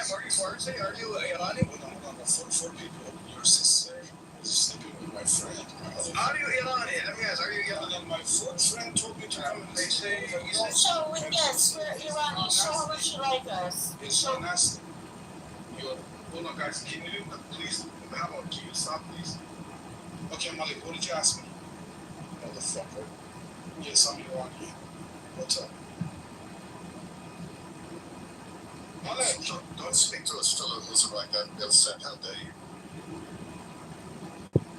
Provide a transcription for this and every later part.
Farsi? Are you Irani? No, for people. Your sister is sleeping with my friend. Are you Irani? Let me ask, are you Irani? And my friend told me to come and they say... So, yes, we're Irani. Show how much you like us. It's so nasty. Hold on, guys. Can you please... How about, can you stop, please? Okay, Malik, what did you ask me? Motherfucker. Yes, I'm Irani. What's up? Malik, don't speak to a fellow who's like that. They'll say, how dare you?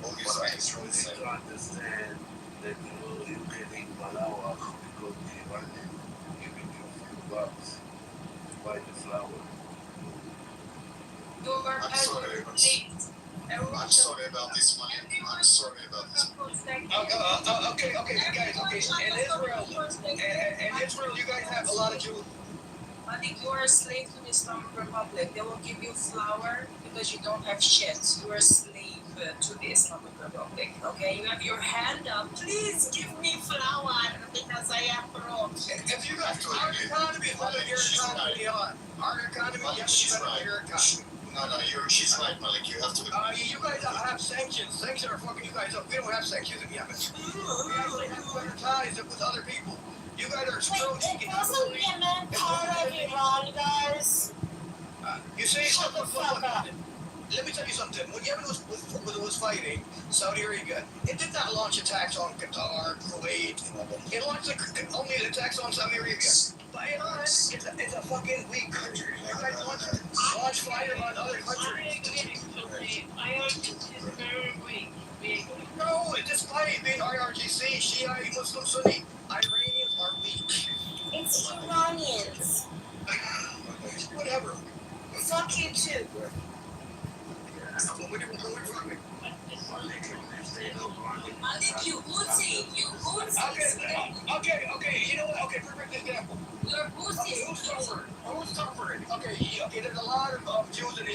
All these guys really say... To understand that you getting Malawa because they want to give you a few bucks to buy the flower. I'm sorry. I'm sorry about this money. I'm sorry about this. Okay, guys. Okay, in Israel, you guys have a lot of Jews. I think you are a slave to the Islamic Republic. They will give you flour because you don't have shit. You are a slave to the Islamic Republic. Okay, you have your hand up. Please give me flour because I am broke. If you guys, our economy is better than your economy. Our economy is better than your economy. No, she's right, Malik. You have to... you guys have sanctions. Sanctions are fucking you guys up. We don't have sanctions in Yemen. We actually have better ties with other people. You guys are still taking... Wasn't Yemen part of Iran, guys? You see, let me tell you something. When Yemen was fighting Saudi Arabia, it did not launch attacks on Qatar, Kuwait. It launched only attacks on Saudi Arabia. But Iran is a fucking weak country. You guys launch fire on other countries. Iran is very weak. No, despite being IRGC, Shia, Muslim, Sunni, Iranians are weak. It's Iranians. Whatever. Fuck you too. You Uzi. Okay, you know what? Okay, perfect example. You're Uzi. Who's suffering? Okay, there's a lot of Jews in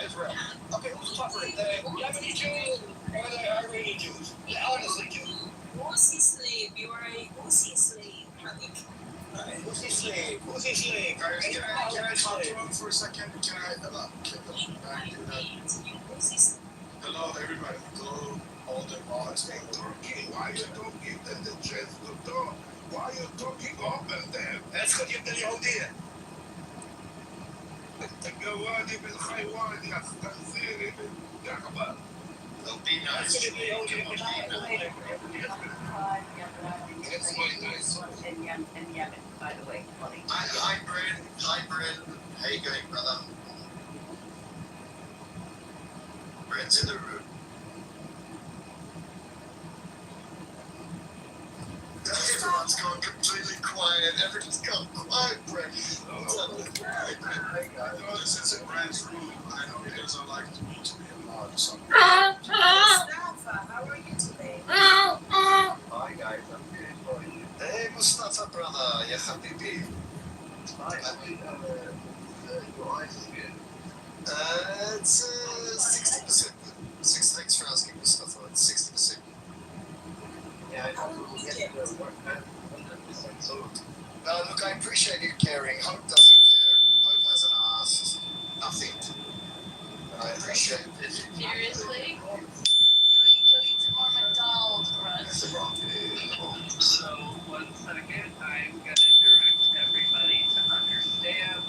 Israel. Okay, who's suffering? The Yemeni Jews or the Iranian Jews? Honestly, Jews. Uzi slave. You are a Uzi slave, Malik. Uzi slave. Can I talk to him for a second? Can I... Hello, everybody. Go all the mods and Turkey. Why you don't give them the chance to talk? Why you talking up and down? That's because you're the Yehudi. الجوادي بالخيوان يا خنزير بالجعبة. Don't be nice. It's really nice. In Yemen, by the way. Hi, Bryn. How you going, brother? Bryn's in the room. Everyone's gone completely quiet. Everything's gone quiet, Bryn. I know this isn't Bryn's room. I know he doesn't like to be a mod or something. Mustafa, how are you today? Hi guys, I'm good. How are you? Hey, Mustafa, brother. Ya habibi. Hi, your eyes is good. It's 60%. Thanks for asking, Mustafa. It's 60%. Yeah, I know we'll get to work 100%. So, Look, I appreciate you caring. Hope doesn't care. Hope hasn't asked. Nothing. I appreciate it. Seriously? You'll eat some more McDonald's for us. So, once again, I'm going to direct everybody to understand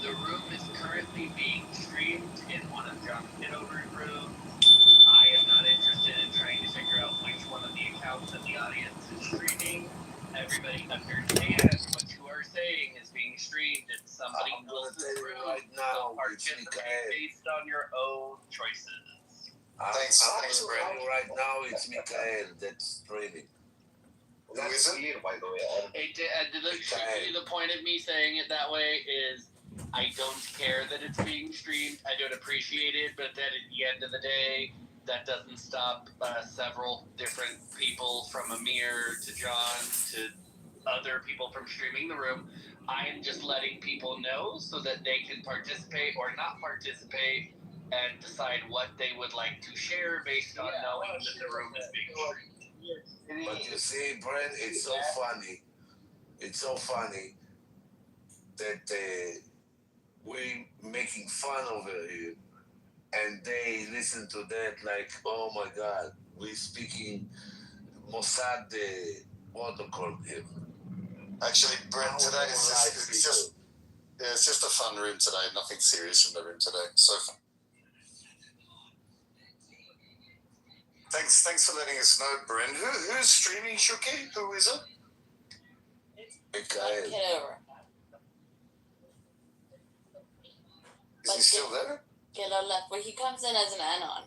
the room is currently being streamed in one of John Kitover's rooms. I am not interested in trying to figure out which one of the accounts in the audience is streaming. Everybody understands what you are saying is being streamed and somebody will right now, participate based on your own choices. Thanks, Brad. Right now, it's Mikael that's streaming. That's clear, by the way. The point of me saying it that way is I don't care that it's being streamed. I don't appreciate it, but then at the end of the day, that doesn't stop several different people from Amir to John to other people from streaming the room. I am just letting people know so that they can participate or not participate and decide what they would like to share based on knowing that the room is being streamed. But you see, Brent, it's so funny. It's so funny that we making fun over here, and they listen to that like, oh my God, we speaking Mossad, what to call him? Actually, Brent, How today live it's just a fun room today. Nothing serious in the room today. So thanks for letting us know, Brent. Who's streaming, Shuki? Who is it? Mikael. Kitover. Is he still there? Kilo left, but he comes in as an anon.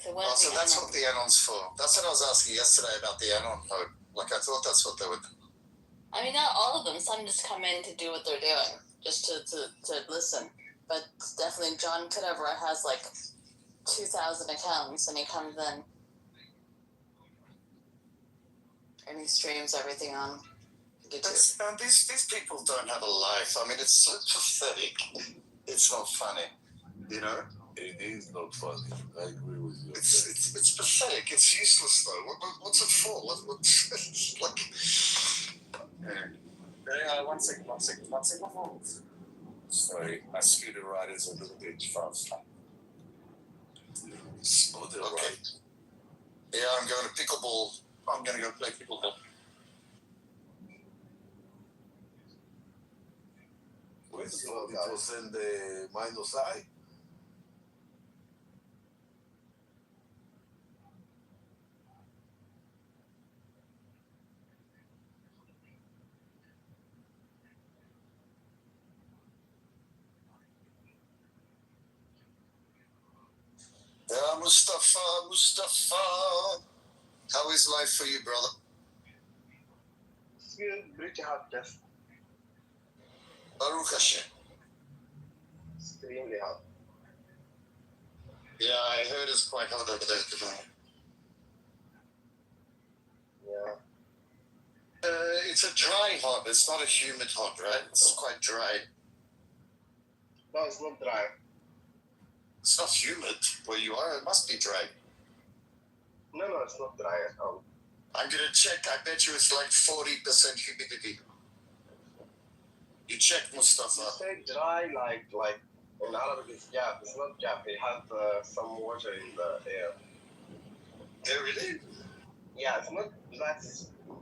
So when Oh, so that's anon? what the Anon's for. That's what I was asking yesterday about the Anon code. Like, I thought that's what they would. I mean, not all of them. Some just come in to do what they're doing, just to listen. But definitely, John Kitover has like 2,000 accounts, and he comes in and he streams everything on YouTube. These people don't have a life. I mean, it's so pathetic. It's not funny, you know. It is not funny. I agree with you. It's pathetic. It's useless though. What's it for? One second. Sorry, my scooter ride is a little bit faster. Scooter Okay. ride. Yeah, I'm going to pickleball. I'm going to go play pickleball. It was in the minus eye. Yeah, Mustafa. How is life for you, brother? It's good, pretty hot, just Baruch Hashem. extremely hot. Yeah, I heard it's quite hot over there today. Yeah. It's a dry hot. It's not a humid hot, right? It's quite dry. No, it's not dry. It's not humid where you are. It must be dry. No, it's not dry at all. I'm going to check. I bet you it's like 40% humidity. You check, You Mustafa. say dry like in Arabic it's gap. It's not gap. It has some water in the air. Yeah, really? Yeah, it's not that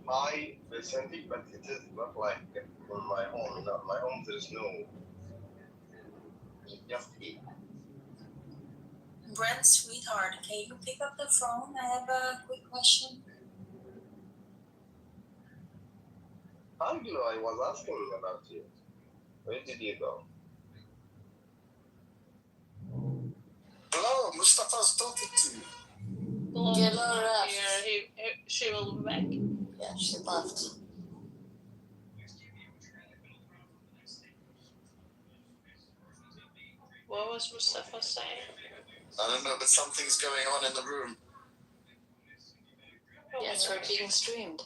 high percentage, but it is not like in my home. In my home there is no. It's just heat. Brent, sweetheart, can you pick up the phone? I have a quick question. Angelo, I was asking about you. Where did you go? Hello, Mustafa's talking to you. Get her up. She will be back. Yeah, she left. What was Mustafa saying? I don't know, but something's going on in the room. Yes, we're being streamed.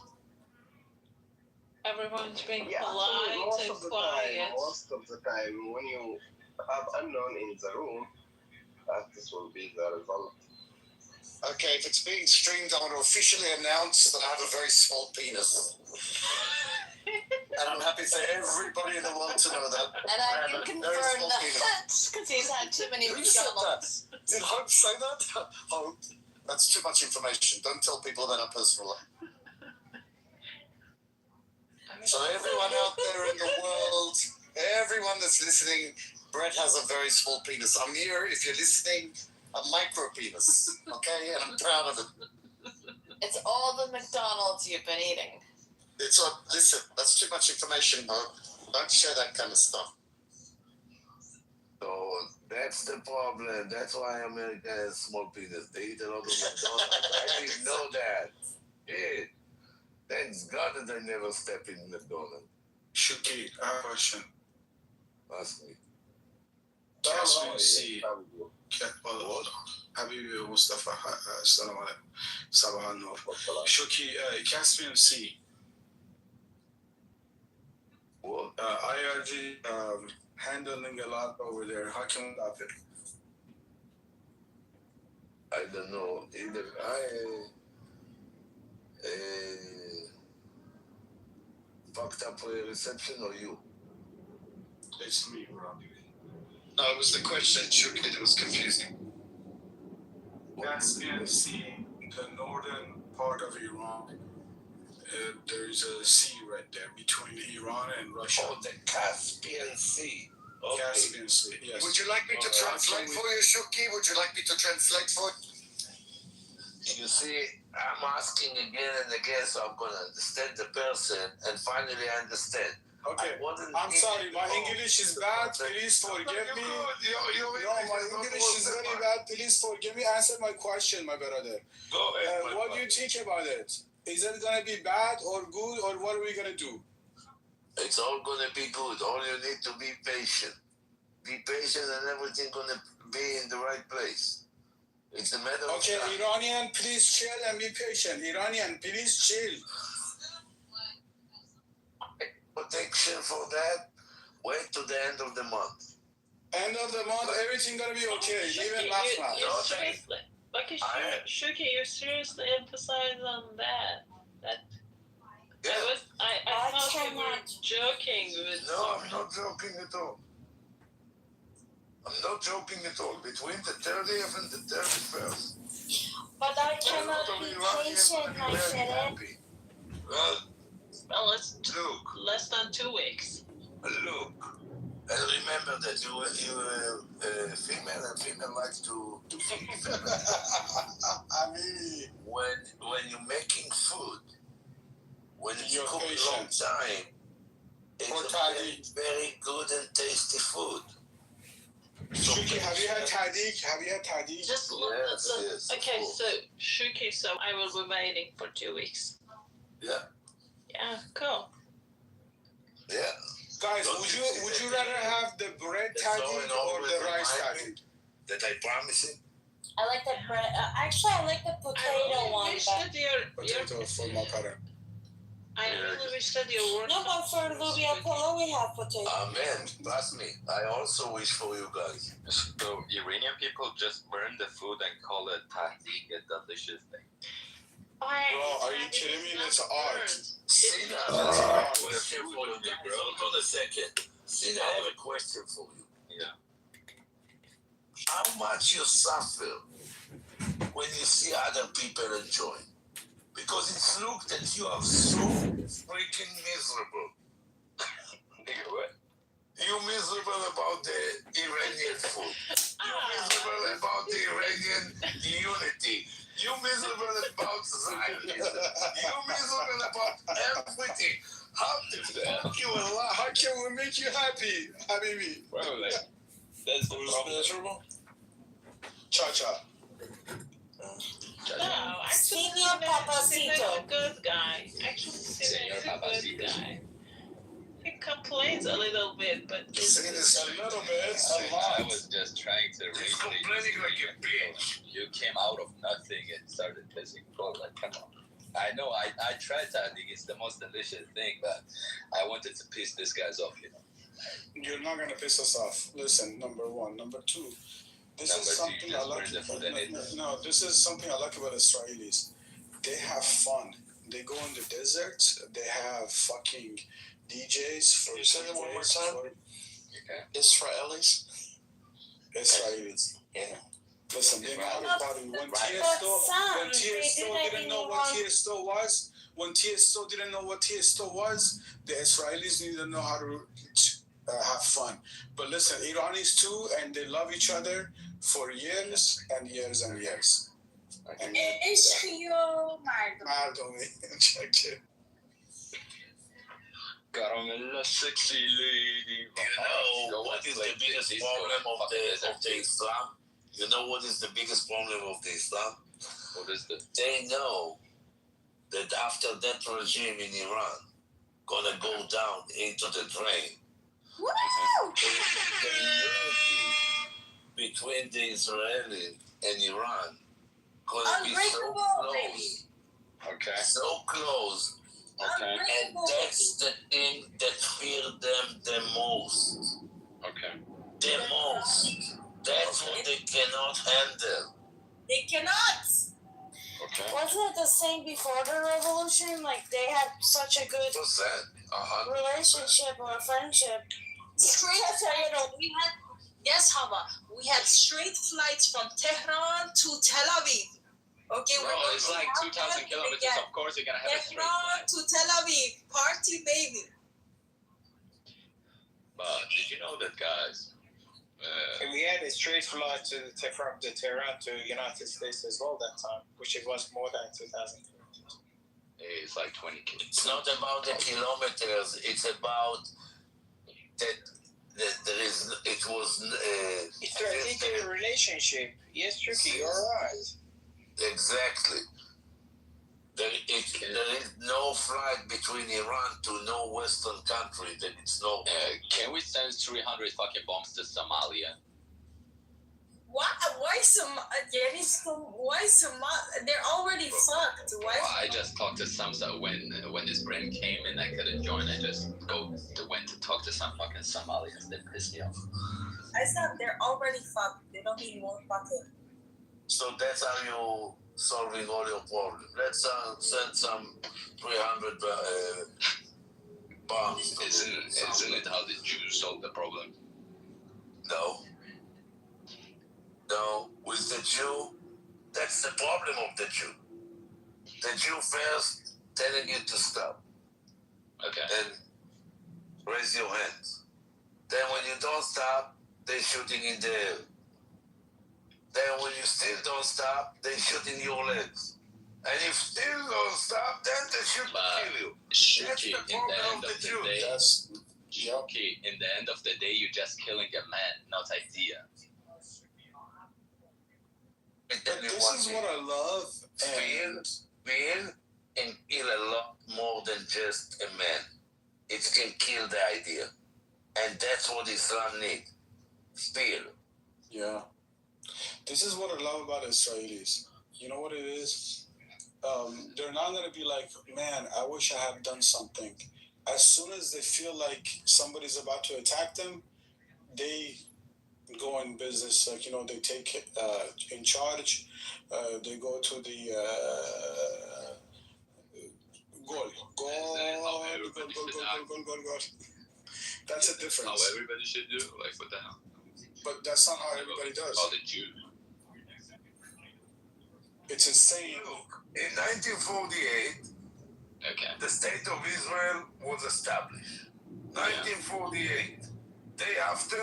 Everyone's being Yeah, polite actually, and quiet. most of the time, when you have unknown in the room, this will be the result. Okay, if it's being streamed, I want to officially announce that I have a very small penis. And I'm happy for everybody in the world to know that. And I have can a very confirm small penis. that because he's had too many Who said McDonald's. that? Did Hope say that? Hope. That's too much information. Don't tell people about our personal life. So everyone out there in the world, everyone that's listening, Brett has a very small penis. I'm here, if you're listening, a micro penis, okay? And I'm proud of it. It's all the McDonald's you've been eating. It's listen, that's too much information, Hope. Don't share that kind of stuff. So that's the problem. That's why America has small penis. They eat a lot of McDonald's. I didn't know that. Yeah. Thanks God that I never step in McDonald's. Shuki, I have a question. Ask me. Casper C. حبيبي مصطفى السلام عليكم صباح النور شوكي Caspian C. What? IRG handling a lot over there. How can we stop it? I don't know. Either fucked up reception or you. It's me, bro. No, it was the question, Shuki, that was confusing. Caspian Sea, the northern part of Iran. There's a sea right there between Iran and Russia. Oh, the Caspian Sea. Okay. Caspian Sea, yes. Would you like me to translate for you, Shuki? Would you like me to translate for you? You see, I'm asking again and again, so I'm gonna understand the person, and finally I understand. Okay, I'm sorry, my English is bad. Please forgive me. No, my English is very bad. Please forgive me. Answer my question, my brother. Go ahead. What do you think about it? Is it gonna be bad or good, or what are we gonna do? It's all gonna be good. All you need to be patient. Be patient, and everything gonna be in the right place. It's a matter of Okay, time. Iranian, please chill and be patient. Iranian, please chill. Protection for that. Wait to the end of the month. End of the month, everything gonna be okay. Even last month. You seriously, okay, Shuki, you seriously emphasize on that. Yeah. I thought you were joking with. No, I'm not joking at all. I'm not joking at all. Between the 30th and the 31st. But I cannot be patient, I said it. Happy. Well, it's Look, less than 2 weeks. look. And remember that you female, and female likes to feed female. I mean, When you're making food, when you You're cook a long patient. time, it's For a Tadi. very good and tasty food. Shuki, have you had tahdig? Just look Yes, okay, of course. so Shuki, so I will be waiting for 2 weeks. Yeah, Yeah, cool. yeah. Guys, Don't would you you see would that you they- rather have the bread That's all tahdig and all or with the the rice mind. tahdig? That I promise him. I like the bread. Actually, I like the I potato really one, wish but that your Potato for makaron. I really wish that your work. no, but for Lubia Polo we have potato. Amen. Trust me. I also wish for you guys. So Iranian people just burn the food and call it tahdig, a delicious thing. Bro, are you kidding me? That's art. Sina, I have a question for you, bro. Hold on a second. Sina, I have a question for you. Yeah. How much you suffer when you see other people enjoy? Because it's looked that you are so freaking miserable. What? You're miserable about the Iranian food. You're miserable about the Iranian unity. You're miserable about Zionism. You're miserable about everything. How the fuck you alive? How can we make you happy, Habibi? Bro, like, that's the Who's problem. miserable? Cha-cha. No, actually, Senor Sina's Papacito. a good guy. Actually, Senor Sina's a Papacito. good guy. He complains a little bit, but Sina is A little bit, I a lot. was just trying to He's raise complaining like a bitch. You came out of nothing and started pissing. Bro, like, come on. I know, I tried tahdig. It's the most delicious thing, but I wanted to piss these guys off, you know. You're not gonna piss us off. Listen, number one. Number two, this Number is two, you something just I like. burn the food and eat it. No, this is something I like about Israelis. They have fun. They go in the desert. They have fucking DJs for. You say it one more days, time? for Okay. Israelis? Israelis. Yeah. Listen, they know how to party. When But Tiesto some, they didn't didn't know even what want- Tiesto was, when Tiesto didn't know what Tiesto was, the Israelis didn't know how to have fun. But listen, Iranis too, and they love each other for years and years and years. And Eşkıyo Mardum. Mardoni, check it. Caramella sexy lady. You know what is the biggest problem of the Islam? You know what is the biggest problem of the Islam? What is the They know that after that regime in Iran gonna go down into the drain, Woo! the unity between the Israeli and Iran gonna be so Unbreakable, baby. close, Okay. so close, Okay. and Unbreakable, that's baby. the thing that fear them the most. Okay. The most. That's what they cannot handle. They cannot. Okay. Wasn't it the same before the revolution? Like they had such a good 100%. relationship or friendship. straight. We had yes, Hava. We had straight flights from Tehran to Tel Aviv. Okay, Bro, it's like 2,000 kilometers. Again. Of course, you're gonna have a straight Tehran flight. to Tel Aviv, party baby. But did you know that, guys? And we had a straight flight from Tehran to United States as well that time, which it was more than 2,000 kilometers. It's like 20 kilometers. It's not about the kilometers. It's about that there is. It was. It's a relationship. Yes, Tricky, you're right. Exactly. There is no flight between Iran to no Western country. That it's no. Can we send 300 fucking bombs to Somalia? Why they're already fucked. Why? Well, I just talked to Samsa when this brain came and I couldn't join. I just went to talk to some fucking Somalians. They pissed me off. I said they're already fucked. They don't need more fucking. So that's how you solving all your problems. Let's send some 300 bombs. Isn't it how the Jews solve the problem? No. No, with the Jew, that's the problem of the Jew. The Jew first telling you to stop. Okay. And raise your hands. Then when you don't stop, they're shooting in the air. Then when you still don't stop, they're shooting your legs. And if still don't stop, then they shoot to kill you. Shuki, That's the in the problem end of of the the Jew. day, Shuki, in the end of the day, you're just killing a man, not idea. But this is what I love. Fear can kill a lot more than just a man. It can kill the idea. And that's what Islam needs. Fear. Yeah. This is what I love about Israelis. You know what it is? They're not going to be like, man, I wish I had done something. As soon as they feel like somebody's about to attack them, they go in business, like, they take in charge. They go to the goal. That's a difference. How everybody should do? Like, what the hell? But that's not how everybody does. All the Jews. It's insane. Look, in 1948, the state of Israel was established. 1948. Day after,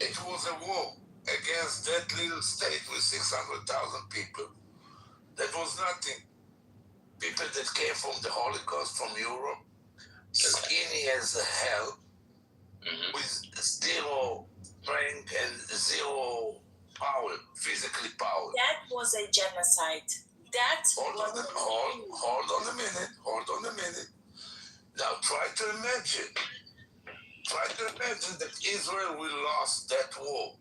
it was a war against that little state with 600,000 people. That was nothing. People that came from the Holocaust, from Europe, skinny as hell, with zero strength and zero power, physically power. That was a genocide. Hold on a minute. Now try to imagine that Israel will lose that war.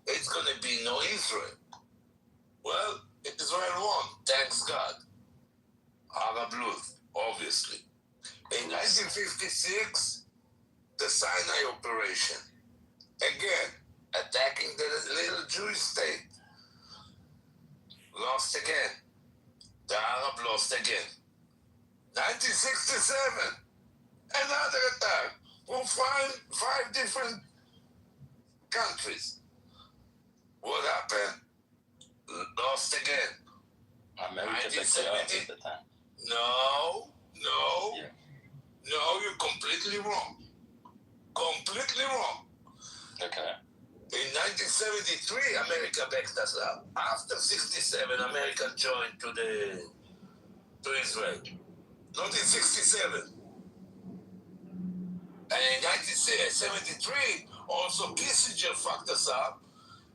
It's going to be no Israel. Well, Israel won, thanks God. Arab lose, obviously. In 1956, the Sinai operation. Again, attacking the little Jewish state. Lost again. The Arab lost again. 1967, another attack from five different countries. What happened? Lost again. America picked it up at the time. No, you're completely wrong. Okay. In 1973, America backed us up. After 67, America joined to Israel. Not in 67. And in 1973, also Kissinger fucked us up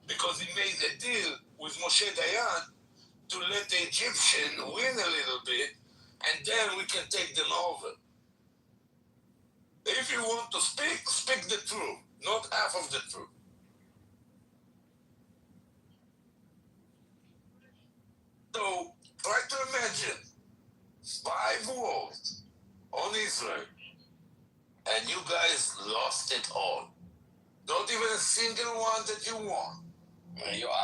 because he made a deal with Moshe Dayan to let the Egyptian win a little bit, and then we can take them over. If you want to speak the truth, not half of the truth. So try to imagine 5 wars on Israel, and you guys lost it all. Not even a single one that you won.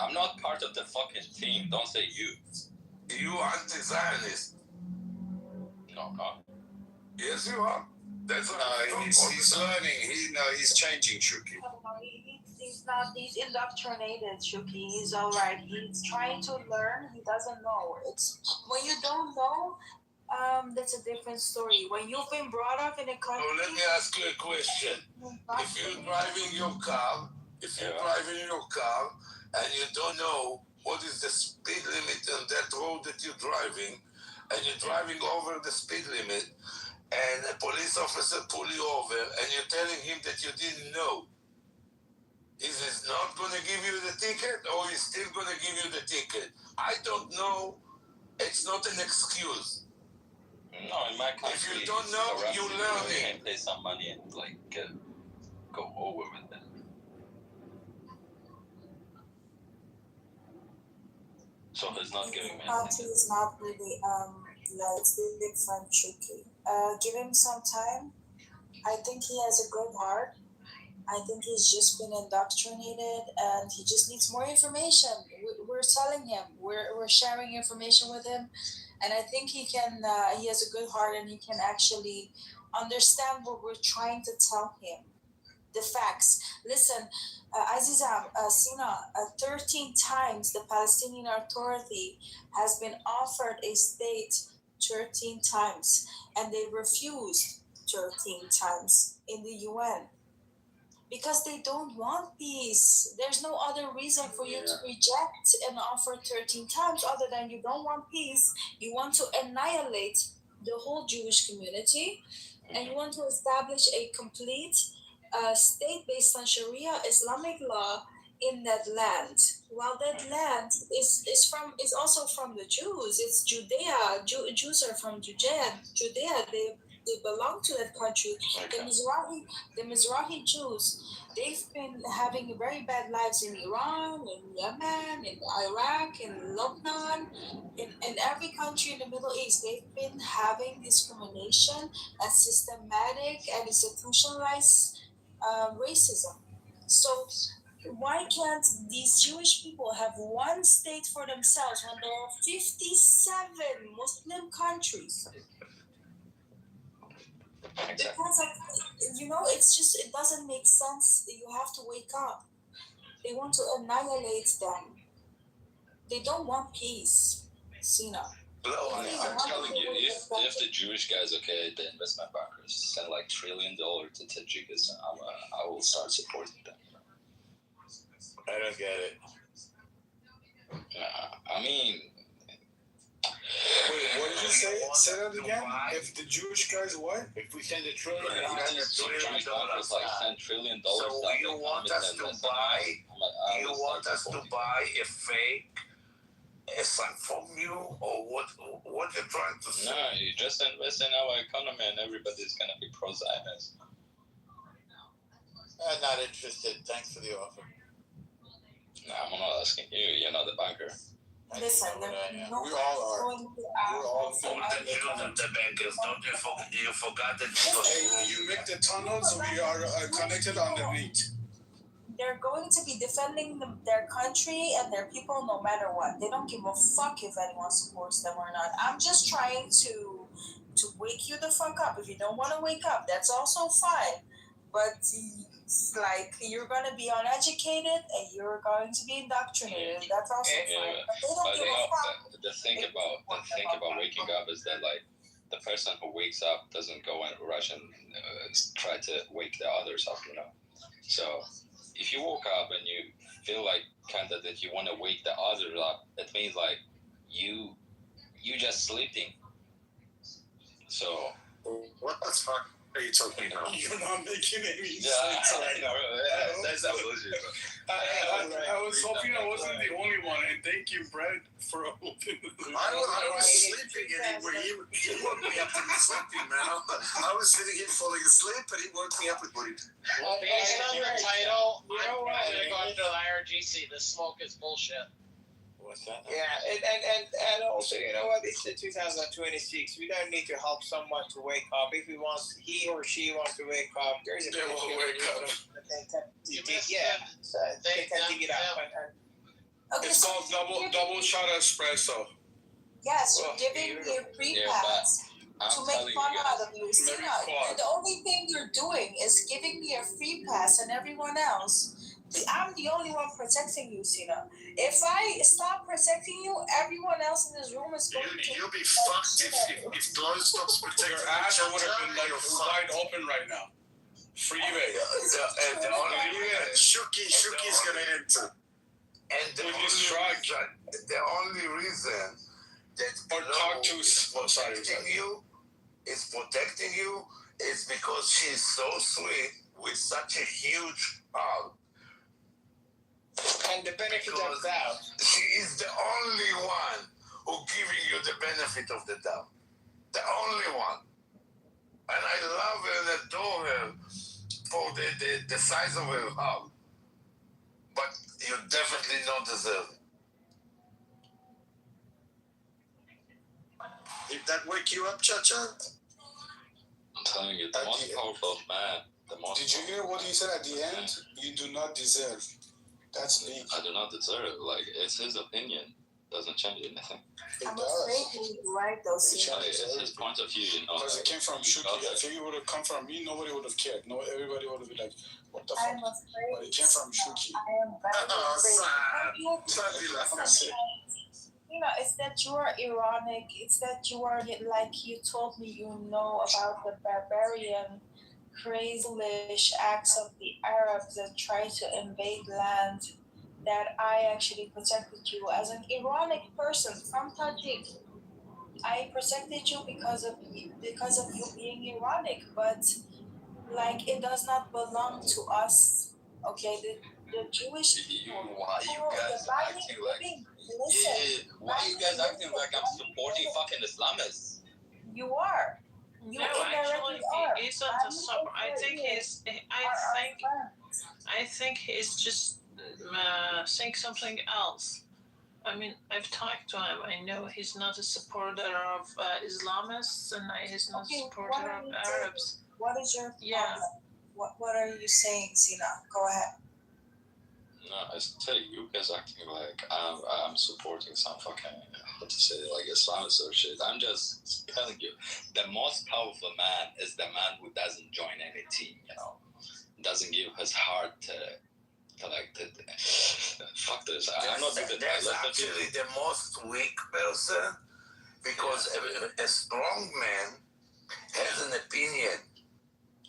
I'm not part of the fucking team. Don't say you. You anti-Zionist. No, I'm not. Yes, you are. That's what No, he's learning. He's changing, Shuki. He's indoctrinated, Shuki. He's alright. He's trying to learn. He doesn't know. It's when you don't know, that's a different story. When you've been brought up in a country. So let me ask you a question. If you're driving your car, and you don't know what is the speed limit on that road that you're driving, and you're driving over the speed limit, and a police officer pull you over, and you're telling him that you didn't know, is he not going to give you the ticket, or he's still going to give you the ticket? I don't know. It's not an excuse. No, in my country, if you don't know, you learn you it. can pay some money and like go over with that. So he's not giving me a Party ticket. is not really it's different, Tricky. Give him some time. I think he has a good heart. I think he's just been indoctrinated, and he just needs more information. We're telling him, we're sharing information with him, and I think he can. He has a good heart, and he can actually understand what we're trying to tell him. The facts. Listen, Azizam, Sina, 13 times the Palestinian Authority has been offered a state 13 times, and they refused 13 times in the UN because they don't want peace. There's no other reason for you to reject an offer 13 times other than you don't want peace. You want to annihilate the whole Jewish community, and you want to establish a complete state based on Sharia Islamic law in that land. While that land is also from the Jews. It's Judea. Jews are from Judea. They belong to that country. The Mizrahi Jews, they've been having very bad lives in Iran, in Yemen, in Iraq, in Lebanon, in every country in the Middle East. They've been having discrimination and systematic and institutionalized racism. So why can't these Jewish people have one state for themselves when there are 57 Muslim countries? Because it doesn't make sense. You have to wake up. They want to annihilate them. They don't want peace. Sina. I'm telling you, if the Jewish guys, okay, the investment bankers send like $1 trillion to Tajikistan, I will start supporting them. I don't get it. I mean, wait, what did you say? Say that again. If the Jewish guys what? If we send $1 trillion, like $10 trillion. So you want us to buy? You want us to buy a fake asset from you, or what? What you're trying to say? No, you just invest in our economy, and everybody's gonna be pro-Zionist. I'm not interested. Thanks for the offer. No, I'm not asking you. You're not the banker. Listen, we all are. We're all the Jews and the bankers. Don't you forgot that? Hey, you make the tunnels. We are connected underneath. They're going to be defending their country and their people no matter what. They don't give a fuck if anyone supports them or not. I'm just trying to wake you the fuck up. If you don't want to wake up, that's also fine. But it's like you're going to be uneducated and you're going to be indoctrinated. That's also fine. But they don't give a fuck. The thing about waking up is that like the person who wakes up doesn't go and rush and try to wake the others up, you know. So if you woke up and you feel like kind of that you want to wake the others up, it means like you just sleeping. So what the fuck are you talking about? You're not making any sense. I know. That's that bullshit. I was hoping I wasn't the only one, and thank you, Brett, for hoping. I was sleeping, and he woke me up to be sleeping, man. I was sitting here falling asleep, and he woke me up with what he did. Well, based on your title, I'm probably going to the IRGC. The smoke is bullshit. What's that? Yeah, and also, you know what? It's 2026. We don't need to help someone to wake up. If he or she wants to wake up, there's a They will wake up. They can dig it up. Okay, It's called double shot espresso. Yes, you're giving your pre-pads. to make fun out of you. Sina, the only thing you're doing is giving me a free pass and everyone else. I'm the only one protecting you, Sina. If I stop protecting you, everyone else in this room is going to. You'll be fucked if Glow stops protecting Your ass would have been like wide open right now. Freeway. And the only Shuki's gonna enter. and the only reason that Or talk to is protecting you is because she's so sweet with such a huge heart. And the benefit of doubt. She is the only one who giving you the benefit of the doubt. The only one. And I love her and adore her for the size of her heart. But you definitely don't deserve it. Did that wake you up, Cha-Cha? I'm telling you, the most powerful man, Did you hear what he said at the end? You do not deserve. That's leak. I do not deserve it. Like, it's his opinion. Doesn't change anything. I'm afraid he's right though, Sina. Like, it's his point of view, you know. Because it came from Shuki. If it would have come from me, nobody would have cared. No, everybody would have been like, what the fuck? I'm afraid. But it came from Shuki. I am very afraid. You know, it's that you are ironic. It's that you are like you told me you know about the barbarian, crazy acts of the Arabs that try to invade land. That I actually protected you as an ironic person from Tajik. I protected you because of you being ironic, but like it does not belong to us. Okay, the Jewish people. Why you guys acting like? Listen, Why you guys acting like I'm supporting fucking Islamists? you are. You No, indirectly actually, are. he isn't a sub. I think he's just saying something else. I mean, I've talked to him. I know he's not a supporter of Islamists, and he's not a supporter of Arabs. What is your problem? Yeah. What are you saying, Sina? Go ahead. No, I tell you guys acting like I'm supporting some fucking, what to say, like Islamist or shit. I'm just telling you, the most powerful man is the man who doesn't join any team, you know, doesn't give his heart to fuck this. I'm not even. That's actually the most weak person because a strong man has an opinion.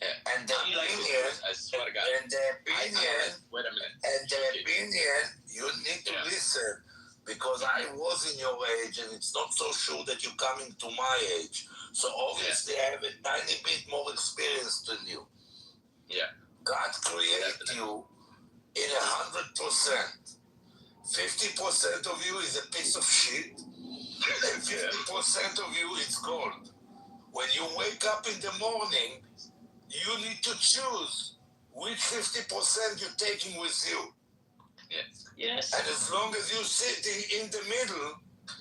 Yeah. And the opinion, I swear to God. and the opinion, wait a minute. and the opinion, you need to listen because I was in your age, and it's not so sure that you're coming to my age. So obviously, I have a tiny bit more experience than you. Yeah. God created you in 100%. 50% of you is a piece of shit, and 50% of you is gold. When you wake up in the morning, you need to choose which 50% you're taking with you. Yes. And as long as you're sitting in the middle,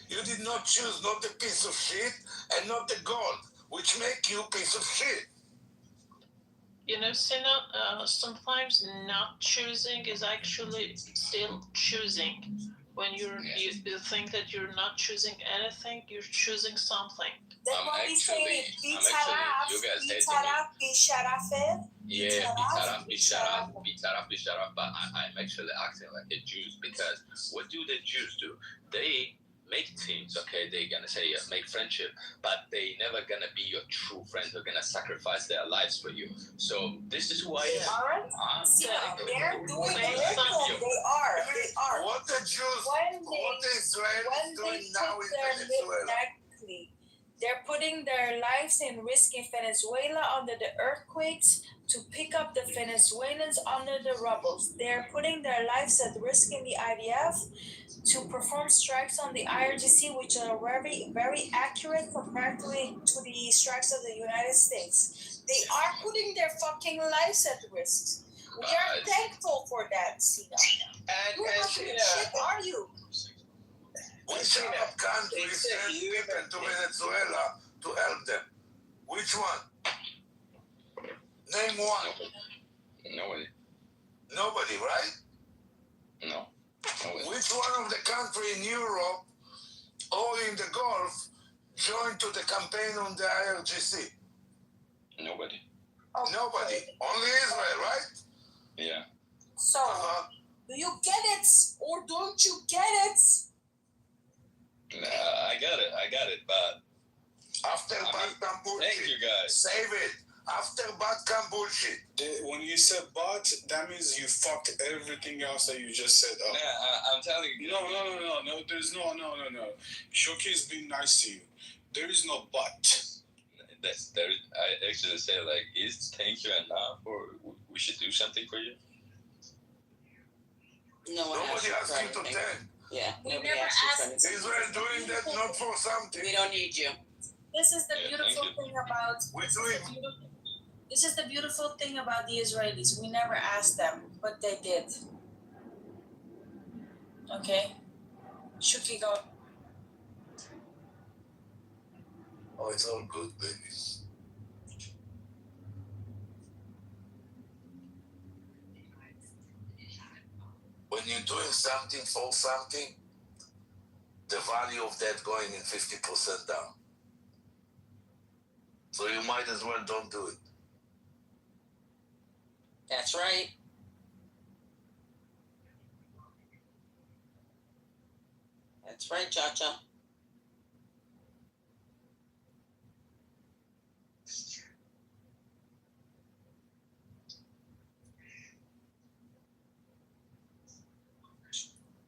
you did not choose not the piece of shit and not the gold, which make you piece of shit. You know, Sina, sometimes not choosing is actually still choosing. When you think that you're not choosing anything, you're choosing something. That's why we say bitaraf, bisharafet. Yeah, bitaraf, but I'm actually acting like a Jews because what do the Jews do? They make teams, okay? They're gonna say make friendship, but they never gonna be your true friends. They're gonna sacrifice their lives for you. So this is who I am. Alright. They're doing it. They are. What the Jews, what the Israelis doing now in Venezuela? They're putting their lives in risk in Venezuela under the earthquakes to pick up the Venezuelans under the rubbles. They're putting their lives at risk in the IDF to perform strikes on the IRGC, which are very, very accurate compared to the strikes of the United States. They are putting their fucking lives at risk. We are thankful for that, Sina. And shit are you? Which Arab country sent people to Venezuela to help them? Which one? Name one. Nobody. Nobody, right? No. Nobody. Which one of the country in Europe or in the Gulf joined to the campaign on the IRGC? Nobody. Nobody. Only Israel, right? Yeah. So, Uh-huh. do you get it or don't you get it? Nah, I got it, but After bad come bullshit. thank you guys. Save it. After bad come bullshit. When you said but, that means you fucked everything else that you just said up. Nah, I'm telling you. No. There's no. Shoki is being nice to you. There is no but. I actually say like, is thank you enough, or we should do something for you? No one Nobody asked asked you you for to anything. thank. Yeah, We nobody never asked you for asked- anything. Israel doing that not for something. We don't need you. This is the Yeah, beautiful thank you. thing about. We're doing. This is the beautiful thing about the Israelis. We never asked them, but they did. Okay, Shuki, go. Oh, it's all good, baby. When you're doing something for something, the value of that going in 50% down. So you might as well don't do it. That's right. That's right, Cha-Cha.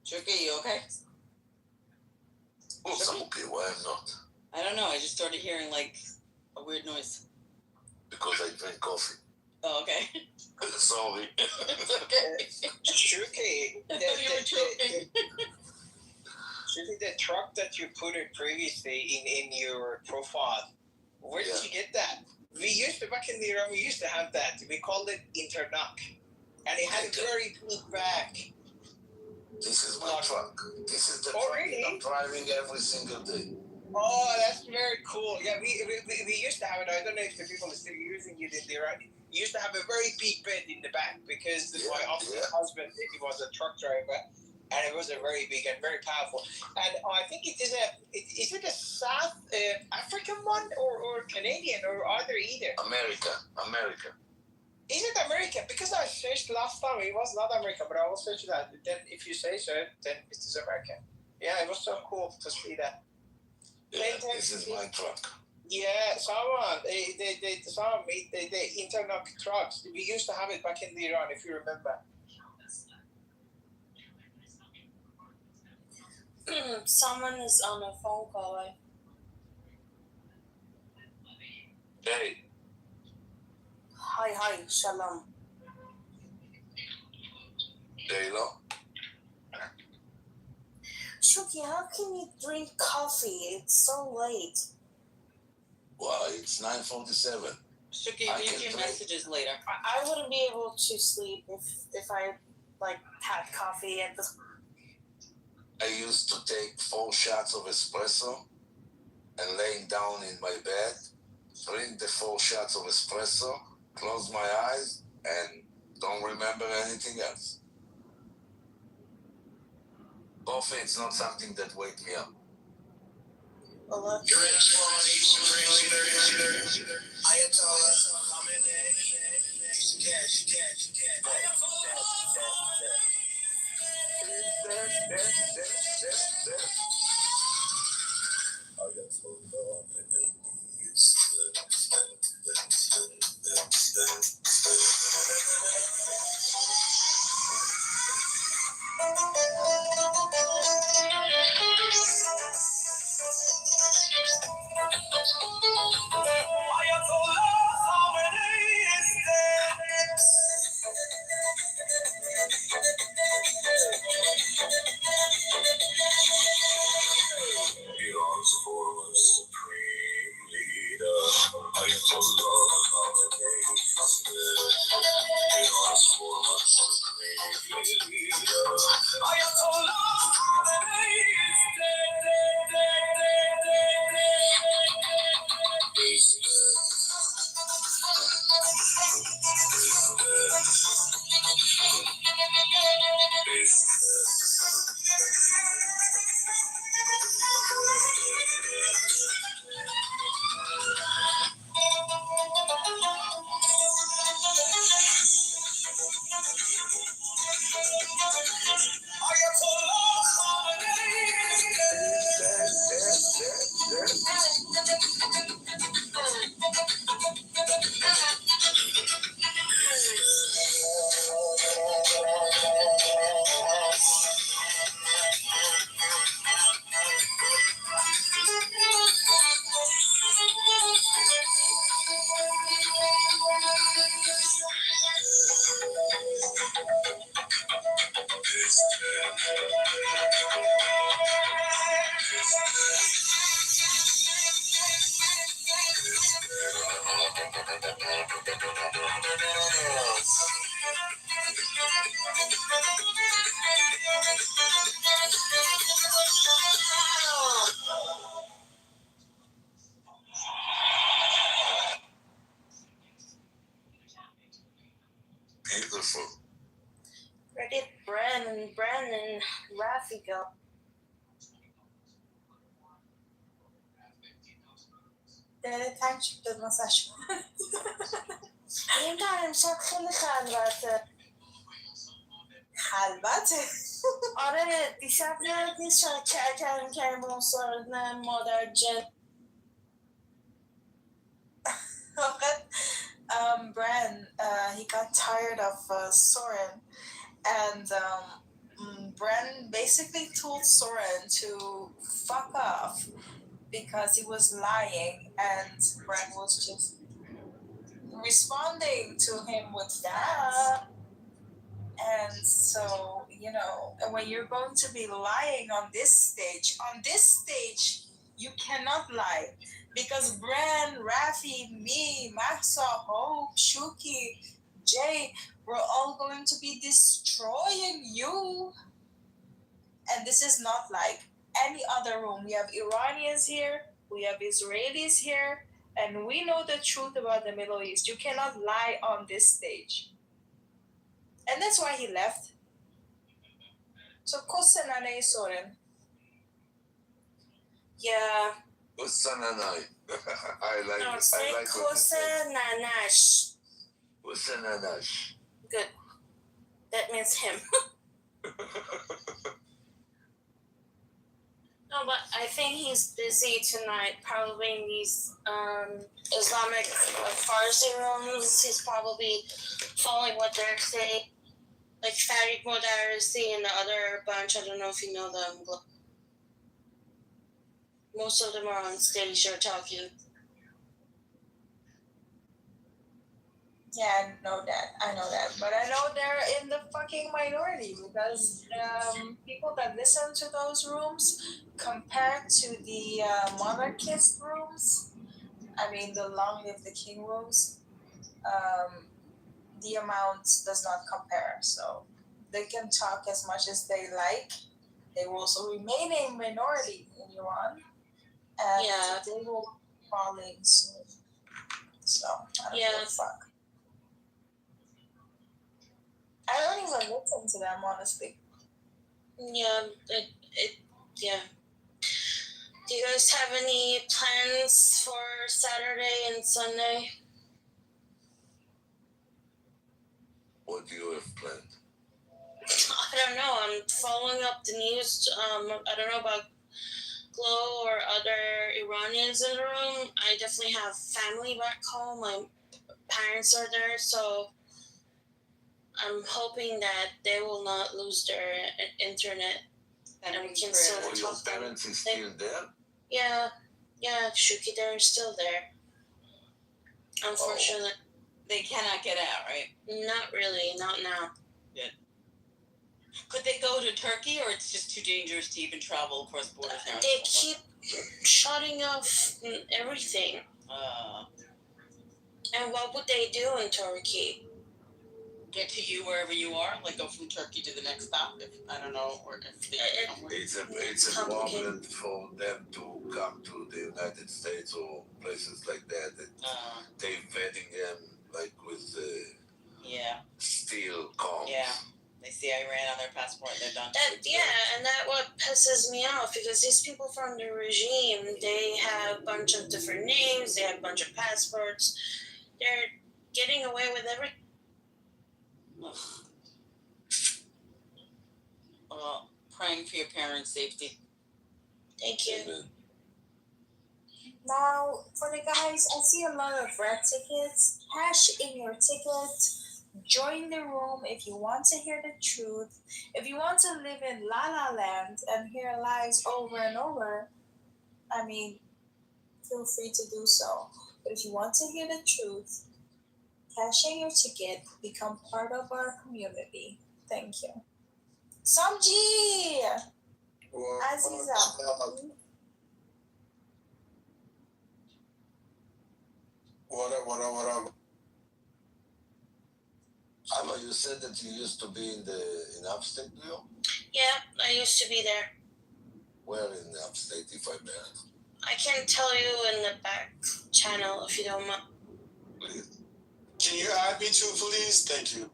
Shuki, you okay? Oh, I'm okay. Why I'm not? I don't know. I just started hearing like a weird noise. Because I drink coffee. Oh, okay. Sorry. It's okay. Shuki, I thought you were joking. Shuki, the truck that you put it previously in your profile, where did Yeah. you get that? We used to, back in the Iran, we used to have that. We called it Internock. And it had a very big back. This is my truck. This is the Oh, truck really? I'm driving every single day. Oh, that's very cool. Yeah, we used to have it. I don't know if the people are still using it in the Iran. We used to have a very big bed in the back because my husband, he was a truck driver, and it was a very big and very powerful. And I think it is is it a South African one or Canadian or either? America. Is it American? Because I searched last time, it was not American, but I will search that. Then if you say so, then it is American. Yeah, it was so cool to see that. Yeah, this is my truck. Yeah, someone, the Internock trucks, we used to have it back in Iran, if you remember. Someone is on a phone call. Hey, Hi, shalom. Taylor. Shuki, how can you drink coffee? It's so late. Wow, it's 9:47. Shuki, I read can your drink. messages later. I wouldn't be able to sleep if I had coffee at the. I used to take 4 shots of espresso and laying down in my bed, drink the 4 shots of espresso, close my eyes, and don't remember anything else. Coffee, it's not something that wake me up. Well, let's You're in a small Eastern Ayatollah, Iran's former supreme leader, Ayatollah Khamenei is dead. Iran's former supreme leader, Ayatollah Khamenei is dead. He's dead. Beautiful. Where did Bran and Rafi go? تنگ واسش. نمیدونم امشب خیلی خلوته. خلوته؟ آره دیشب یاد شاید کردیم با اون سارت مادر جن. Bran, he got tired of Soren, and Bran basically told Soren to fuck off because he was lying, and Bran was just responding to him with that. And so, you know, when you're going to be lying on this stage, you cannot lie. Because Bran, Rafi, me, Mahsa, Hope, Shuki, Jay, we're all going to be destroying you. And this is not like any other room. We have Iranians here, we have Israelis here, and we know the truth about the Middle East. You cannot lie on this stage. And that's why he left. So, Kosenane Soren. Yeah. Usananai. I like No, it. say I like what you said. Kosenanash. Usananash. Good. That means him. No, but I think he's busy tonight, probably in these Islamic Farsi rooms. He's probably following what they're saying. Like Farid Modarisi and the other bunch, I don't know if you know them. Most of them are on stage or talking. Yeah, I know that. But I know they're in the fucking minority because people that listen to those rooms compared to the monarchist rooms, I mean the Long Live the King rooms, the amount does not compare. So they can talk as much as they like. They will also remain a minority in Iran. And they will be falling soon. So I don't give a fuck. I don't even listen to them, honestly. Yeah, yeah. Do you guys have any plans for Saturday and Sunday? What do you have planned? I don't know. I'm following up the news. I don't know about Glow or other Iranians in the room. I definitely have family back home. My parents are there, so I'm hoping that they will not lose their internet. And we can still Oh, your talk. parents is still there? Yeah, Shuki, they're still there. Unfortunately. They cannot get out, right? Not really, not now. Good. Could they go to Turkey, or it's just too dangerous to even travel across borders now? They keep shutting off everything. And what would they do in Turkey? Get to you wherever you are, like go from Turkey to the next stop. If I don't know, or if they It's a problem for them to come to the United States or places like that. They vetting them like with steel combs. Yeah. They see Iran on their passport, they're done. And that what pisses me off, because these people from the regime, they have a bunch of different names, they have a bunch of passports, they're getting away with everything. praying for your parents' safety. Thank you. Amen. Now, for the guys, I see a lot of red tickets. Hash in your ticket. Join the room if you want to hear the truth. If you want to live in La La Land and hear lies over and over, I mean, feel free to do so. But if you want to hear the truth, cash in your ticket, become part of our community. Thank you. Samji! Aziza. What up? Alma, you said that you used to be in upstate New York? Yeah, I used to be there. Where in the upstate, if I may ask? I can tell you in the back channel if you don't mind. Please. Can you add me too, please? Thank you.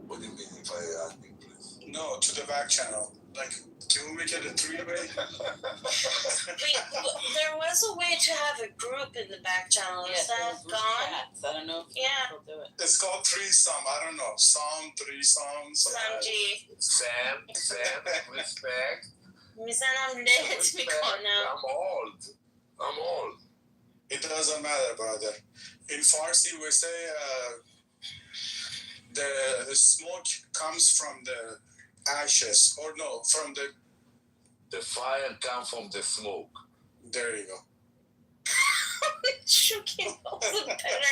What do you mean if I add me, please? No, to the back channel. Like, can we make it a three-way? Wait, there was a way to have a group in the back channel. Is that gone? Chats. I don't know if Yeah. people do it. It's called threesome. I don't know. Psalm, threesome. Samji. Sam, respect. Misanam let me go now. I'm old. It doesn't matter, brother. In Farsi, we say the smoke comes from the ashes, or no, from The fire comes from the smoke. There you go. Shuki knows better.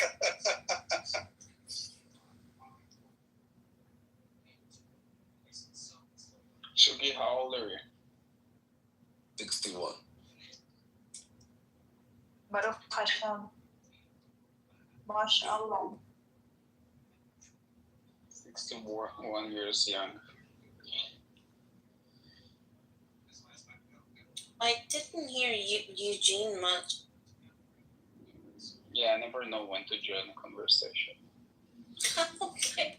Shugi, how old are you? 61. Baruch Hashem. MashaAllah. 61 years young. I didn't hear Eugene much. Yeah, I never know when to join a conversation. Okay.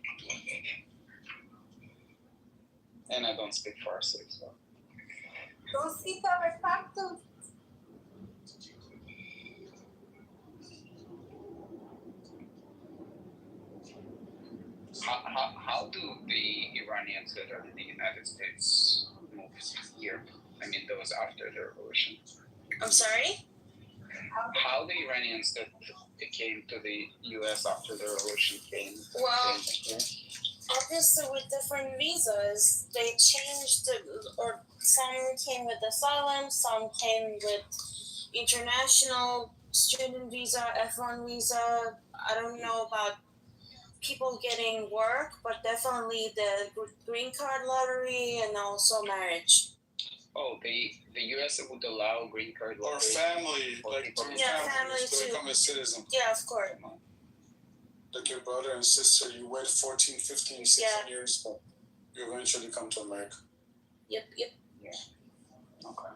And I don't speak Farsi, so. Rosita, refacto. How do the Iranians that are in the United States move here? I mean, those after the revolution. I'm sorry? How the Iranians that came to the U.S. after the revolution came here? Obviously with different visas, they changed or some came with asylum, some came with international student visa, F1 visa. I don't know about people getting work, but definitely the green card lottery and also marriage. Oh, the U.S. would allow green card Or lottery family, for like people. through Yeah, families family to too. become a citizen. Yeah, of course. Like your brother and sister, you wait 14, 15, 16 years, but you eventually come to America. Yep. Yeah. Okay.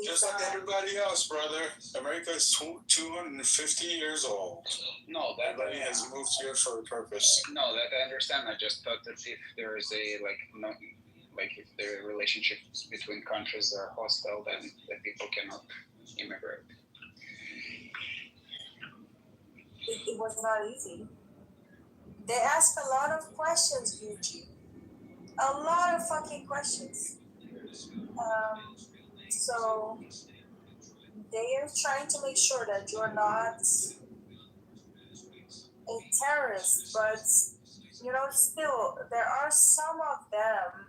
Just like everybody else, brother. America is 250 years old. No, that Everybody has moved here for a purpose. No, that I understand. I just thought that if there is if the relationships between countries are hostile, then the people cannot immigrate. It was not easy. They asked a lot of questions, Yuji. A lot of fucking questions. So they are trying to make sure that you're not a terrorist, but still there are some of them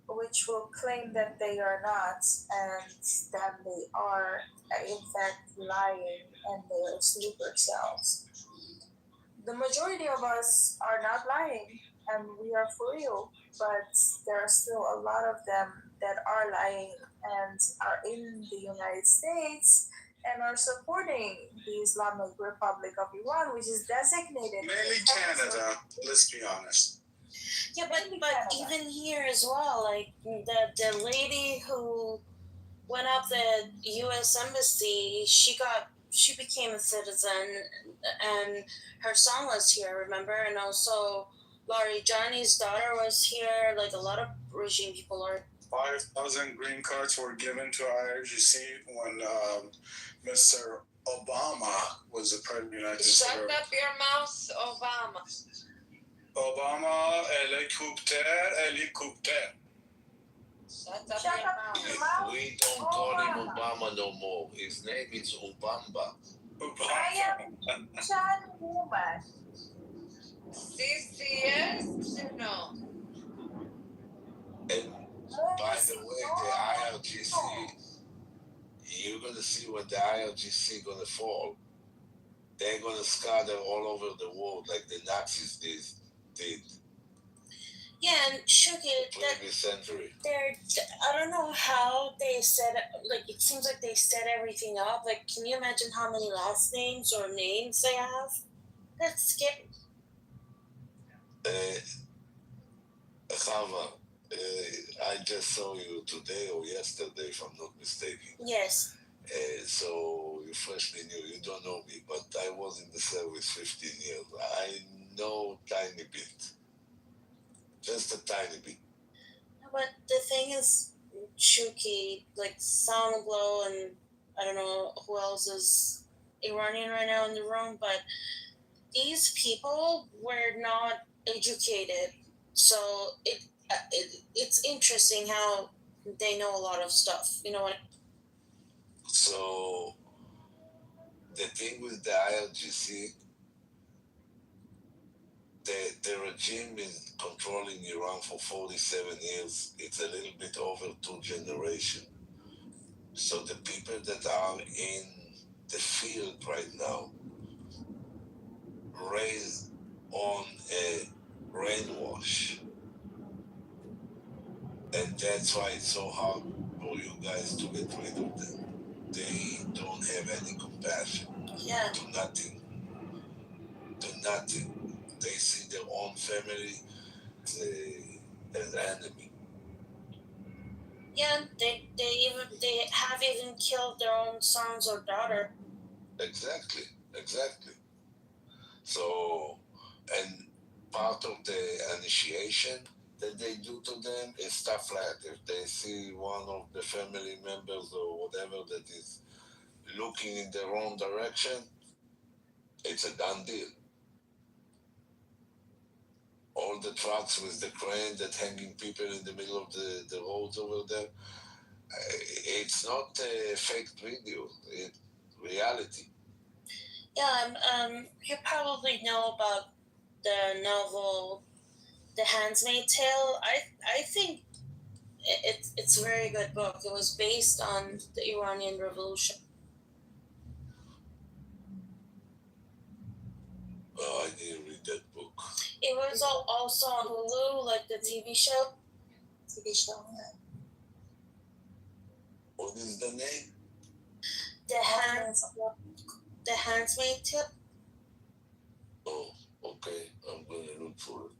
which will claim that they are not, and that they are in fact lying and they are sleeper cells. The majority of us are not lying and we are for real, but there are still a lot of them that are lying and are in the United States and are supporting the Islamic Republic of Iran, which is designated Mainly Canada, let's be honest. Yeah, but even here as well, like the lady who went up the U.S. embassy, she became a citizen, and her son was here, remember? And also Laurie Johnny's daughter was here. Like a lot of regime people are. 5,000 green cards were given to IRGC when Mr. Obama was the president of the United States. Shut up your mouth, Obama. Obama, helicopter. Shut up Shut your up mouth. your mouth. We don't call him Obama no more. His name is Obamba. I am Chan woman. CCS? No. And by the way, the IRGC, you're gonna see when the IRGC gonna fall. They're gonna scatter all over the world like the Nazis did Yeah, and Shuki, that previous century. I don't know how they set like it seems like they set everything up. Like, can you imagine how many last names or names they have? That's scary. Chava, I just saw you today or yesterday, if I'm not mistaken. Yes. So you freshly new. You don't know me, but I was in the service 15 years. I know tiny bit, just a tiny bit. But the thing is, Shuki, like Soundglow, and I don't know who else is Iranian right now in the room, but these people were not educated, so it's interesting how they know a lot of stuff. You know what? So the thing with the IRGC, the regime is controlling Iran for 47 years. It's a little bit over 2 generations. So the people that are in the field right now raised on a brainwash. And that's why it's so hard for you guys to get rid of them. They don't have any compassion. Yeah. To nothing. They see their own family as enemy. Yeah, they have even killed their own sons or daughter. Exactly. So, and part of the initiation that they do to them is stuff like if they see one of the family members or whatever that is looking in the wrong direction, it's a done deal. All the trucks with the crane that hanging people in the middle of the roads over there, it's not a fake video, it's reality. Yeah, you probably know about the novel The Handmaid's Tale. I think it's a very good book. It was based on the Iranian Revolution. Oh, I didn't read that book. It was also on Hulu, like the TV show. What is the name? The Handmaid's Tale. Oh, okay. I'm gonna look for it.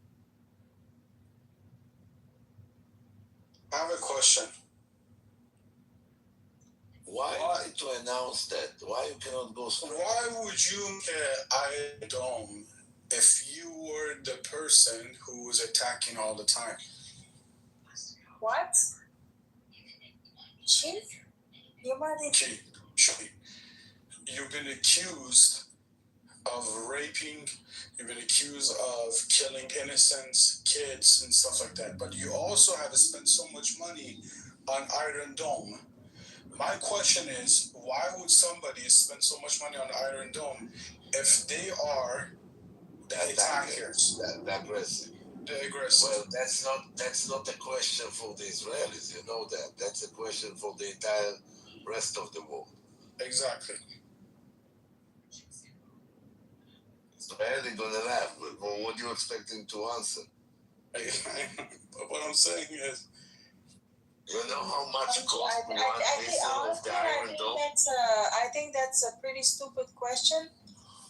I have a question. Why to announce that? Why you cannot go straight? Why would you Iron Dome if you were the person who was attacking all the time? What? Chief? You might Chief, you've been accused of raping, you've been accused of killing innocents, kids, and stuff like that. But you also have spent so much money on Iron Dome. My question is, why would somebody spend so much money on Iron Dome if they are the attackers? The aggressive. The aggressive. Well, that's not a question for the Israelis. You know that. That's a question for the entire rest of the world. Exactly. Israeli gonna laugh, but what do you expect him to answer? What I'm saying is, you know how much I cost think, one missile of honestly, the Iron Dome? I think that's a pretty stupid question.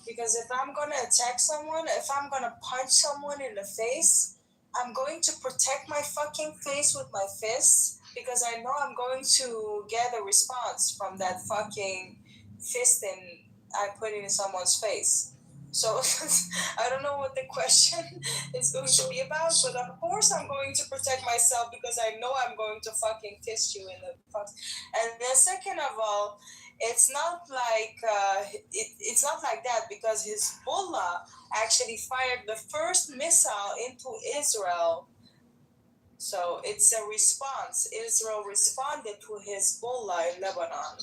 Because if I'm gonna attack someone, if I'm gonna punch someone in the face, I'm going to protect my fucking face with my fists because I know I'm going to get a response from that fucking fisting I put in someone's face. So I don't know what the question is going to be about, but of course I'm going to protect myself because I know I'm going to fucking fist you in the fuck. And then second of all, it's not like it's not like that, because Hezbollah actually fired the first missile into Israel. So it's a response. Israel responded to Hezbollah in Lebanon.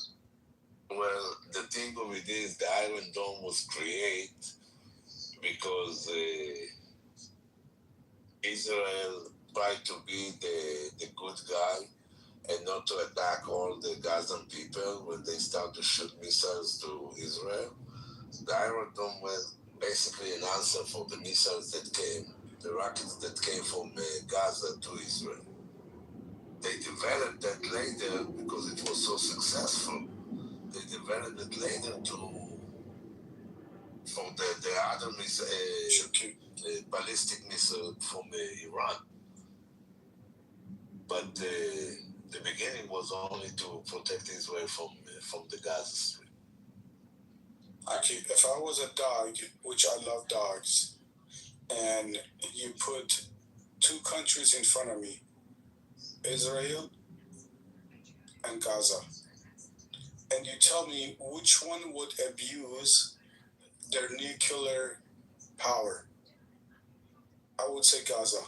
Well, the thing of it is, the Iron Dome was created because Israel tried to be the good guy and not to attack all the Gazan people when they start to shoot missiles to Israel. The Iron Dome was basically an answer for the missiles that came, the rockets that came from Gaza to Israel. They developed that later because it was so successful. They developed it later for the other ballistic missile from Iran. But the beginning was only to protect Israel from the Gaza Strip. Actually, if I was a dog, which I love dogs, and you put two countries in front of me, Israel and Gaza, and you tell me which one would abuse their nuclear power, I would say Gaza.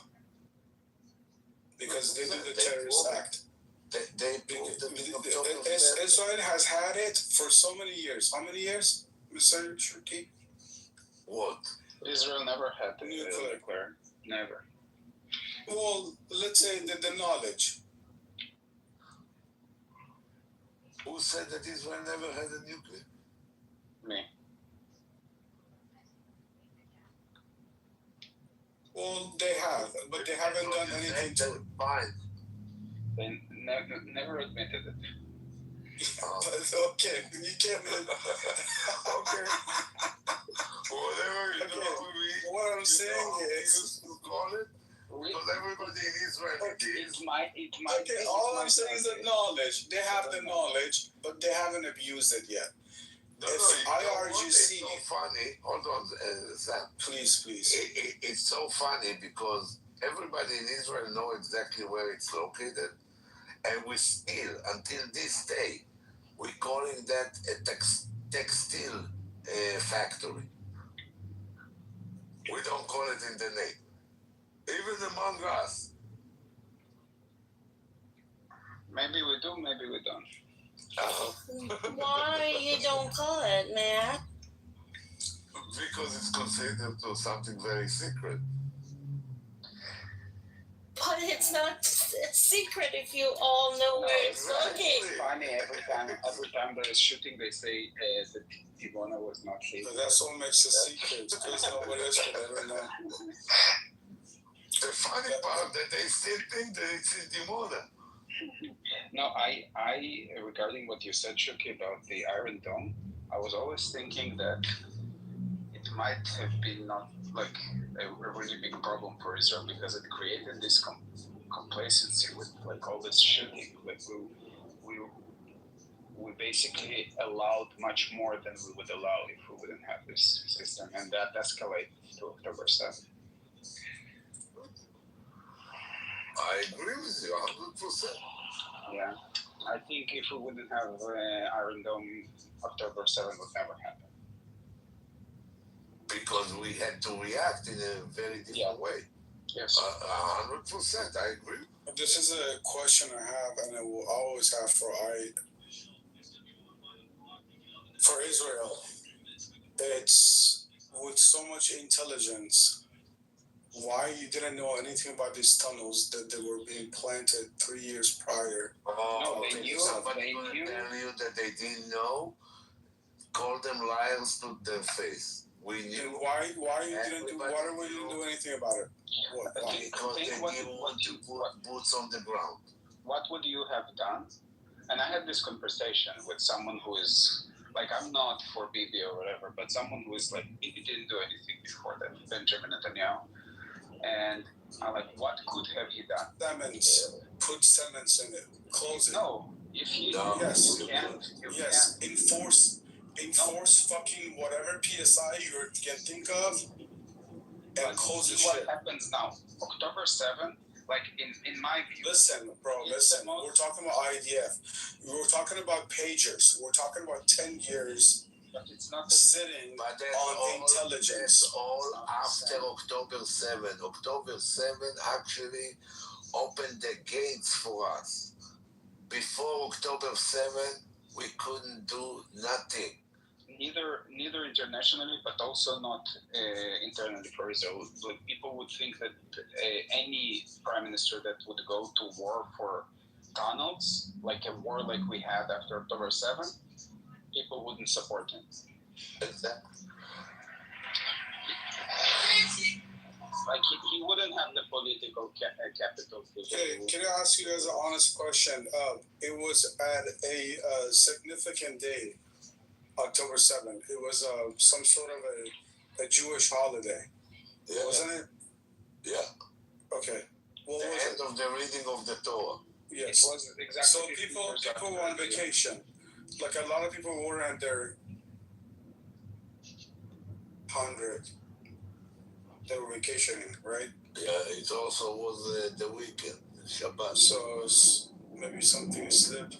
Because they did the terrorist act. Israel has had it for so many years. How many years, Mr. Shirky? What? Israel never had the nuclear. Never. Well, let's say the knowledge. Who said that Israel never had a nuclear? Me. Well, they have, but they haven't done anything to it. Fine. They never admitted it. But okay, you can't. Okay. Whatever you know, what I'm saying is, you call it. Because everybody in Israel okay, all I'm saying is the knowledge. They have the knowledge, but they haven't abused it yet. IRGC. It's so funny. Hold on, Sam. Please. It's so funny because everybody in Israel know exactly where it's located, and we still, until this day, we're calling that a textile factory. We don't call it in the name. Even among us. Maybe we do, maybe we don't. Why you don't call it, Matt? Because it's considered to something very secret. But it's not a secret if you all know where it's located. It's funny, every time there is shooting, they say that Tivona was not safe. But that's what makes it secret, because nobody else could ever know. The funny part that they still think that it's in Dimona. No, I regarding what you said, Shuki, about the Iron Dome, I was always thinking that it might have been not like a really big problem for Israel because it created this complacency with like all this shooting. Like we basically allowed much more than we would allow if we wouldn't have this system, and that escalated to October 7th. I agree with you 100%. Yeah, I think if we wouldn't have Iron Dome, October 7th would never happen. Because we had to react in a very different way. Yes. 100%, I agree. This is a question I have, and I will always have for Israel. It's with so much intelligence. Why you didn't know anything about these tunnels that they were being planted 3 years prior? No, they knew. Somebody gonna tell you that they didn't know. Call them liars to their face. We knew. And why you didn't do anything about it? Because they didn't want to put boots on the ground. What would you have done? And I had this conversation with someone who is like, I'm not for Bibi or whatever, but someone who is like, Bibi didn't do anything before that, Benjamin Netanyahu. And I'm like, what could have he done? Cements. Put cements in it. Close it. No. If he yes. You can't. Yes. Enforce fucking whatever PSI you can think of and close the shit. What happens now? October 7th, Like in my view. Listen, bro, listen. We're talking about IDF. We're talking about pagers. We're talking about 10 years But it's not sitting But that's on all, intelligence. that's all after October 7. October 7 actually opened the gates for us. Before October 7, we couldn't do nothing. neither internationally, but also not internally for Israel. Like people would think that any prime minister that would go to war for tunnels, like a war like we had after October 7, people wouldn't support him. Exactly. Like he wouldn't have the political capital. Okay, can I ask you guys an honest question? It was at a significant day, October 7th. It was some sort of a Jewish holiday, Yeah. wasn't it? Yeah. Okay. What the was end of the reading of the Torah. Yes. It was exactly So 50 people years after were on the- vacation. Like a lot of people were at their 100. They were vacationing, right? Yeah, it also was the weekend, Shabbat. So maybe something slipped.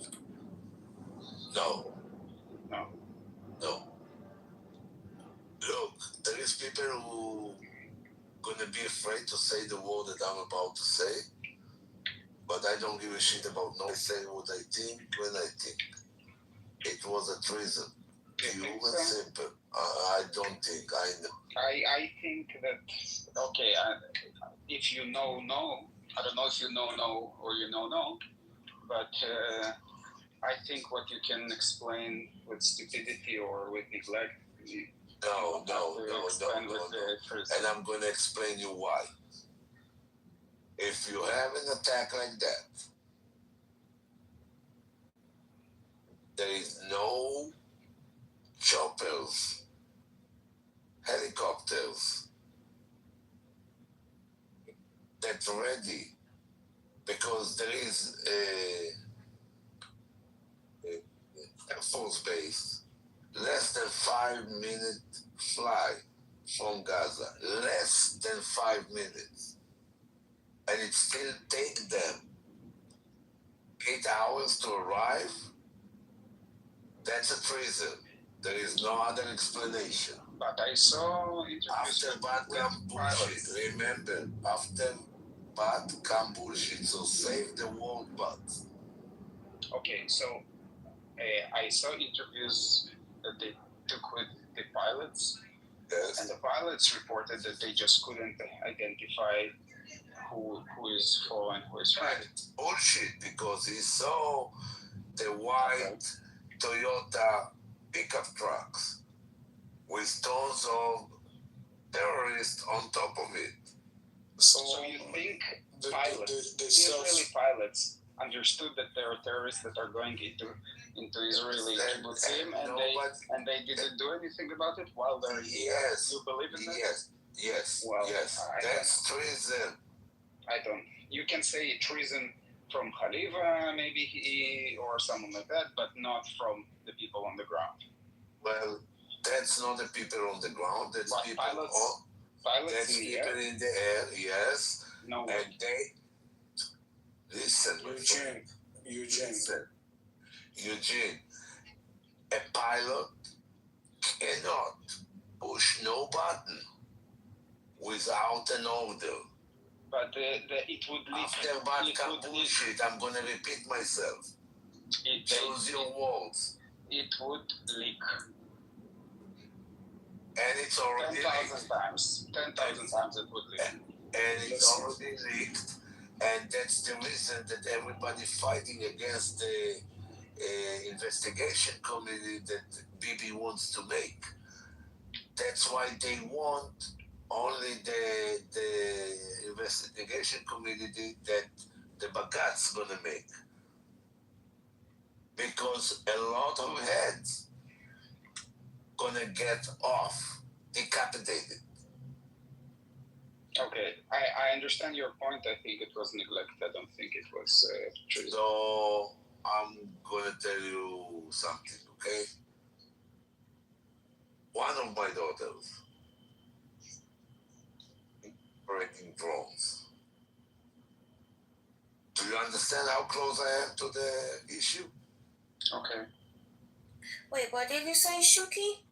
No. No. No. Look, there is people who gonna be afraid to say the word that I'm about to say, but I don't give a shit about no. I say what I think when I think. It was a treason. Pure and simple. I don't think. I know. I think that okay. If you know, I don't know if you know or you know, but I think what you can explain with stupidity or with neglect. No. And I'm gonna explain you why. If you have an attack like that, there is no choppers, helicopters that's ready, because there is a Air Force base less than 5-minute fly from Gaza, less than 5 minutes, and it still takes them 8 hours to arrive. That's a treason. There is no other explanation. But I saw interviews after bad come bullshit. Remember, after bad come bullshit. So save the word but. Okay, so I saw interviews that they took with the pilots, Yes. and the pilots reported that they just couldn't identify who is foe and who is friend. Bullshit, because he saw the white Toyota pickup trucks with tons of terrorists on top of it. So you think pilots, Israeli pilots, understood that there are terrorists that are going into Israeli kibbutzim, and they didn't do anything about it while they're here? Yes. You believe in that? Yes. Well, yes. That's treason. I don't. You can say treason from Khalifa, maybe, or someone like that, but not from the people on the ground. Well, that's not the people on the ground. That's What, people. pilots That's in the people air? in the air. Yes. No way. And they listen. Eugene. A pilot cannot push no button without an order. But it would leak. After bad come bullshit, I'm gonna repeat myself. Choose your words. It would leak. And it's already 10,000 times. 10,000 times it would leak. And it's already leaked. And that's the reason that everybody fighting against the investigation committee that Bibi wants to make. That's why they want only the investigation committee that the Bagat's gonna make. Because a lot of heads gonna get off, decapitated. Okay, I understand your point. I think it was neglect. I don't think it was treason. So I'm gonna tell you something, okay? One of my daughters operating drones. Do you understand how close I am to the issue? Okay. Wait, what did you say, Shuki?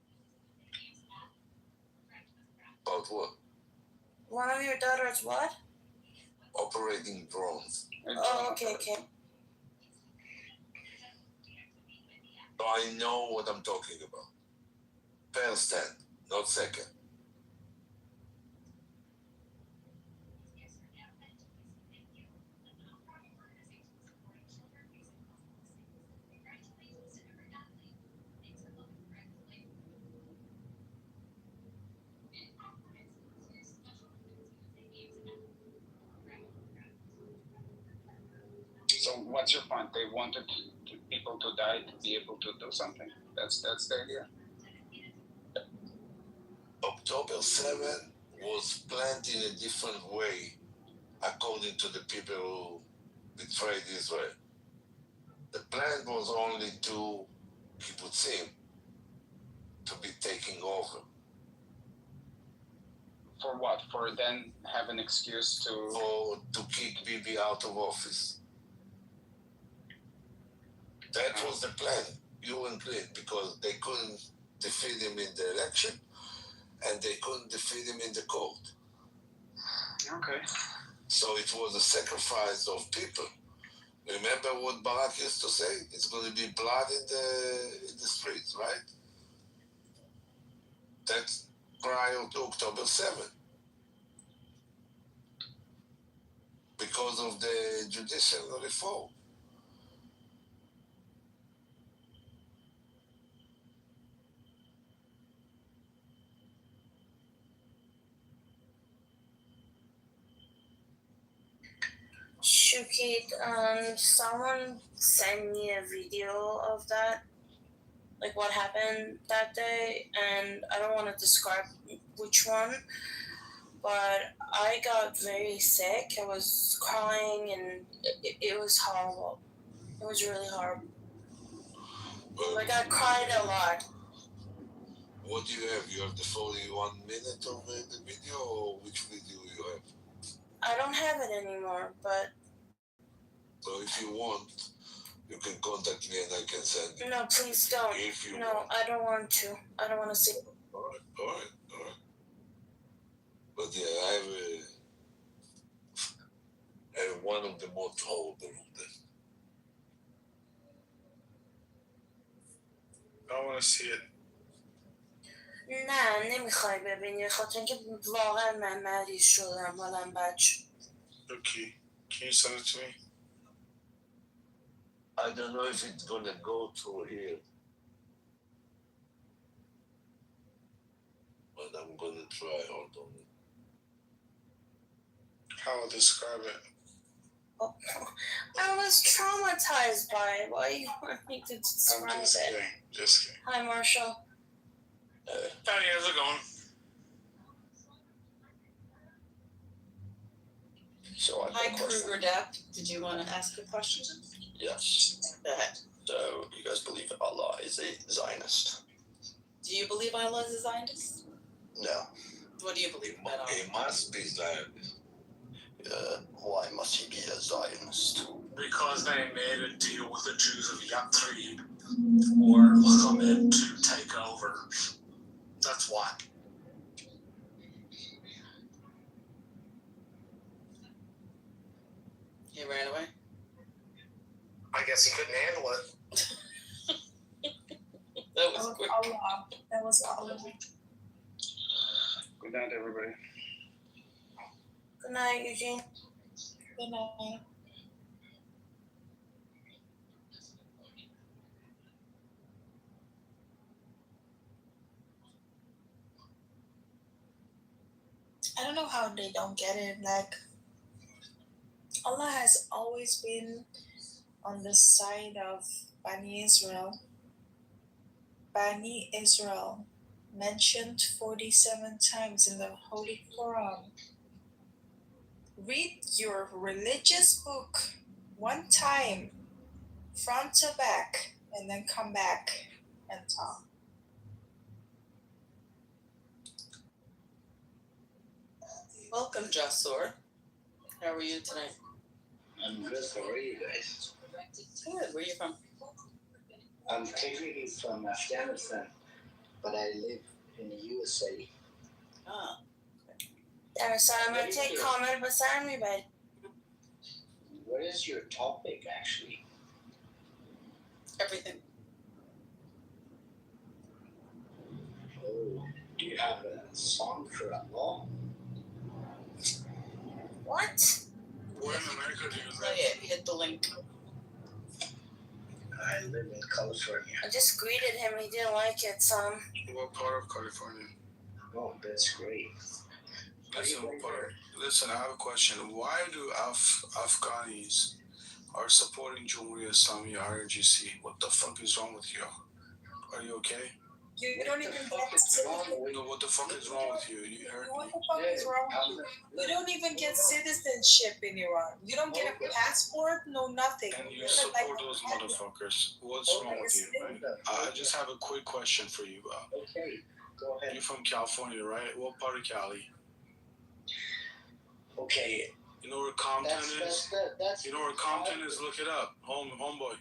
About what? One of your daughters what? Operating drones. Oh, okay. So I know what I'm talking about. First stand, not second. So what's your point? They wanted people to die to be able to do something. That's the idea. October 7 was planned in a different way, according to the people who betrayed Israel. The plan was only to kibbutzim to be taking over. For what? For then have an excuse to kick Bibi out of office. That was the plan. You agreed because they couldn't defeat him in the election and they couldn't defeat him in the court. Okay. So it was a sacrifice of people. Remember what Barak used to say? It's going to be blood in the streets, right? That's prior to October 7. Because of the judicial reform. Shuki, someone sent me a video of that, like what happened that day, and I don't want to describe which one, but I got very sick. I was crying, and it was horrible. It was really horrible. Like, I cried a lot. What do you have? You have the 41 minute of the video, or which video you have? I don't have it anymore, but... So if you want, you can contact me and I can send you. No, please don't. If you no, want. I don't want to. I don't want to see it. All right. But yeah, I have one of the most horrible of them. I want to see it. نه نمیخوای ببینی خاطر اینکه واقعا من مریض شدم حالم بد شد. Okay. Can you send it to me? I don't know if it's gonna go through here. But I'm gonna try. Hold on. How I'll describe it. Oh, I was traumatized by it. Why do you want me to describe I'm just it? kidding. Just kidding. Hi, Marshall. Patty, how's it going? So I've Hi, got a question. Kruger Depp. Did you want to ask a question? Yes. Go ahead. So you guys believe Allah is a Zionist? Do you believe Allah is a Zionist? No. What do you believe about Allah? He must be Zionist. Why must he be a Zionist? Because they made a deal with the Jews of Yathrib for Muhammad to take over. That's why. He ran away? I guess he couldn't handle it. That was quick. Allah. That was Allah. Good night, everybody. Good night, Eugene. Good night. I don't know how they don't get it. Like, Allah has always been on the side of Bani Israel. Bani Israel, mentioned 47 times in the Holy Quran. Read your religious book one time, front to back, and then come back and talk. Welcome, Jasur. How are you tonight? I'm good. How are you guys? Good. Where are you from? I'm technically from Afghanistan, but I live in the USA. Ah. در سلامتی کامل به سر میبری. What is your topic, actually? Everything. Oh, do you have a song for Allah? What? Where in America do you Play it. Hit the link. I live in California. I just greeted him. He didn't like it, son. What part of California? Oh, that's great. Listen, I have a question. Why do Afghanis are supporting Jumhuriyat Islami IRGC? What the fuck is wrong with you? Are you okay? You don't even get citizenship. No, what the fuck is wrong with you? You heard What me. the fuck is wrong with you? You don't even get citizenship in Iran. You don't get a passport, no nothing. And you support those motherfuckers. What's wrong with you, man? I just have a quick question for you. Okay, go ahead. You're from California, right? What part of Cali? Okay. You know where Compton is? You know where Compton is? Look it up. Homeboy.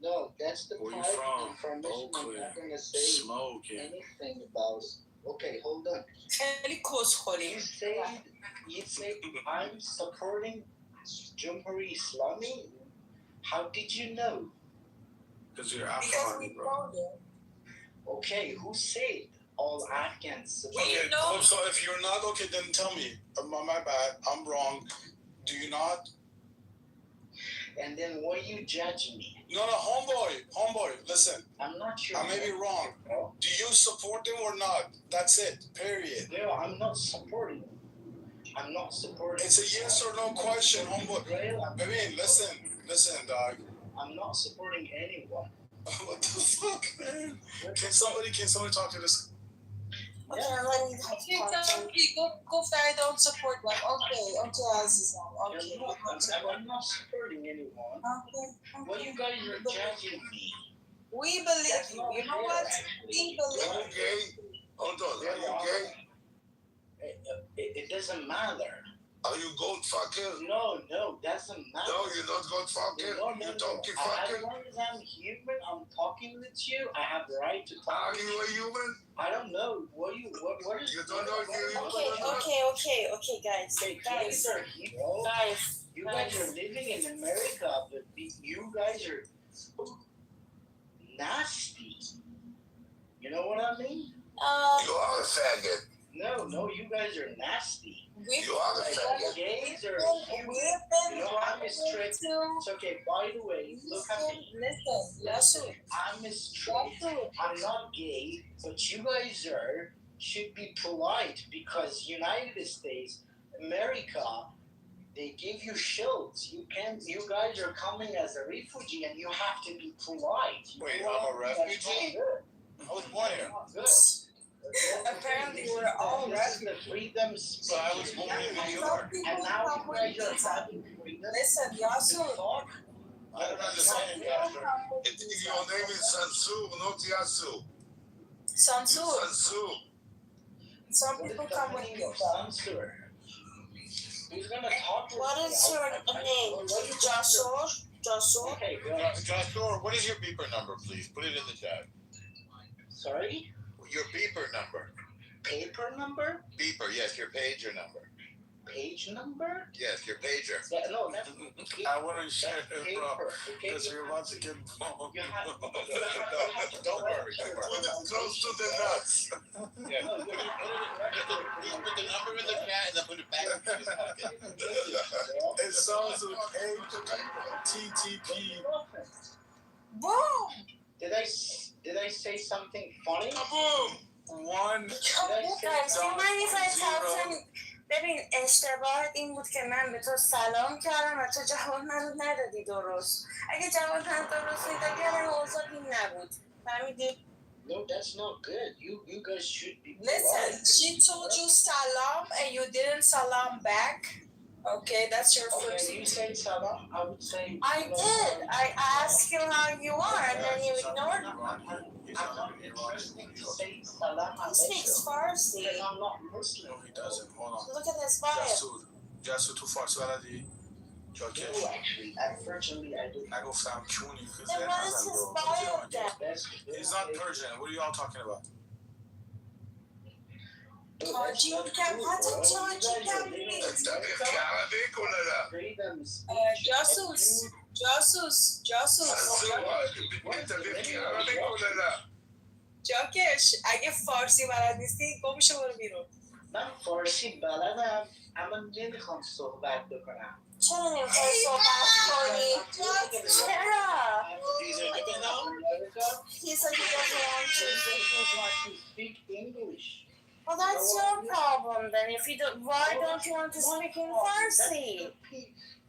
No, that's the Where you private from? information. I'm not going to say Smoking. anything about. Okay, hold on. You say I'm supporting Jumhuriyat Islami? How did you know? Because you're Afghan, bro. Okay, who said all Afghans support? Okay, so if you're not okay, then tell me. My bad. I'm wrong. Do you not? And then why you judge me? No, homeboy, listen. I'm not sure. I may be wrong. Do you support them or not? That's it, period. No, I'm not supporting. I'm not supporting. It's a yes or no question, homeboy. Baby, listen, dog. I'm not supporting anyone. What the fuck, man? Can somebody talk to this? Okay, گفت I don't support them. Okay, عزیزم. Okay. I'm not supporting anyone. Okay. Well, you guys are judging me. We believe you. You know what? We believe Are you gay? Hold on, are you gay? It doesn't matter. Are you goat fucker? No, doesn't matter. No, you're not goat fucker. No, You donkey As fucker. long as I'm human, I'm talking with you. I have the right to talk. Are you a human? I don't know. What is? You don't know if you're human. Okay, guys. Guys are people. You guys are living in America, but you guys are nasty. You know what I mean? You are a faggot. No, you guys are nasty. You are a faggot. Gays are human. You know, I'm straight. It's okay. By the way, look at me. Listen. I'm straight. I'm not gay, but you guys should be polite because United States, America, they give you shields. You guys are coming as a refugee and you have to be polite. Wait, I'm a refugee? I was born here. Good. Apparently, we're all the freedom speech. So I was born in New York. And now you guys are having freedom. Listen, Yasu. I don't understand, Pastor. Your name is Sansu, not Yasu. Sansu. Sansu. Some people come with you. Censor. Who's gonna talk to What is your name? Jasur? Okay, Joshua, what is your beeper number, please? Put it in the chat. Sorry? Your beeper number. Paper number? Beeper, yes, your pager number. Page number? Yes, your pager. No, that's I wouldn't share it, bro. Because you're about to get blown. Don't worry. Put it close to the nuts. Yeah. Please put the number in the chat and then put it back in his pocket. It sounds like HTTP. Boom! Did I say something funny? Kaboom! 1 ببین اشتباهت این بود که من به تو سلام کردم و تو جواب منو ندادی درست. اگه جواب من درست میدادی الان اوضاع این نبود. فهمیدی؟ No, that's not good. You guys should be. Listen, she told you salam and you didn't salam back. Okay, that's your first. Okay, you said salam. I would say. I did. I asked you how you are, and then you ignored me. I'm not interested to say salam. He speaks Farsi. Because I'm not Muslim. No, he doesn't. Hold on. Look at his bio. Jasur, too far. Swaladi. جاکش No, actually, unfortunately, I don't. نگفتم کونی که Then زن what is نزن his برو bio then? He's not Persian. What are y'all talking about? تاجیکم حتی تاجیکم نیست. انت بتحكي عربيك ولا لا؟ جاسوس انت بتحكي عربيك ولا لا؟ جاکش اگه فارسی بلد نیستی گم شو برو بیرون. من فارسی بلدم اما نمیخوام صحبت بکنم. چرا نمیخوای صحبت کنی؟ چرا؟ He said he doesn't want to. Speak English. Well, that's your problem then. If you don't, why don't you want to speak in Farsi?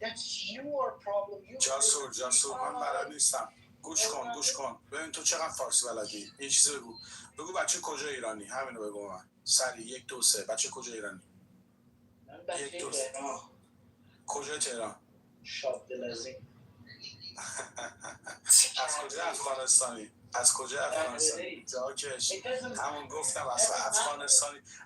That's your problem. جاسو من بلد نیستم. گوش کن. ببین تو چقدر فارسی بلدی؟ یه چیزی بگو بچه کجا ایرانی؟ همینو بگو من. سری 1 2 3 بچه کجا ایرانی؟ 1 2 3 کجا تهران؟ شاب دلازی. از کجا افغانستانی؟ جاکش همون گفتم اصلا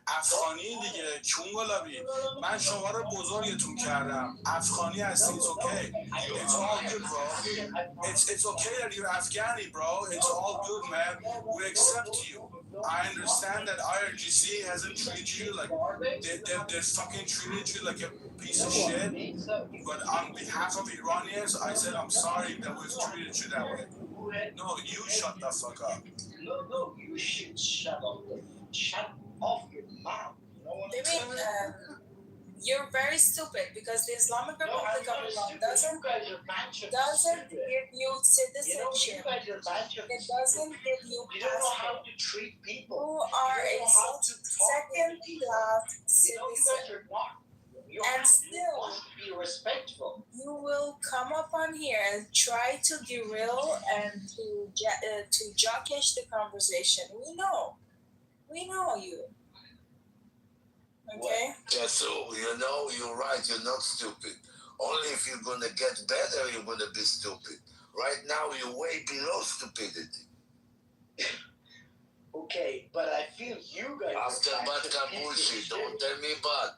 افغانی دیگه کونگلابی من شما رو بزرگتون کردم افغانی هستی it's okay it's all good bro it's okay that you're Afghani bro it's all good man we accept you I understand that IRGC hasn't treated you like they fucking treated you like a piece of shit but on behalf of Iranians I said I'm sorry that we've treated you that way. No, you shut the fuck up. No, you should shut off your mouth. You're very stupid because the Islamic Republic of Iran doesn't give you citizenship. It doesn't give you You don't know how passport. to treat people. You are a second-class You know, you citizen. guys are not. And still, be respectful. You will come up on here and try to derail and to jockish the conversation. We know you. Okay? Yeah, so you're right, you're not stupid. Only if you're gonna get better, you're gonna be stupid. Right now, you're way below stupidity. Okay, but I feel you guys. After bad bullshit, don't tell me bad.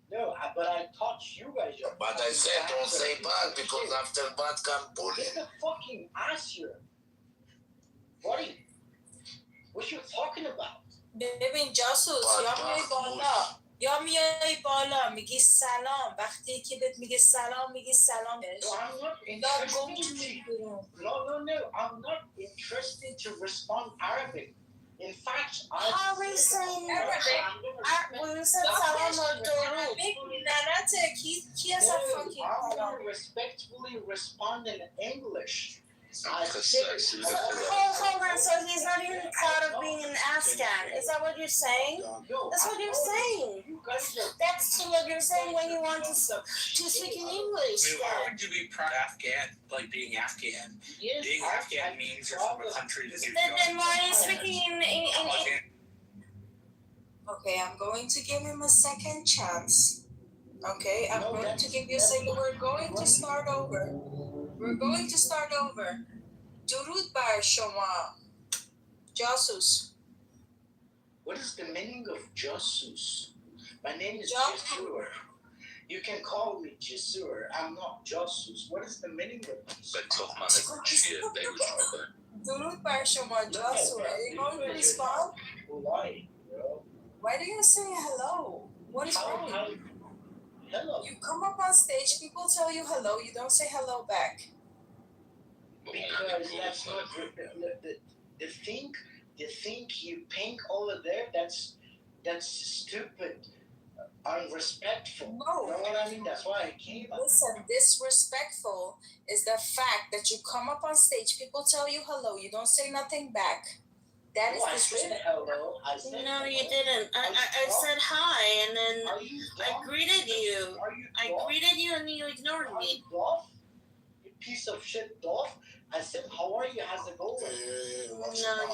No, but I taught you guys. But I said don't say bad because after bad come bullying. Get the fucking ass here. Buddy, what you talking about? ببین جاسوس یا میای بالا میگی سلام وقتی که بهت میگه سلام میگی سلام بهش. No, I'm not interested to respond Arabic. In fact, How are we saying Arabic? We said salam or durud. Ki has a fucking I'm going to respectfully respond in English. Hold on, so he's not even proud of being an Afghan. Is that what you're saying? That's what you're saying. That's what you're saying when you want to speak in English. I mean, why would you be proud Afghan, like being Afghan? Yes, being Afghan means you're from a country that gives Then why are you speaking in Okay, I'm going to give him a second chance. Okay, I'm going to give you a second. We're going to start over. درود بر شما جاسوس. What is the meaning of jasus? My name is Jasur. You can call me Jasur. I'm not jasus. What is the meaning of this? درود بر شما جاسوس. Are you going to respond? Why, bro? Why do you say hello? What is wrong? Hello. You come up on stage, people tell you hello, you don't say hello back. Because that's not the thing you think over there. That's stupid, unrespectful. No, you know what I mean. That's why I came. Listen, disrespectful is the fact that you come up on stage, people tell you hello, you don't say nothing back. That is disrespectful. No, you didn't. I said hi, and then I greeted you. I greeted you, and you ignored me. You piece of shit, Dolph. I said, how are you? How's it going? No,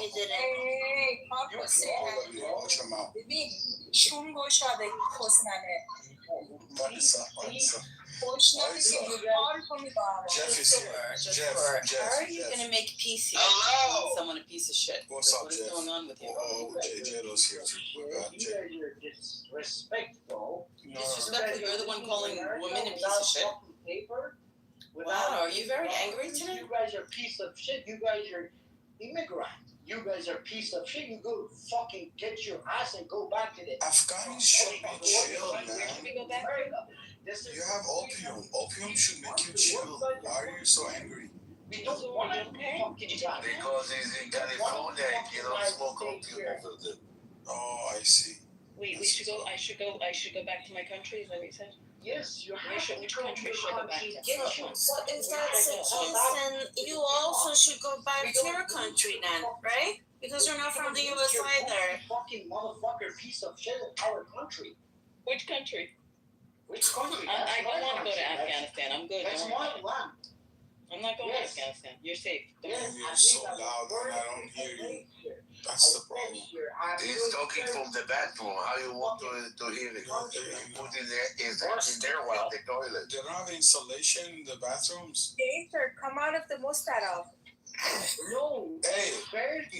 you didn't. Hey, Papa, say that. Baby, shungo shade kosnane. Jeff is here. Jeff. How are you going to make peace here? Hello. Someone a piece of shit. What's up, what is Jeff? going on with you? Oh, JLo's here too. You're disrespectful. Disrespectful. You're the one calling women a piece of shit. paper. Wow, are you very angry today? You guys are a piece of shit. You guys are immigrant. You guys are a piece of shit. You go fucking get your ass and go back to the Afghanis should be chill, man. We go back. You have opium. Opium should make you chill. Why are you so angry? We don't want to fucking die. Because he's in California, you don't smoke opium over there. Oh, I see. Wait, we should go. I should go back to my country. Is that what you said? Yes, you have to Which go country to should I go back to? So if that's the case, then you also should go back to your country then, right? Because you're not from the US either. Fucking motherfucker, piece of shit in our country. Which country? Which country? I don't want to go to Afghanistan. I'm good. That's Don't my worry about it. land. I'm not going Yes. to Afghanistan. You're safe. Don't worry. You're so loud and I don't hear you. That's the problem. He's talking from the bathroom. How you want to hear it? You put in there while the toilet. They don't have insulation in the bathrooms. Gator, come out of the mustard. No. Hey,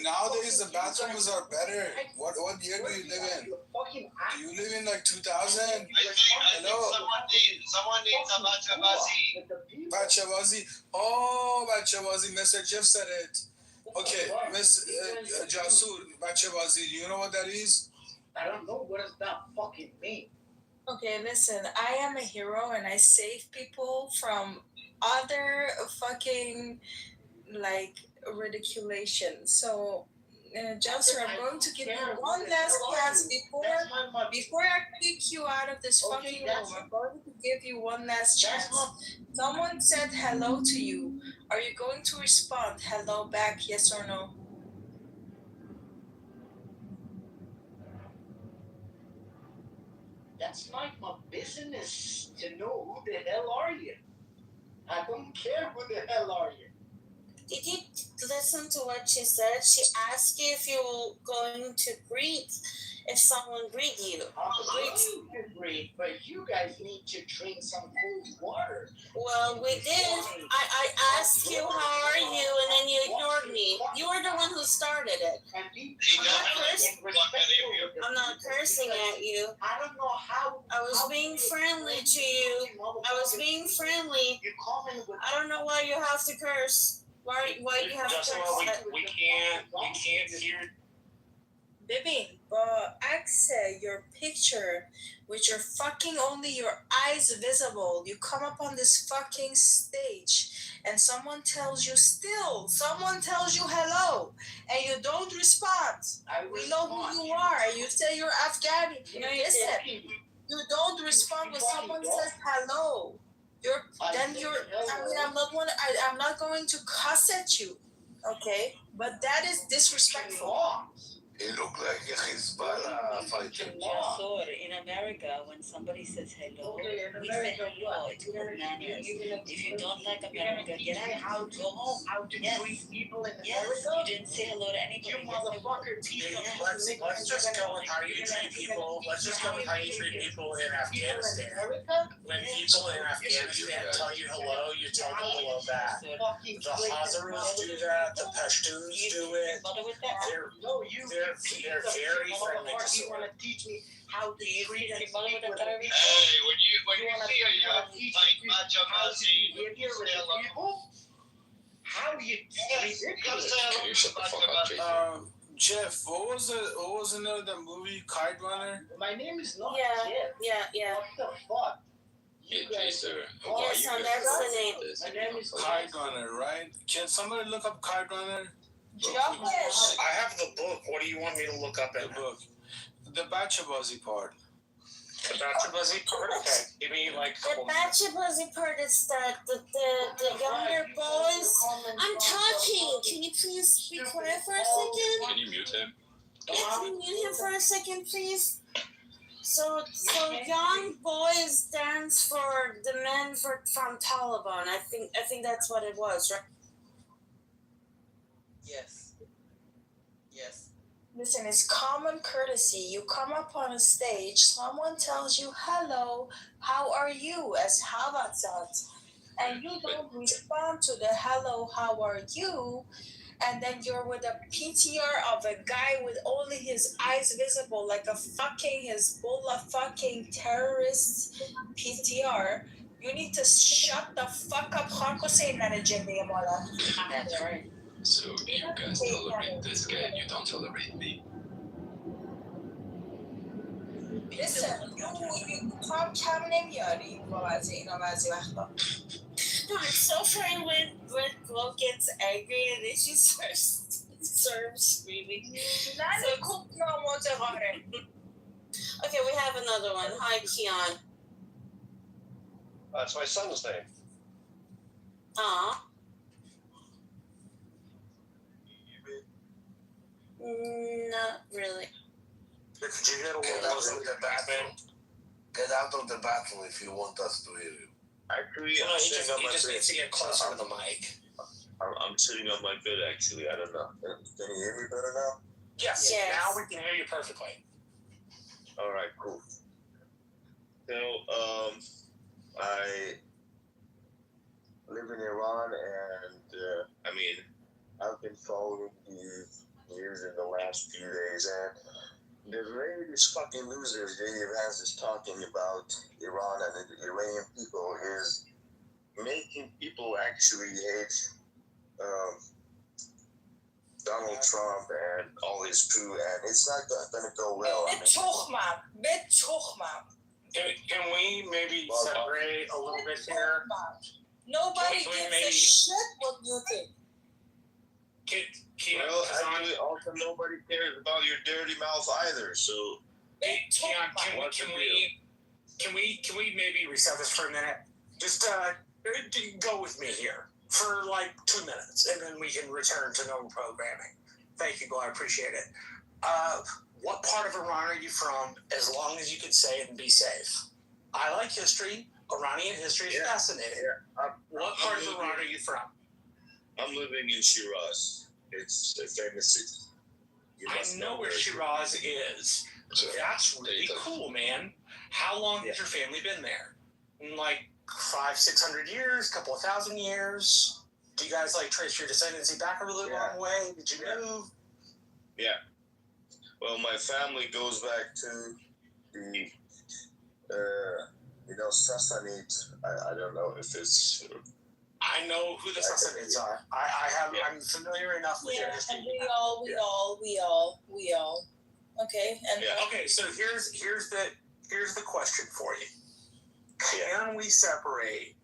nowadays the bathrooms are better. What year do you live in? Do you live in like 2000? Hello? Someone needs a bachabazi. Bachabazi. Oh, Bachabazi. Mr. Jeff said it. Okay, Miss Jasur, Bachabazi. Do you know what that is? I don't know. What does that fucking mean? Okay, listen, I am a hero and I save people from other fucking like ridiculation. So, Jasur, I'm going to give you one last chance before I kick you out of this fucking room. I'm going to give you one last chance. Someone said hello to you. Are you going to respond hello back, yes or no? That's not my business to know who the hell are you. I don't care who the hell are you. Did you listen to what she said? She asked you if you're going to greet, if someone greet you. I'm going to breathe, but you guys need to drink some cold water. Well, we did. I asked you how are you, and then you ignored me. You were the one who started it. I'm not cursing at you. I don't know how. I was being friendly to you. I was being friendly. I don't know why you have to curse. Why you have to curse? We can't hear. Baby, but access your picture with your fucking only your eyes visible. You come up on this fucking stage and someone tells you hello and you don't respond. We know who you are. You say you're Afghani. Listen, you don't respond when someone says hello. I'm not going to cuss at you. Okay? But that is disrespectful. He looked like a Hezbollah fighter. In America, when somebody says hello, we say hello. It's good manners. If you don't like America, get out. Go home. How to treat people in Yes, America? you didn't say hello to anybody. You motherfucker, Let's just go with how you treat people. Let's just go with how you treat people in Afghanistan. When people in Afghanistan tell you hello, you tell them hello back. The Hazaras do that. The Pashtuns do it. They're very friendly to You want to teach me how to treat and speak with Hey, when you see a young bachabazi, people? How you ridiculous? You shut the fuck up, JP. Jeff, what was the movie Kite Runner? My name is not Yeah. What the fuck? Hey, Jason. Yes, that's the name. My name is Kite Runner, right? Can somebody look up Kite Runner? I have the book. What do you want me to look up in The book. The Bachabazi part. The Bachabazi part? Okay. Give me like. The Bachabazi part is that the younger boys. I'm talking. Can you please be quiet for a second? Can you mute him? Can you mute him for a second, please? So young boys dance for the men from Taliban. I think that's what it was, right? Yes. Listen, it's common courtesy. You come up on a stage, someone tells you hello, how are you, as Havatzat, and you don't respond to the hello, how are you, and then you're with a PTR of a guy with only his eyes visible, like a fucking Hezbollah fucking terrorist PTR. You need to shut the fuck up. That's right. So you guys tolerate this guy and you don't tolerate me. Listen, you کار کم نمیاری با بعضی وقتا. No, I'm so funny when Glow gets angry and then she starts screaming. Okay, we have another one. Hi, Keon. That's my son's name. Aw. Not really. Could you get Get out of the battle if you want us to hear you. Actually, No, I'm he sitting just, on he my just bed. needs to get closer to the mic. I'm sitting on my bed, actually. I don't know. Can you hear me better now? Yes. Yes. Now we can hear you perfectly. All right, cool. So, I live in Iran, and I mean, I've been following the news in the last few days, and the latest fucking loser Dave has is talking about Iran and the Iranian people is making people actually hate Donald Trump and all his crew, and it's not going to go well. I mean, Can we maybe separate a little bit here? Nobody Can we gives a maybe- shit what you think. well, actually, also nobody cares about your dirty mouth either. So, Keon, can we maybe reset this for a minute? Just go with me here for like 2 minutes, and then we can return to normal programming. Thank you, Glo. I appreciate it. What part of Iran are you from? As long as you can say it and be safe. I like history. Iranian history is fascinating. Yeah. What part of Iran are you from? I'm living in Shiraz. It's a famous city. You I must know where Shiraz is. That's really cool, man. How long has your family been there? Like 500-600 years, couple of thousand years? Do you guys like trace your descendancy back a really long way? Did you move? Yeah. Well, my family goes back to the, Sassanids. I don't know if it's. I know who the Sassanids are. I'm familiar enough with their history. We all. Okay, and Okay, so here's the question for you. Can we separate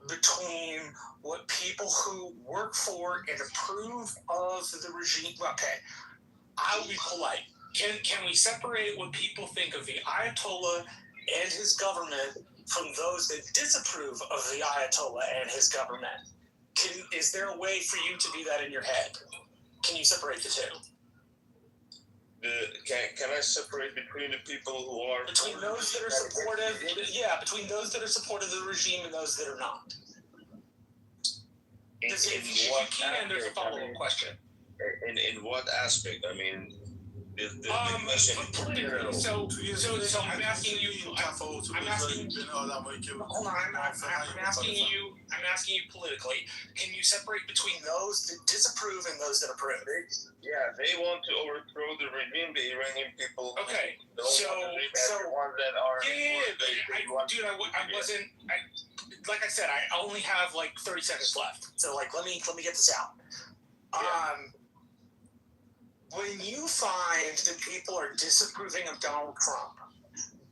between what people who work for and approve of the regime? Okay, I'll be polite. Can we separate what people think of the Ayatollah and his government from those that disapprove of the Ayatollah and his government? Is there a way for you to do that in your head? Can you separate the two? Can I separate between the people who are between those that are supportive? Yeah, between those that are supportive of the regime and those that are not. If you can, there's a follow-up question. In what aspect? I mean, politically. So I'm asking you. I'm asking you politically. Can you separate between those that disapprove and those that approve? Yeah, they want to overthrow the regime, the Iranian people. Okay, so ones that are. Like I said, I only have like 30 seconds left. So like, let me get this out. When you find that people are disapproving of Donald Trump,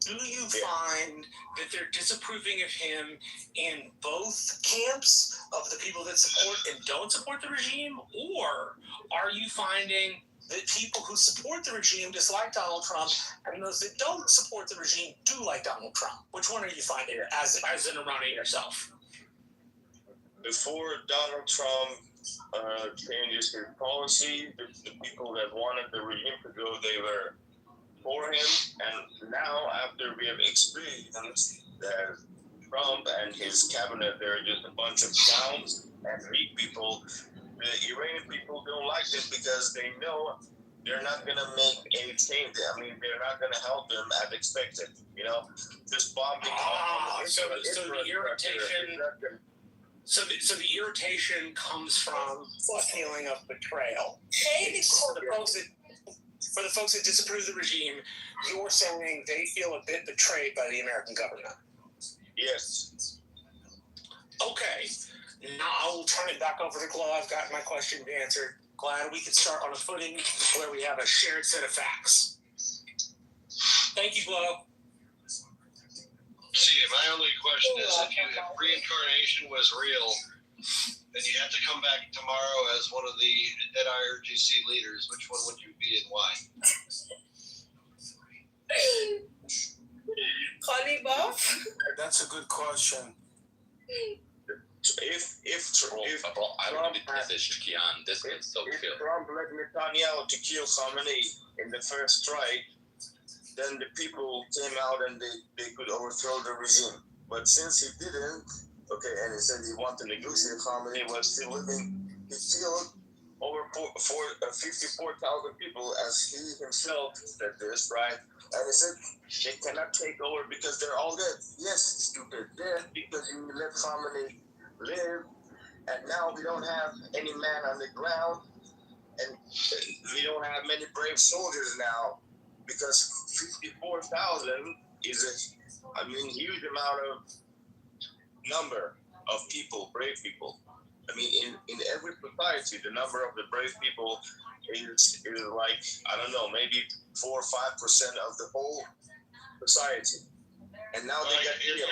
do you find that they're disapproving of him in both camps of the people that support and don't support the regime? Or are you finding that people who support the regime dislike Donald Trump and those that don't support the regime do like Donald Trump? Which one are you finding as an Iranian yourself? Before Donald Trump changes his policy, the people that wanted the regime to go, they were for him. And now, after we have experienced that Trump and his cabinet, they're just a bunch of clowns and weak people, the Iranian people don't like them because they know they're not going to make any change. I mean, they're not going to help them as expected, just bombing. So the irritation... So the irritation comes from a feeling of betrayal. For the folks that disapprove of the regime, you're saying they feel a bit betrayed by the American government. Yes. Okay. Now I will turn it back over to Glow. I've got my question answered. Glad we could start on a footing where we have a shared set of facts. Thank you, Glow. See, my only question is if reincarnation was real, then you have to come back tomorrow as one of the dead IRGC leaders. Which one would you be and why? Holly Buff? That's a good question. If I would be Kian. This can still if kill. Trump let Netanyahu to kill Khamenei in the first strike, then the people came out and they could overthrow the regime. But since he didn't, and he said he wanted to negotiate, Khamenei was still living, he killed over 54,000 people, as he himself said this, right? And he said they cannot take over because they're all dead. Yes, stupid, dead because you let Khamenei live, and now we don't have any man on the ground, and we don't have many brave soldiers now, because 54,000 is a huge amount of number of people, brave people. I mean, in every society, the number of the brave people is like, I don't know, maybe 4 or 5% of the whole society, and now they get killed.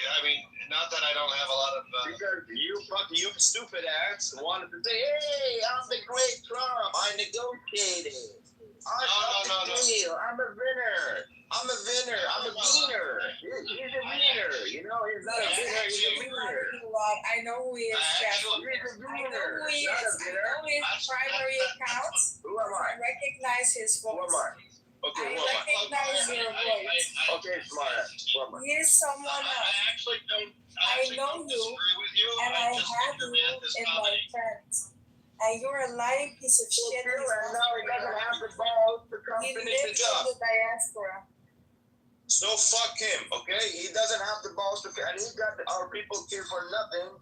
I mean, not that I don't have a lot of. Because you stupid ass wanted to say, hey, I'm the great Trump. I negotiated. I'm a winner. I'm a winner. I'm a winner. He's a winner. You know, he's not a winner. He's a winner. I know who he is, Jeff. He's a winner. I know who he is. I know his primary accounts. Who am I? I recognize his voice. Who am I? Okay, who am I? Recognize your voice. Okay, smart. Who am I? He is someone else. I know you, and I have you in my friends. And you're a lying piece of shit. And now he doesn't have the balls to come finish the job. He lives in the diaspora. So fuck him, okay? He doesn't have the balls to, and he got our people killed for nothing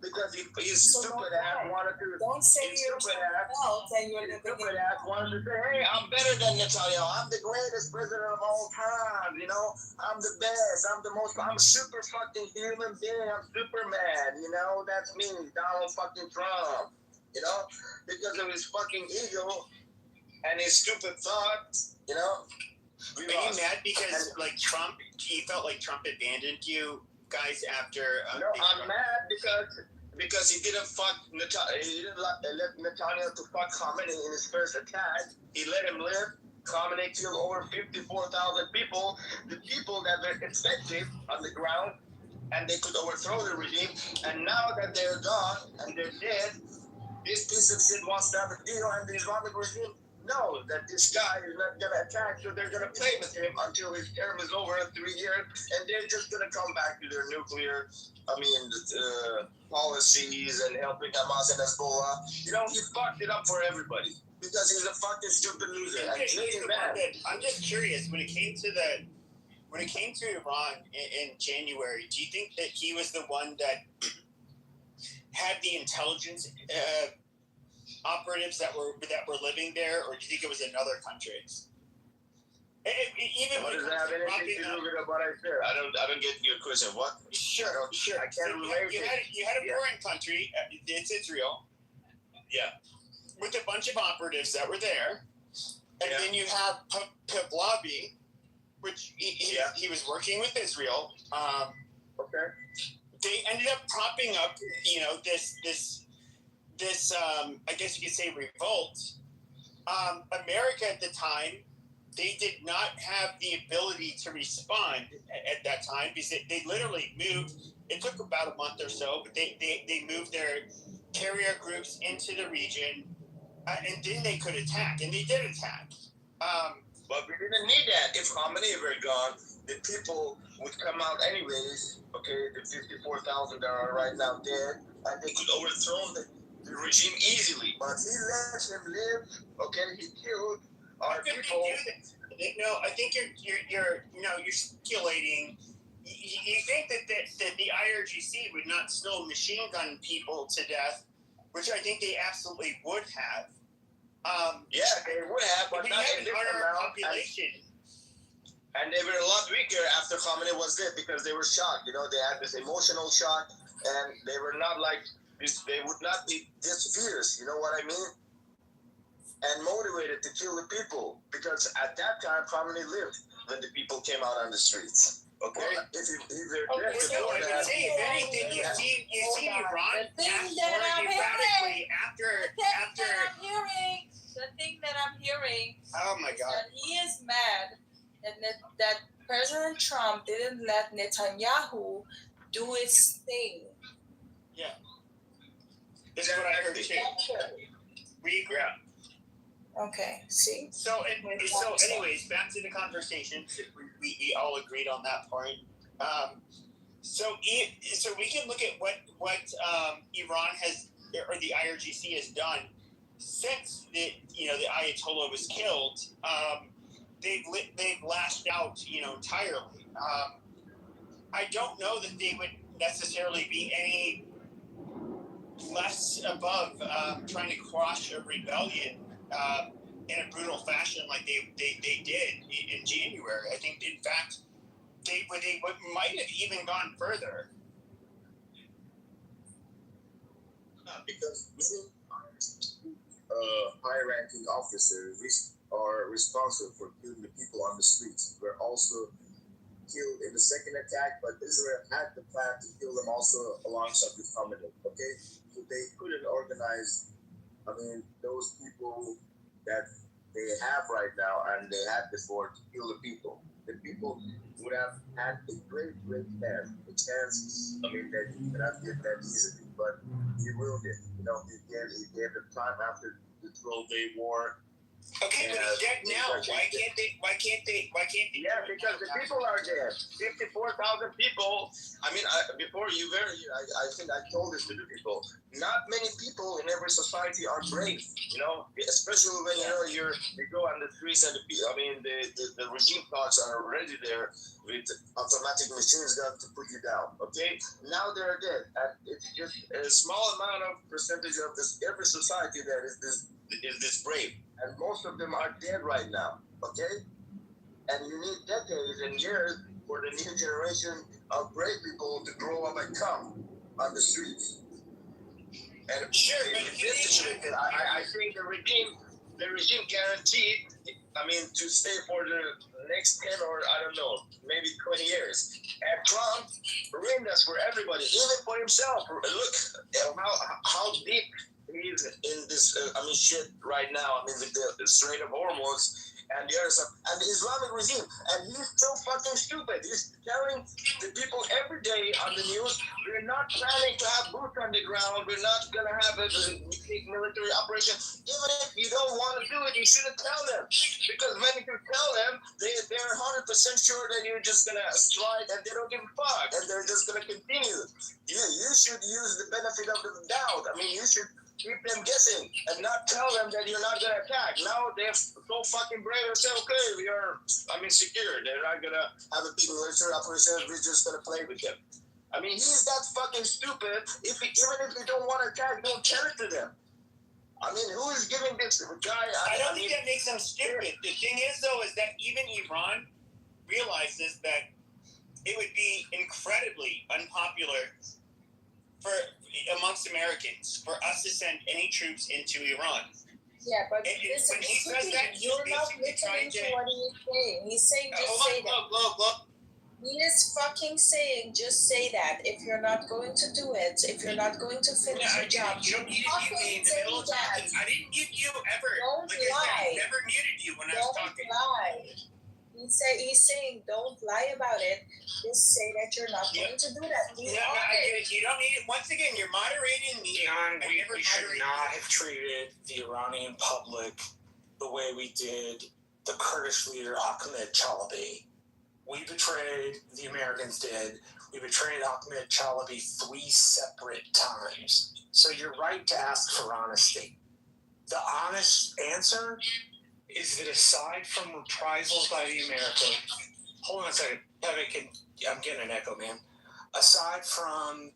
because he's stupid ass wanted to. Don't say you're stupid ass. And you're Stupid ass wanted to say, hey, I'm better than Netanyahu. I'm the greatest president of all time. You know, I'm the best. I'm super fucking human being. I'm Superman. You know, that's me, Donald fucking Trump. You know, because of his fucking ego and his stupid thoughts. You know. Are you mad because Trump? You felt like Trump abandoned you guys after? No, I'm mad because he didn't he didn't let Netanyahu to fuck Khamenei in his first attack. He let him live. Khamenei killed over 54,000 people. The people that were effective on the ground, and they could overthrow the regime. And now that they're gone and they're dead, this piece of shit wants to have a deal, and the Islamic regime know that this guy is not going to attack, so they're going to play with him until his term is over in 3 years, and they're just going to come back to their nuclear, policies and helping Hamas and Hezbollah. You know, he fucked it up for everybody because he's a fucking stupid loser. I'm just curious, when it came to Iran in January, do you think that he was the one that had the intelligence operatives that were living there, or do you think it was another country? Even what does that have anything to do with what I said? I don't get your question. What? Sure. I can't relate. You had a foreign country. It's Israel. Yeah. With a bunch of operatives that were there, and then you have Pahlavi, which he was working with Israel. Okay. They ended up propping up, this I guess you could say revolt. America at the time, they did not have the ability to respond at that time because they literally moved. It took about a month or so, but they moved their carrier groups into the region, and then they could attack, and they did attack. But we didn't need that. If Khamenei were gone, the people would come out anyways. Okay, the 54,000 that are right now dead, and they could overthrow the regime easily. But he let him live. Okay, he killed our people. No, I think you're speculating. You think that the IRGC would not still machine gun people to death, which I think they absolutely would have. Yeah, they would have, but not in this amount. Population. And they were a lot weaker after Khamenei was dead because they were shocked. You know, they had this emotional shock, and they were not like this. They would not be this fierce. You know what I mean? And motivated to kill the people because at that time Khamenei lived when the people came out on the streets. Okay, if they're dead before that, if anything, you see Iran The thing act that more I'm erratically the thing that I'm hearing Oh my is God. that he is mad that President Trump didn't let Netanyahu do his thing. Yeah. This is what I heard too. We agree. Okay, see? So anyways, back to the conversation. We all agreed on that part. So we can look at what Iran has, or the IRGC has done since the Ayatollah was killed. They've lashed out entirely. I don't know that they would necessarily be any less above trying to quash a rebellion in a brutal fashion like they did in January. I think, in fact, they might have even gone further. because high-ranking officers are responsible for killing the people on the streets. Were also killed in the second attack, but Israel had the plan to kill them also alongside with Khamenei. Okay, so they couldn't organize. I mean, those people that they have right now and they had before to kill the people. The people would have had a great chance. I mean, that he could not get that easily, but he ruined it. You know, he gave them time after the 12-day war. Okay, but he's dead now. Why can't they? Yeah, because the people are dead. 54,000 people. I mean, before you I think I told this to the people. Not many people in every society are brave. You know, especially when you go on the streets and the regime thoughts are already there with automatic machines gun to put you down. Okay, now they're dead, and it's just a small amount of percentage of every society that is this brave. And most of them are dead right now, okay? And you need decades and years for the new generation of brave people to grow up and come on the streets. And sure, I think the regime guaranteed, to stay for the next 10 or I don't know, maybe 20 years. And Trump ruined us for everybody, even for himself. Look how deep he's in this shit right now. With the Strait of Hormuz and the other stuff, and the Islamic regime, and he's so fucking stupid. He's telling the people every day on the news, we're not planning to have boots on the ground, we're not gonna have a big military operation. Even if you don't want to do it, you shouldn't tell them, because when you tell them, they're 100% sure that you're just gonna strike and they don't give a fuck, and they're just gonna continue. You should use the benefit of the doubt. You should keep them guessing and not tell them that you're not going to attack. Now they're so fucking brave and say, okay, we are, secure. They're not going to have a big military operation. We're just going to play with them. He's that fucking stupid. Even if they don't want to attack, don't tell it to them. Who is giving this guy? I don't think that makes them stupid. The thing is, though, is that even Iran realizes that it would be incredibly unpopular amongst Americans for us to send any troops into Iran. Yeah, but when he says that, you're not listening to what he's saying. He's saying say that. Look. He is fucking saying just say that. If you're not going to do it, if you're not going to finish your job, you fucking say that. I didn't mute you ever. Don't like lie. I never muted you when I was talking. Don't lie. He's saying don't lie about it. Just say that you're not going to do that. I get it. You don't need it. Once again, you're moderating me. We should not have treated the Iranian public the way we did the Kurdish leader Ahmed Chalabi. We betrayed, the Americans did. We betrayed Ahmed Chalabi 3 separate times. So you're right to ask for honesty. The honest answer is that aside from reprisals by the Americans, hold on a second, I'm getting an echo, man. Aside from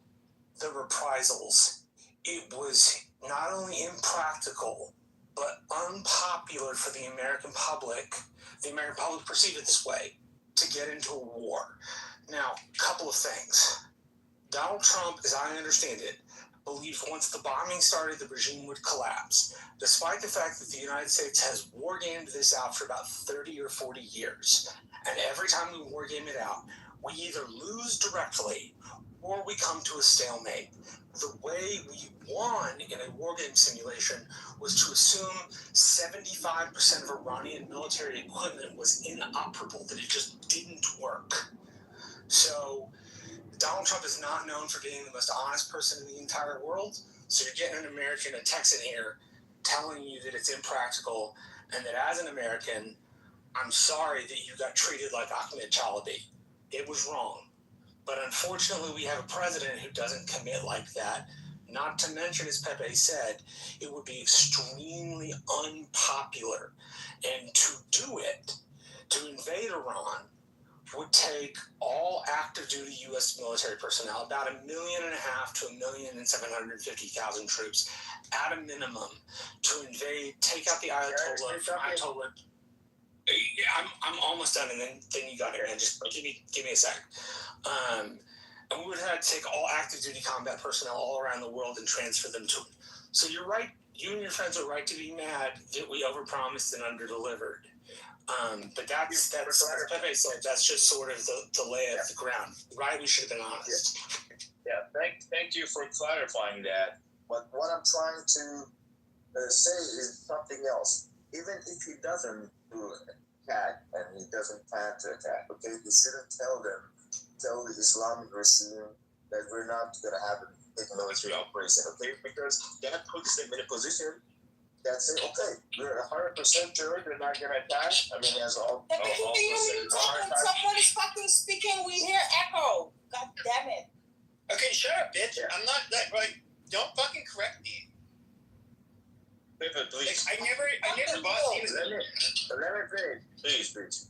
the reprisals, it was not only impractical, but unpopular for the American public. The American public perceived it this way. to get into a war. Now, a couple of things. Donald Trump, as I understand it, believed once the bombing started, the regime would collapse, despite the fact that the United States has war gamed this out for about 30 or 40 years. And every time we war game it out, we either lose directly or we come to a stalemate. The way we won in a war game simulation was to assume 75% of Iranian military equipment was inoperable, that it just didn't work. So Donald Trump is not known for being the most honest person in the entire world. So you're getting an American, a Texan here, telling you that it's impractical, and that as an American, I'm sorry that you got treated like Ahmed Chalabi. It was wrong. But unfortunately, we have a president who doesn't commit like that. Not to mention, as Pepe said, it would be extremely unpopular. And to do it, to invade Iran, would take all active duty U.S. military personnel, about 1.5 million to 1,750,000 troops at a minimum, to invade, take out the Ayatollah from Ayatollah. I'm almost done, and then you got here, and just give me a sec. And we would have to take all active duty combat personnel all around the world and transfer them to them. So you're right, you and your friends are right to be mad that we overpromised and underdelivered. But that's as Pepe said, that's just sort of the lay of the ground. Right? We should have been honest. Yeah, thank you for clarifying that. But what I'm trying to say is something else. Even if he doesn't do attack and he doesn't plan to attack, okay, he shouldn't tell the Islamic regime that we're not going to have a big military operation, okay? Because that puts them in a position that say, okay, we're 100% sure they're not going to attack. I mean, as all Can you mute up when someone is fucking speaking? We hear echo. God damn it. Okay, shut up, bitch. Yeah. I'm not that, like, don't fucking correct me. Pepe, please. Like, I never bossed you. Let me finish. Please.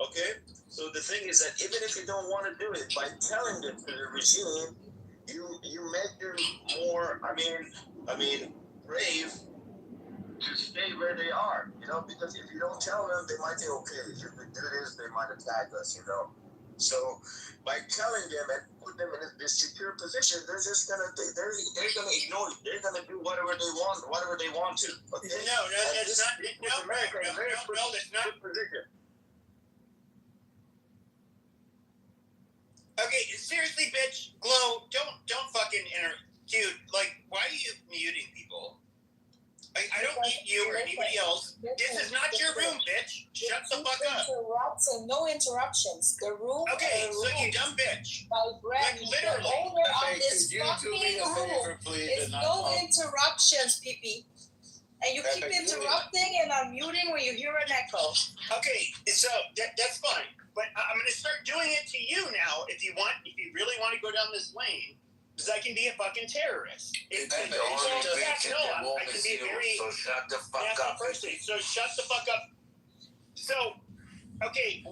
Okay? So the thing is that even if you don't want to do it, by telling them to the regime, you make them more, I mean, brave to stay where they are, you know, because if you don't tell them, they might say, okay, if we do this, they might attack us, you know. So by telling them and put them in this secure position, they're just gonna they're gonna ignore you. They're gonna do whatever they want to. Okay? No, that's not. No, that's not. Position. Okay, seriously, bitch, Glow, don't fucking dude. Like, why are you muting people? I don't need you or anybody else. This is not your room, bitch. Shut the fuck up. No interruptions. The room. Okay, so you dumb bitch. By Brent, like literally. The owner of this fucking room is no interruptions, PP. And you keep interrupting and unmuting when you hear an echo. Okay, so that's fine. But I'm going to start doing it to you now if you really want to go down this lane. Because I can be a fucking terrorist. The only bitch in the room is you, so shut the fuck up. So shut the fuck up. So, okay,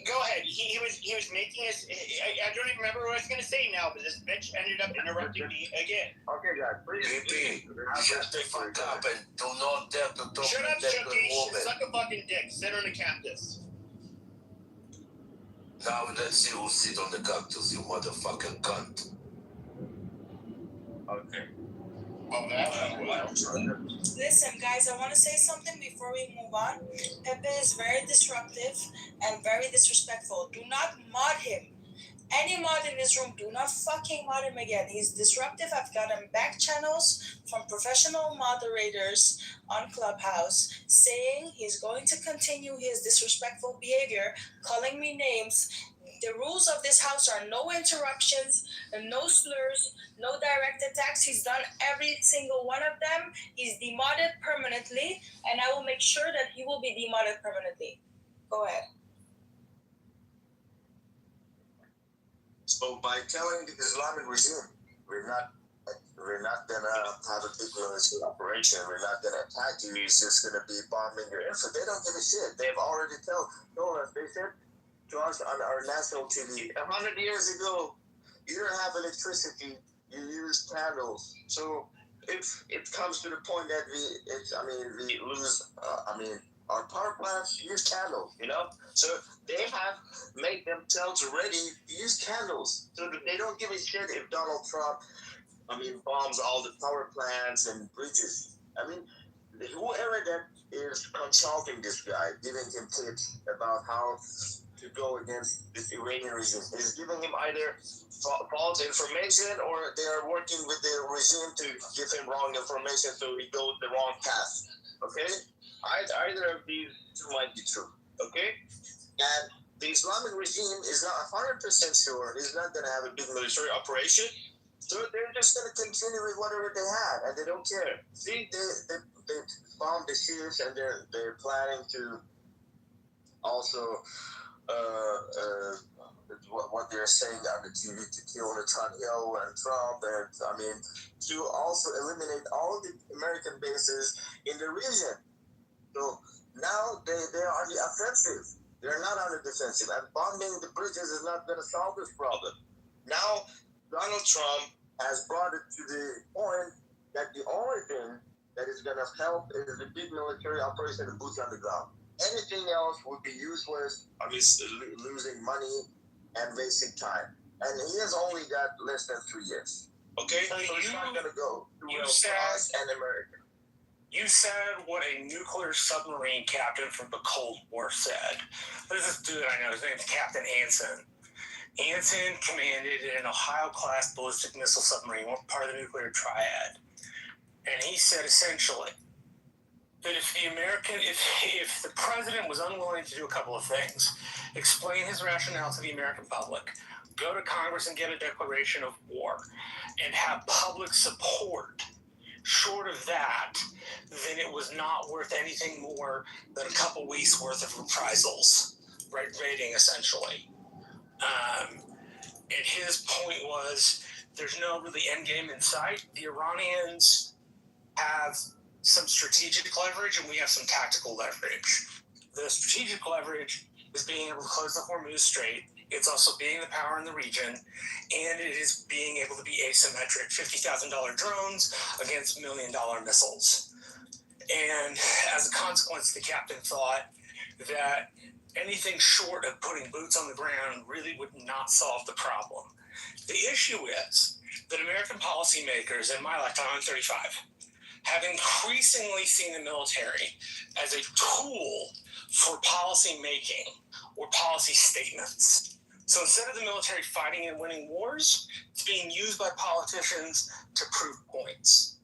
go ahead. He was making us. I don't even remember what I was going to say now, but this bitch ended up interrupting me again. Okay, guys, please. Shut the fuck up and do not dare to talk Shut up, to that Chucky. woman. Suck a fucking dick. Sit on the cactus. Now let's see who sit on the cactus, you motherfucking cunt. Okay. Listen, guys, I want to say something before we move on. Pepe is very disruptive and very disrespectful. Do not mod him. Any mod in this room, do not fucking mod him again. He's disruptive. I've gotten back channels from professional moderators on Clubhouse saying he's going to continue his disrespectful behavior, calling me names. The rules of this house are no interruptions, no slurs, no direct attacks. He's done every single one of them. He's demodded permanently, and I will make sure that he will be demodded permanently. Go ahead. So by telling the Islamic regime, we're not gonna have a big military operation. We're not gonna attack you. It's just gonna be bombing your info. They don't give a shit. They've already told us. They said to us on our national TV 100 years ago, you don't have electricity. You use candles. So if it comes to the point that we lose, our power plants use candles, you know? So they have made themselves ready to use candles. So that they don't give a shit if Donald Trump, bombs all the power plants and bridges. Whoever that is consulting this guy, giving him tips about how to go against this Iranian regime, is giving him either false information or they are working with the regime to give him wrong information so he goes the wrong path. Okay? Either of these two might be true. Okay? And the Islamic regime is not 100% sure he's not going to have a big military operation. So they're just going to continue with whatever they have, and they don't care. See, they bombed the Shias, and they're planning to also what they're saying on the TV to kill Netanyahu and Trump, and to also eliminate all the American bases in the region. So now they are on the offensive. They're not on the defensive, and bombing the bridges is not going to solve this problem. Now Donald Trump has brought it to the point that the only thing that is going to help is the big military operation and boots on the ground. Anything else would be useless, losing money and wasting time. And he has only got less than 3 years. Okay? So it's not going to go too well for us and America. You said what a nuclear submarine captain from the Cold War said. There's this dude I know, his name's Captain Anson. Anson commanded an Ohio-class ballistic missile submarine, part of the nuclear triad. And he said essentially that if the president was unwilling to do a couple of things, explain his rationale to the American public, go to Congress and get a declaration of war, and have public support, short of that, then it was not worth anything more than a couple weeks worth of reprisals, right? Raiding, essentially. And his point was, there's no really end game in sight. The Iranians have some strategic leverage, and we have some tactical leverage. The strategic leverage is being able to close the Hormuz Strait. It's also being the power in the region, and it is being able to be asymmetric. $50,000 drones against $1 million missiles. And as a consequence, the captain thought that anything short of putting boots on the ground really would not solve the problem. The issue is that American policymakers, in my lifetime, I'm 35, have increasingly seen the military as a tool for policy making or policy statements. So instead of the military fighting and winning wars, it's being used by politicians to prove points.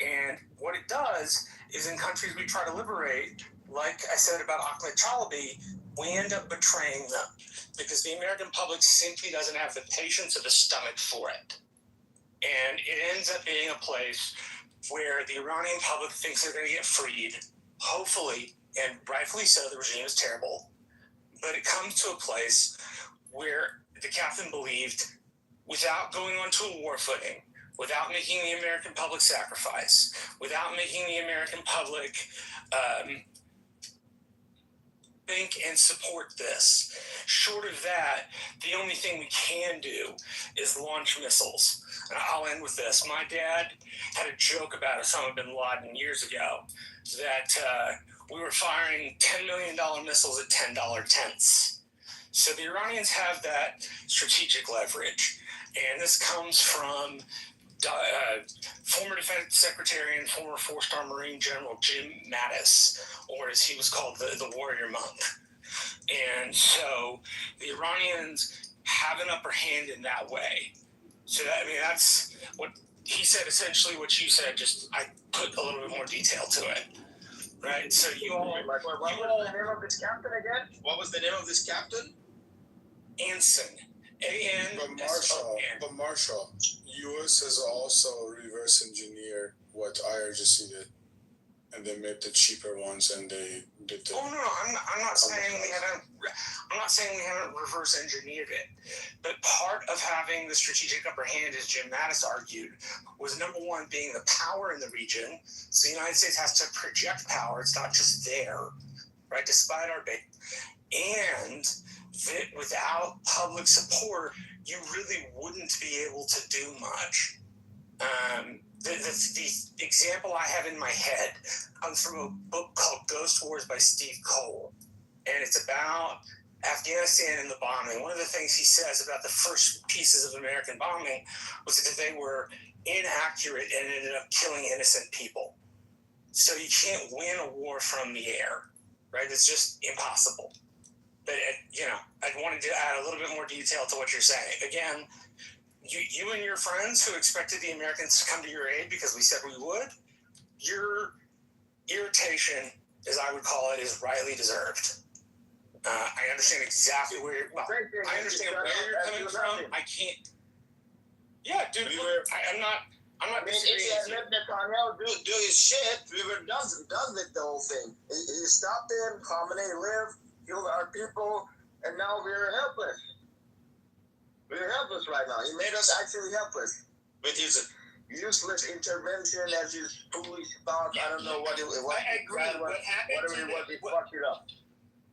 And what it does is in countries we try to liberate, like I said about Ahmed Chalabi, we end up betraying them because the American public simply doesn't have the patience or the stomach for it. And it ends up being a place where the Iranian public thinks they're going to get freed, hopefully, and rightfully so, the regime is terrible. But it comes to a place where the captain believed, without going onto a war footing, without making the American public sacrifice, without making the American public think and support this. Short of that, the only thing we can do is launch missiles. And I'll end with this. My dad had a joke about Osama bin Laden years ago that we were firing $10 million missiles at $10 tents. So the Iranians have that strategic leverage. And this comes from former Defense Secretary and former four-star Marine General Jim Mattis, or as he was called, the Warrior Monk. And so the Iranians have an upper hand in that way. So that's what he said, essentially what you said, just I put a little bit more detail to it. Right? So what was the name of this captain again? What was the name of this captain? Anson. But Marshall, U.S. has also reverse engineered what IRGC did, and they made the cheaper ones, and they did the. Oh no, I'm not saying we haven't. I'm not saying we haven't reverse engineered it, but part of having the strategic upper hand, as Jim Mattis argued, was number one being the power in the region. So the United States has to project power; it's not just there, right? Despite our big, and that without public support, you really wouldn't be able to do much. The example I have in my head comes from a book called Ghost Wars by Steve Cole, and it's about Afghanistan and the bombing. One of the things he says about the first pieces of American bombing was that they were inaccurate and ended up killing innocent people. So you can't win a war from the air, right? It's just impossible. But, I wanted to add a little bit more detail to what you're saying. Again, you and your friends who expected the Americans to come to your aid because we said we would, your irritation, as I would call it, is rightly deserved. I understand exactly where you're coming from. I can't. Yeah, dude. I'm not disagreeing. If he had let Netanyahu do his shit, we would have done the whole thing. He stopped him, Khamenei lived, killed our people, and now we're helpless. We're helpless right now. He made us actually helpless with his useless intervention as his foolish thought. I don't know what it was. I agree. What happened whatever it was, he fucked it up.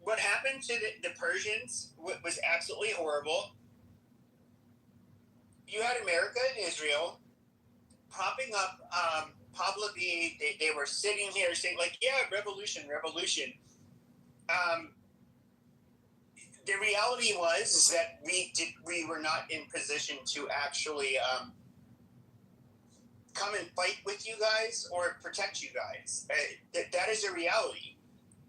What happened to the Persians was absolutely horrible. You had America and Israel propping up publicly. They were sitting here saying, like, yeah, revolution. The reality was that we were not in position to actually come and fight with you guys or protect you guys. That is a reality.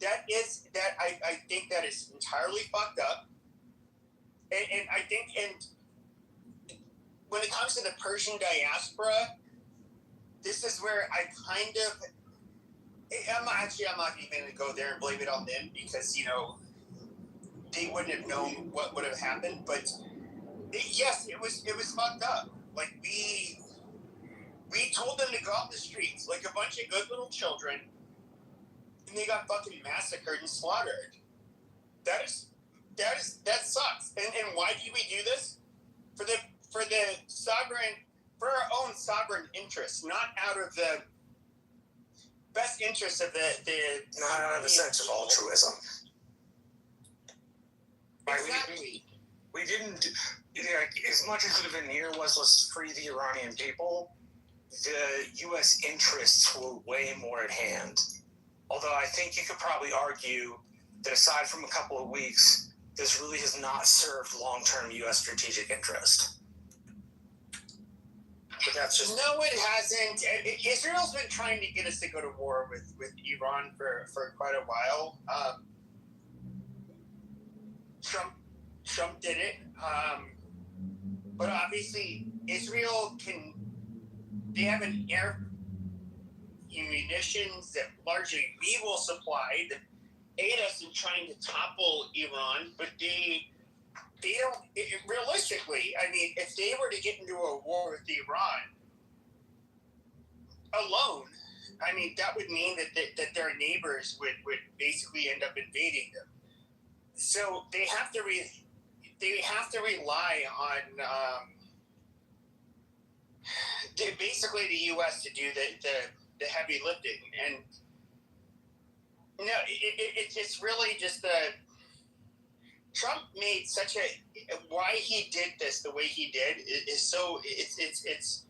I think that is entirely fucked up. And I think, and when it comes to the Persian diaspora, this is where I kind of, I'm not even going to go there and blame it on them because, they wouldn't have known what would have happened. But yes, it was fucked up. Like we told them to go out in the streets like a bunch of good little children, and they got fucking massacred and slaughtered. That sucks. And why do we do this? For our own sovereign interests, not out of the best interest of not out of the sense of altruism. Exactly. We didn't, as much as the veneer was, let's free the Iranian people, the U.S. interests were way more at hand. Although I think you could probably argue that aside from a couple of weeks, this really has not served long-term U.S. strategic interest. But that's just... No, it hasn't. Israel's been trying to get us to go to war with Iran for quite a while. Trump did it, but obviously Israel they have an air munitions that largely we will supply that aid us in trying to topple Iran, but they don't, realistically, I mean, if they were to get into a war with Iran alone, I mean, that would mean that their neighbors would basically end up invading them. So they have to rely on basically the U.S. to do the heavy lifting, and no, it's really just Trump made such why he did this the way he did is so it's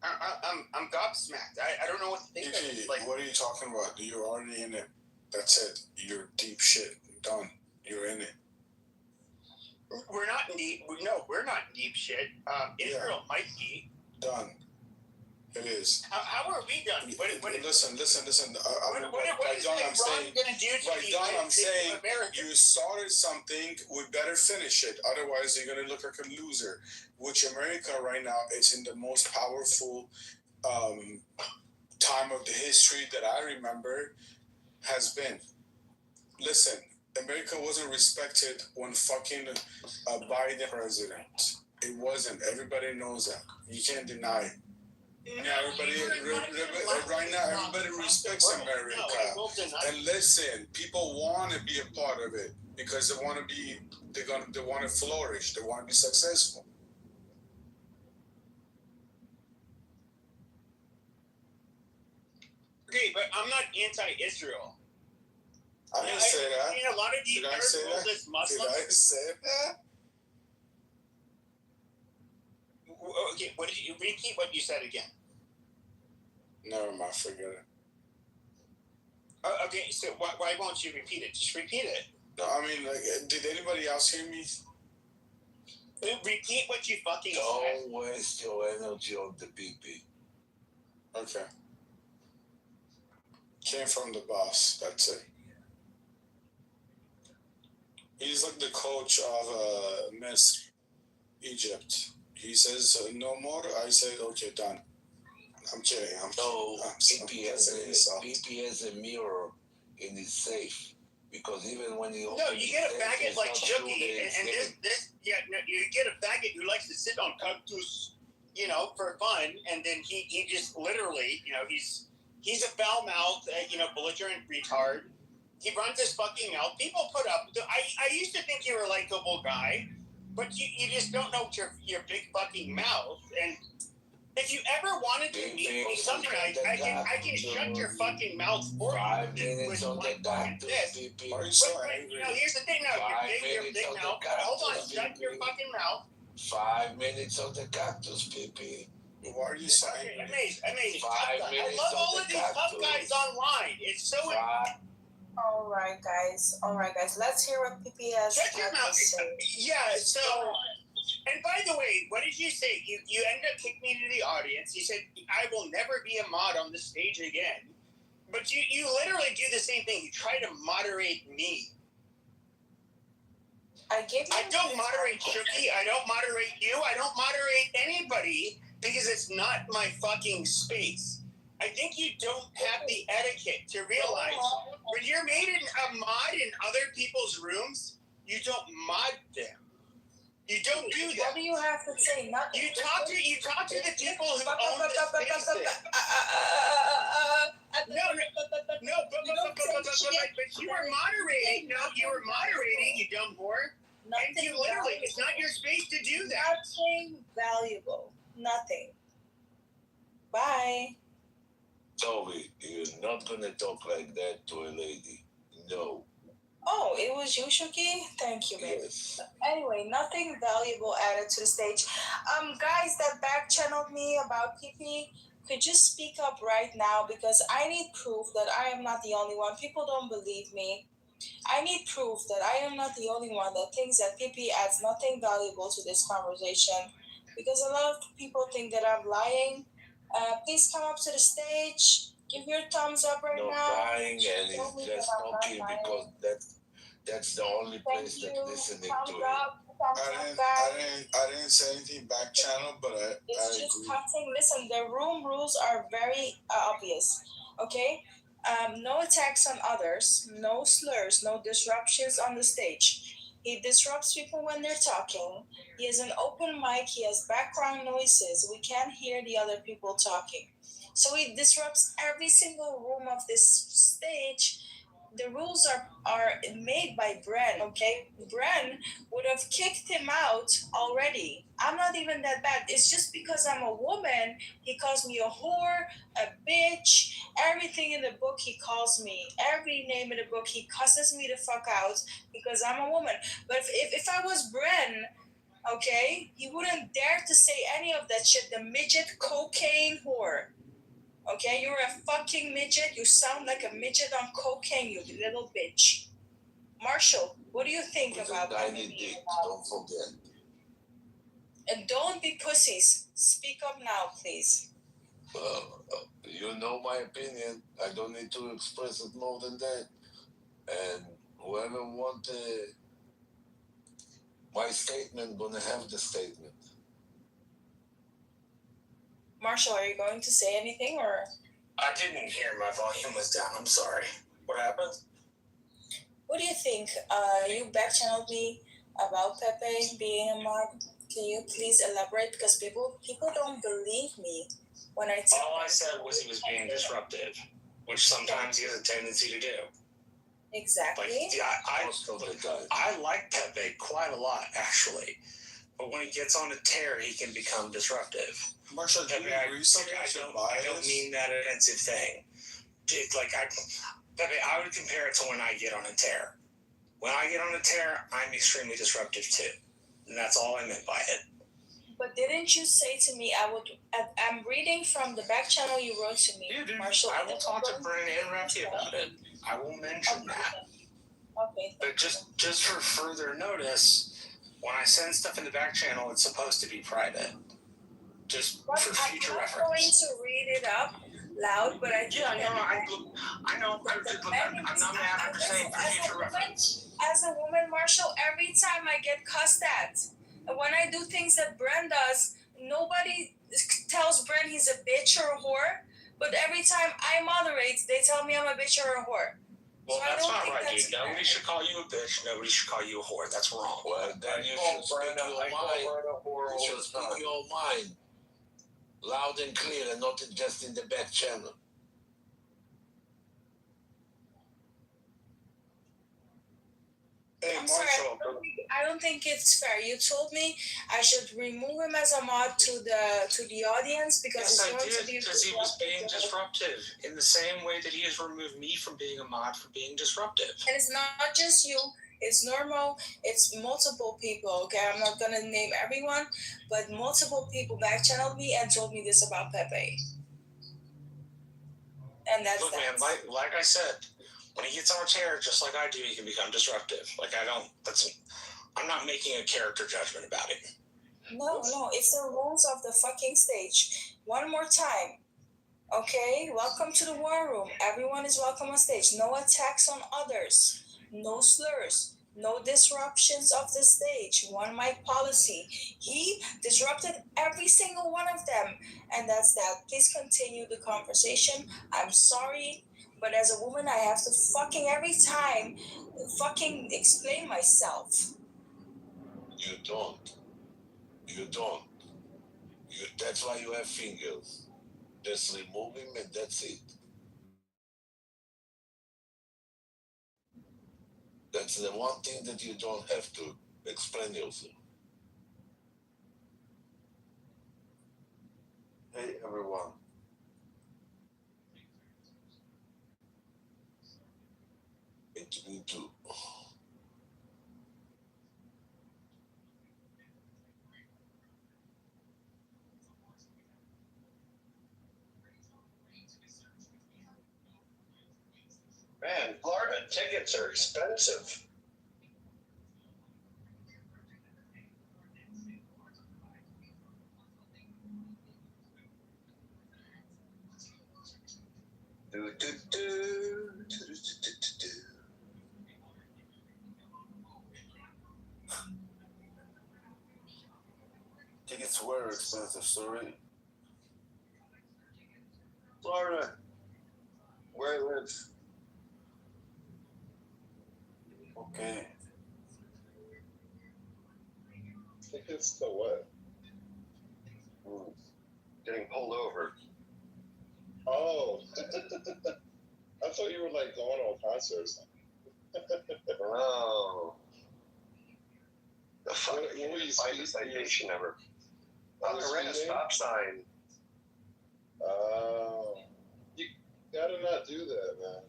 I'm gobsmacked. I don't know what to think of it. Like, what are you talking about? You're already in it. That's it. You're deep shit. Done. You're in it. We're not in deep. No, we're not in deep shit. Israel might be. Done. It is. How are we done? Listen. I'm saying you started something. We better finish it. Otherwise, you're gonna look like a loser. Which America right now is in the most powerful time of the history that I remember has been. Listen, America wasn't respected when fucking Biden president. It wasn't. Everybody knows that. You can't deny it. Right now, everybody respects America. And listen, people want to be a part of it because they want to flourish. They want to be successful. Okay, but I'm not anti-Israel. I didn't say that. I mean, a lot of these Muslims. Did I say that? Okay, what did you repeat? What you said again? Never mind, forget it. Okay, so why won't you repeat it? Just repeat it. No, I mean, like, did anybody else hear me? Repeat what you fucking said. Don't waste your energy on the PP. Okay. Came from the boss. That's it. He's like the coach of Miss Egypt. He says no more. I said okay, done. I'm kidding. PP has a mirror in his safe because even when he No, you get a faggot like Chucky, and you get a faggot who likes to sit on cactus, you know, for fun, and then he just literally, you know, he's a foul mouthed, belligerent retard. He runs his fucking mouth. People put up. I used to think you were a likable guy, but you just don't know your big fucking mouth. And if you ever wanted to meet me sometime, I can shut your fucking mouth for you with my fucking fist. But here's the thing now. Your big mouth. Hold on. Shut your fucking mouth. 5 minutes on the cactus, PP. Why are you saying? Amazing. I 5 minutes love all on of the these tough cactus. guys online. It's so. All right, guys. Let's hear what PP has Shut your to mouth. say. Yeah. So. And by the way, what did you say? You ended up kicking me to the audience. You said, I will never be a mod on the stage again. But you literally do the same thing. You try to moderate me. I don't moderate Chucky. I don't moderate you. I don't moderate anybody because it's not my fucking space. I think you don't have the etiquette to realize when you're made a mod in other people's rooms, you don't mod them. You don't do that. What do you have to say? Nothing. You talk to the people who own the spaces. But you were moderating. No, you were moderating, you dumb whore. And you literally, it's not your space to do that. Nothing valuable. Nothing. Bye. Toby, you're not gonna talk like that to a lady. No. Oh, it was you, Shuki? Thank you, baby. Yes. Anyway, nothing valuable added to the stage. Guys that back channeled me about PP, could you speak up right now because I need proof that I am not the only one. People don't believe me. I need proof that I am not the only one that thinks that PP adds nothing valuable to this conversation because a lot of people think that I'm lying. Please come up to the stage. Give your thumbs up right now. Not lying, and he's just talking because that's the only place that's listening to it. I didn't say anything back channel, but I just agree. cutting. Listen, the room rules are very obvious. Okay, no attacks on others, no slurs, no disruptions on the stage. He disrupts people when they're talking. He has an open mic. He has background noises. We can't hear the other people talking. So he disrupts every single room of this stage. The rules are made by Bren, okay? Bren would have kicked him out already. I'm not even that bad. It's just because I'm a woman, he calls me a whore, a bitch, everything in the book he calls me. Every name in the book, he cusses me the fuck out because I'm a woman. But if I was Bren, okay, he wouldn't dare to say any of that shit. The midget cocaine whore. Okay, you're a fucking midget. You sound like a midget on cocaine, you little bitch. Marshall, what do you think about that? Don't forget. And don't be pussies. Speak up now, please. You know my opinion. I don't need to express it more than that. And whoever wants my statement, gonna have the statement. Marshall, are you going to say anything or? I didn't hear. My volume was down. I'm sorry. What happened? What do you think? You back channeled me about Pepe being a mod. Can you please elaborate? Because people don't believe me when I tell All I said was he was being disruptive, which sometimes he has a tendency to do. Exactly. I like Pepe quite a lot, actually. But when he gets on a tear, he can become disruptive. Marshall, do you agree something? I don't mean that offensive thing. Pepe, I would compare it to when I get on a tear. When I get on a tear, I'm extremely disruptive too. And that's all I meant by it. But didn't you say to me, I'm reading from the back channel you wrote to me, Yeah, dude, Marshall. I will talk to Brent and Rafi about it. I will mention that. Okay. But just for further notice, when I send stuff in the back channel, it's supposed to be private. Just But for future I'm not reference. going to read it up loud, but I Yeah, I know. I'm not mad. I'm just saying for future reference. As a woman, Marshall, every time I get cussed at, and when I do things that Bren does, nobody tells Bren he's a bitch or a whore. But every time I moderate, they tell me I'm a bitch or a whore. Well, So that's not right, dude. Nobody should call you a bitch. Nobody should call you a whore. That's wrong. Well, then you should speak your mind. You should speak your mind loud and clear and not just in the back channel. Hey, I'm sorry, I don't think it's fair. You told me I should remove him as a mod to the audience because Yes, it's I going to did, be because he was being disruptive in the same way that he has removed me from being a mod for being disruptive. And it's not just you. It's normal. It's multiple people. Okay, I'm not gonna name everyone, but multiple people back channeled me and told me this about Pepe. And that's Look, man, like I said, when he gets on a tear, just like I do, he can become disruptive. I'm not making a character judgment about it. No, it's the rules of the fucking stage. One more time. Okay, welcome to the war room. Everyone is welcome on stage. No attacks on others. No slurs. No disruptions of the stage. One mic policy. He disrupted every single one of them. And that's that. Please continue the conversation. I'm sorry, but as a woman, I have to fucking every time fucking explain myself. You don't. That's why you have fingers. Just remove him and that's it. That's the one thing that you don't have to explain yourself. Hey everyone. It's me too. Man, Florida tickets are expensive. Tickets were expensive, sorry. Florida, where I live. Okay. Tickets to what? Getting pulled over. Oh. I thought you were like going on concerts. Oh. The fuck? What were you find the citation ever? I ran a stop sign. Oh. You gotta not do that, man.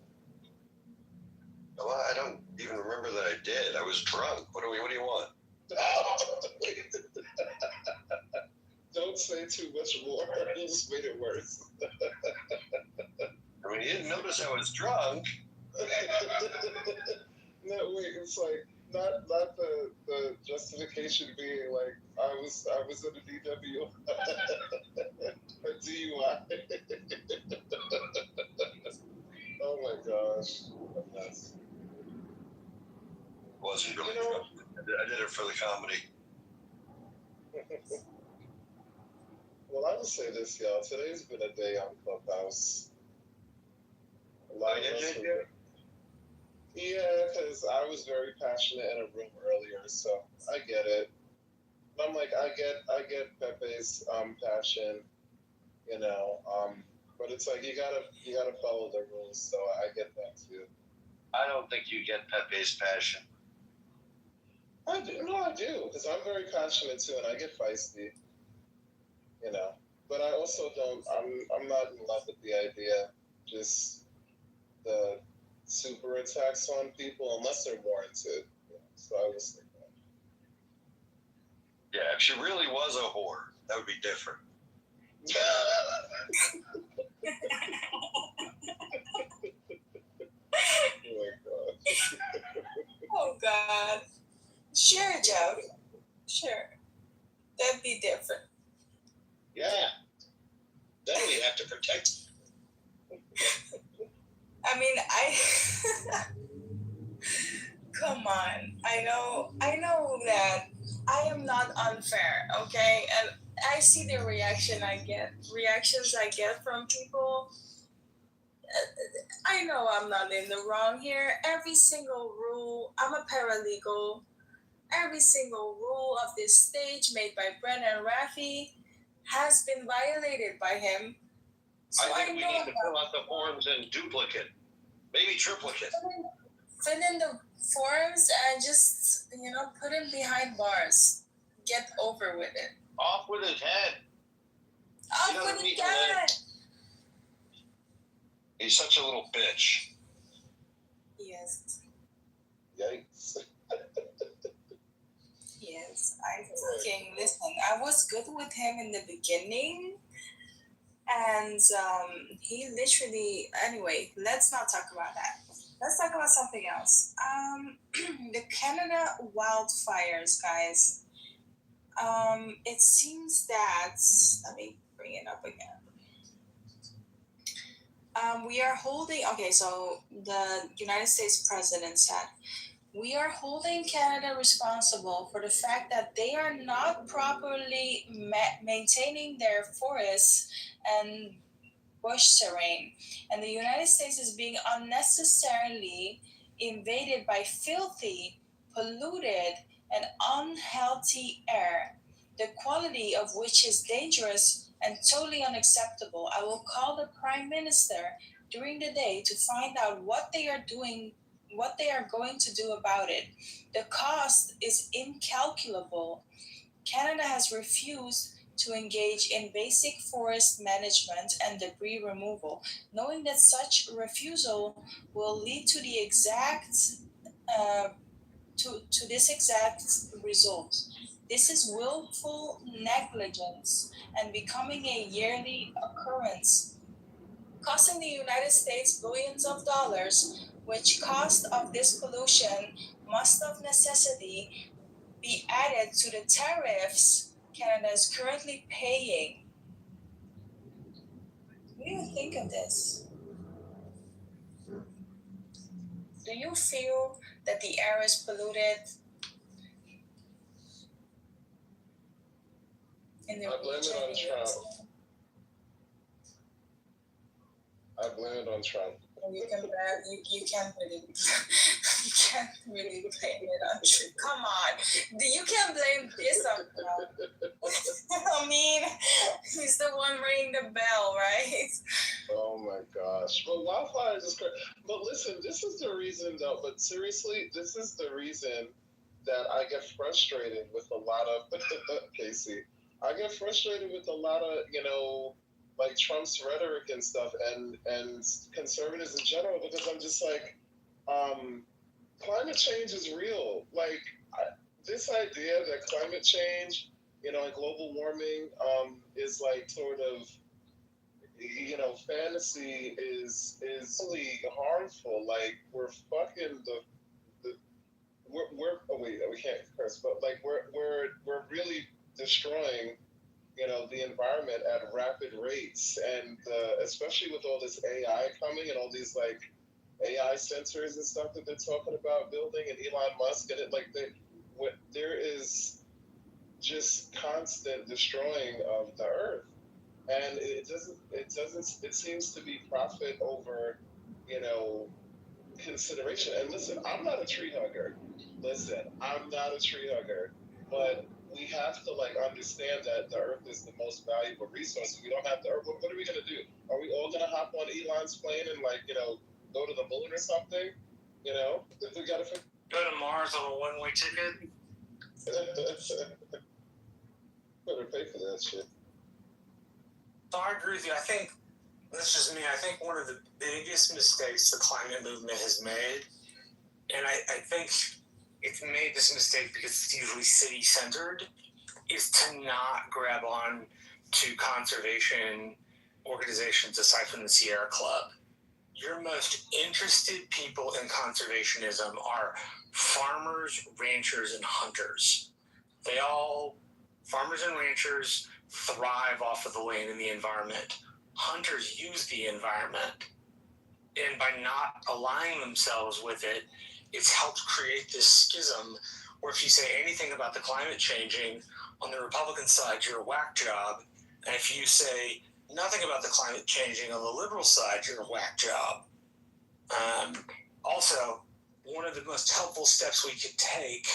Well, I don't even remember that I did. I was drunk. What do you want? Don't say too much more. You just made it worse. I mean, you didn't notice I was drunk. No, wait, it's like not the justification being like I was in a DW or DUI. Oh my gosh, a mess. Wasn't really drunk. I did it for the comedy. Well, I will say this, y'all. Today's been a day on Clubhouse. A lot of us were, yeah, because I was very passionate in a room earlier, so I get it. But I'm like, I get Pepe's passion, you know. But it's like you gotta follow the rules, so I get that too. I don't think you get Pepe's passion. I do, because I'm very passionate too, and I get feisty, you know. But I also don't. I'm not in love with the idea, just the super attacks on people unless they're warranted. You know, so I was like that. Yeah, she really was a whore, that would be different. Oh God. Sure, Joe. Sure. That'd be different. Yeah. Then we have to protect. I mean, come on. I know that I am not unfair, okay? And I see the reactions I get from people. I know I'm not in the wrong here. Every single rule, I'm a paralegal. Every single rule of this stage made by Brent and Rafi has been violated by him. So I think we need to fill out the forms in duplicate, maybe triplicate. Fill in the forms and just, put him behind bars. Get over with it. Off with his head. Off with his head. He's such a little bitch. Yes. Yikes. Yes. Listen, I was good with him in the beginning. And he literally, anyway, let's not talk about that. Let's talk about something else. The Canada wildfires, guys. It seems that, let me bring it up again. We are holding, so the United States president said, we are holding Canada responsible for the fact that they are not properly maintaining their forests and bush terrain. And the United States is being unnecessarily invaded by filthy, polluted, and unhealthy air, the quality of which is dangerous and totally unacceptable. I will call the Prime Minister during the day to find out what they are doing, what they are going to do about it. The cost is incalculable. Canada has refused to engage in basic forest management and debris removal, knowing that such refusal will lead to the exact to this exact result. This is willful negligence and becoming a yearly occurrence, costing the United States billions of dollars, which cost of this pollution must of necessity be added to the tariffs Canada is currently paying. What do you think of this? Do you feel that the air is polluted? I blame it on Trump. I blame it on Trump. You can't really blame it on Trump. Come on, you can't blame this on Trump. I mean, he's the one ringing the bell, right? Oh my gosh. But wildfires is crazy. But listen, this is the reason though, but seriously, this is the reason that I get frustrated with a lot of, Casey, I get frustrated with a lot of, like Trump's rhetoric and stuff and conservatives in general, because I'm just like, climate change is real. Like, this idea that climate change, and global warming is like sort of, fantasy is really harmful. Like, we're fucking we can't curse, but like we're really destroying the environment at rapid rates, and especially with all this AI coming and all these like AI sensors and stuff that they're talking about building, and Elon Musk, and there is just constant destroying of the earth, and it seems to be profit over consideration. And listen, I'm not a tree hugger. But we have to understand that the earth is the most valuable resource. If we don't have the earth, what are we gonna do? Are we all gonna hop on Elon's plane and go to the moon or something? We gotta go to Mars on a one-way ticket. Better pay for that shit. So I agree with you. I think that's just me. I think one of the biggest mistakes the climate movement has made, and I think it's made this mistake because it's usually city-centered, is to not grab on to conservation organizations aside from the Sierra Club. Your most interested people in conservationism are farmers, ranchers, and hunters. Farmers and ranchers thrive off of the land and the environment. Hunters use the environment. And by not aligning themselves with it, it's helped create this schism where if you say anything about the climate changing, on the Republican side, you're a whack job. And if you say nothing about the climate changing on the liberal side, you're a whack job. Also, one of the most helpful steps we could take,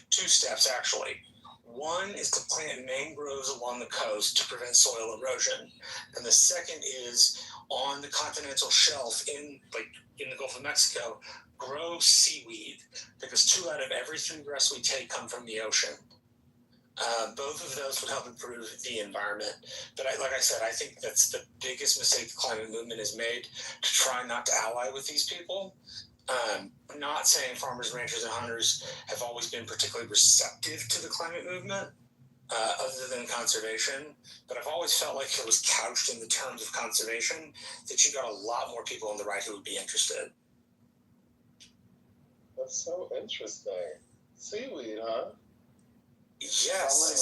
2 steps actually. One is to plant mangroves along the coast to prevent soil erosion. And the second is on the continental shelf in the Gulf of Mexico, grow seaweed, because 2 out of every 3 breaths we take come from the ocean. Both of those would help improve the environment. But like I said, I think that's the biggest mistake the climate movement has made, to try not to ally with these people. Not saying farmers, ranchers, and hunters have always been particularly receptive to the climate movement, other than conservation. But I've always felt like if it was couched in the terms of conservation, that you got a lot more people on the right who would be interested. That's so interesting. Seaweed, huh? Yes.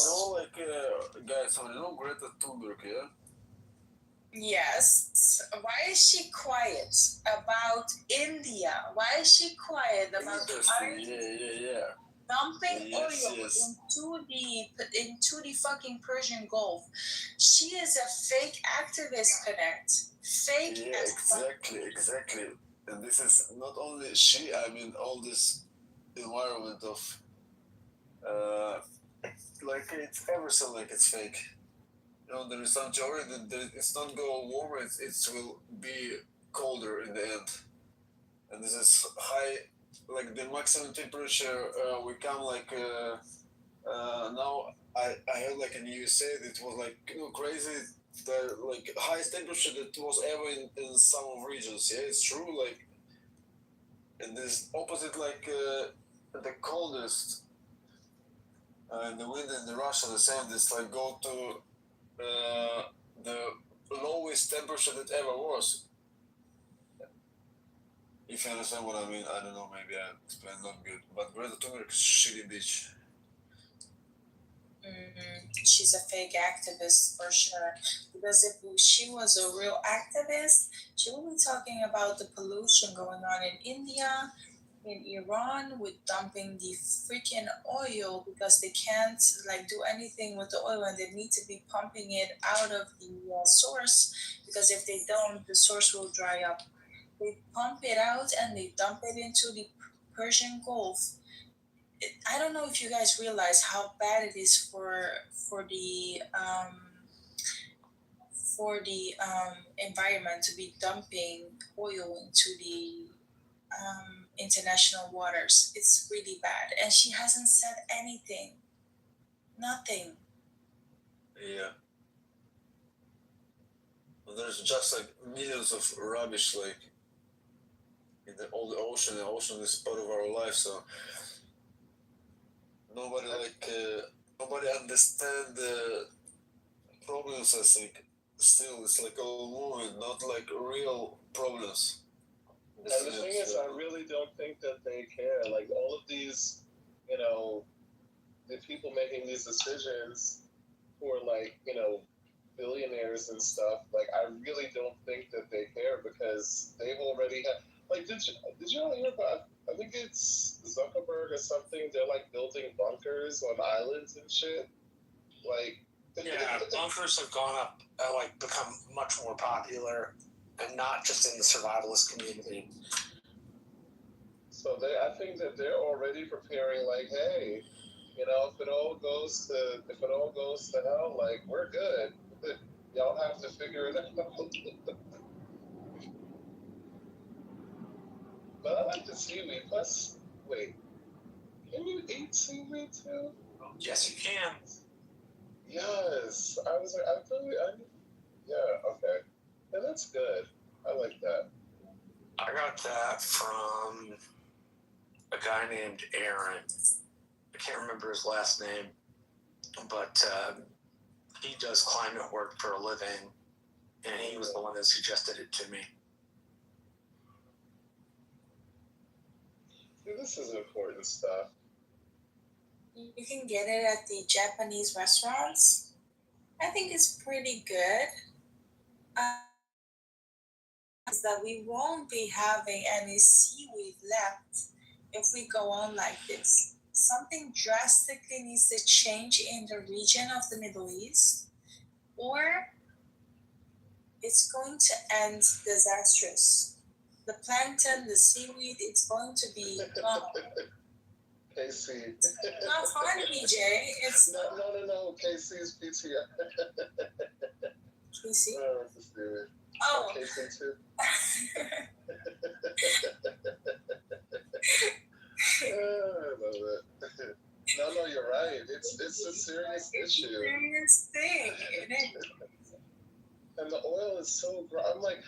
Guys, I know Greta Thunberg, yeah? Yes. Why is she quiet about India? Why is she quiet about dumping oil into the fucking Persian Gulf? She is a fake activist, Connect. Fake. Yeah, exactly. And this is not only she, I mean, all this environment of, it's everything like it's fake. You know, there is some theory that it's not go warmer, it will be colder in the end. And this is high, like the maximum temperature, we come now I heard like in USA it was crazy, the highest temperature that was ever in some regions. Yeah, it's true. And this opposite the coldest, and the wind in Russia the same. This go to the lowest temperature that ever was. If you understand what I mean, I don't know, maybe I explained not good. But Greta Thunberg is shitty bitch. She's a fake activist for sure. Because if she was a real activist, she would be talking about the pollution going on in India, in Iran, with dumping the freaking oil because they can't do anything with the oil, and they need to be pumping it out of the source, because if they don't, the source will dry up. They pump it out and they dump it into the Persian Gulf. I don't know if you guys realize how bad it is for the environment to be dumping oil into the international waters. It's really bad, and she hasn't said anything. Nothing. Yeah. Well, there's just millions of rubbish in the ocean. The ocean is part of our life, so nobody nobody understand the problems. I think still it's all moving, not real problems. And the thing is, I really don't think that they care. All of these, the people making these decisions who are billionaires and stuff, I really don't think that they care, because they've already had, did you all hear about, I think it's Zuckerberg or something, they're building bunkers on islands and shit. Yeah, bunkers have gone up, become much more popular, and not just in the survivalist community. So I think that they're already preparing, hey, if it all goes to hell, we're good. Y'all have to figure it out. But I like the seaweed. Plus, wait, can you eat seaweed too? Yes, you can. Yes, yeah, okay. Yeah, that's good. I like that. I got that from a guy named Aaron. I can't remember his last name. but he does climate work for a living, and he was the one that suggested it to me. This is important stuff. You can get it at the Japanese restaurants. I think it's pretty good. Is that we won't be having any seaweed left if we go on like this. Something drastically needs to change in the region of the Middle East, or it's going to end disastrous. The plankton, the seaweed, it's going to be gone. KC. Not fun, BJ. It's no. KC's PTR. KC. Oh. Oh. KC too. I love it. No, you're right. It's a serious issue. It's a serious thing. And the oil is so. I'm like,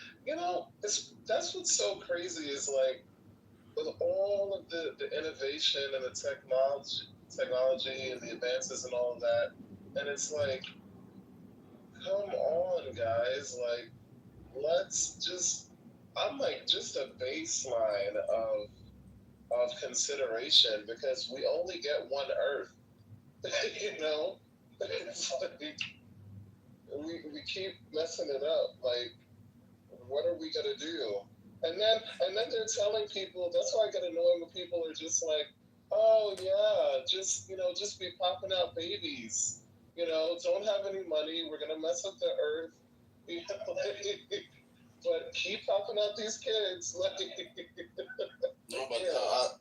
that's what's so crazy is like, with all of the innovation and the technology and the advances and all of that, and it's like, come on, guys, like, let's just. I'm like, just a baseline of consideration, because we only get one Earth. It's like, we keep messing it up. Like, what are we gonna do? And then they're telling people. That's why I get annoyed when people are just like, oh yeah, just be popping out babies. Don't have any money. We're gonna mess up the Earth. But keep popping out these kids. Like, no, but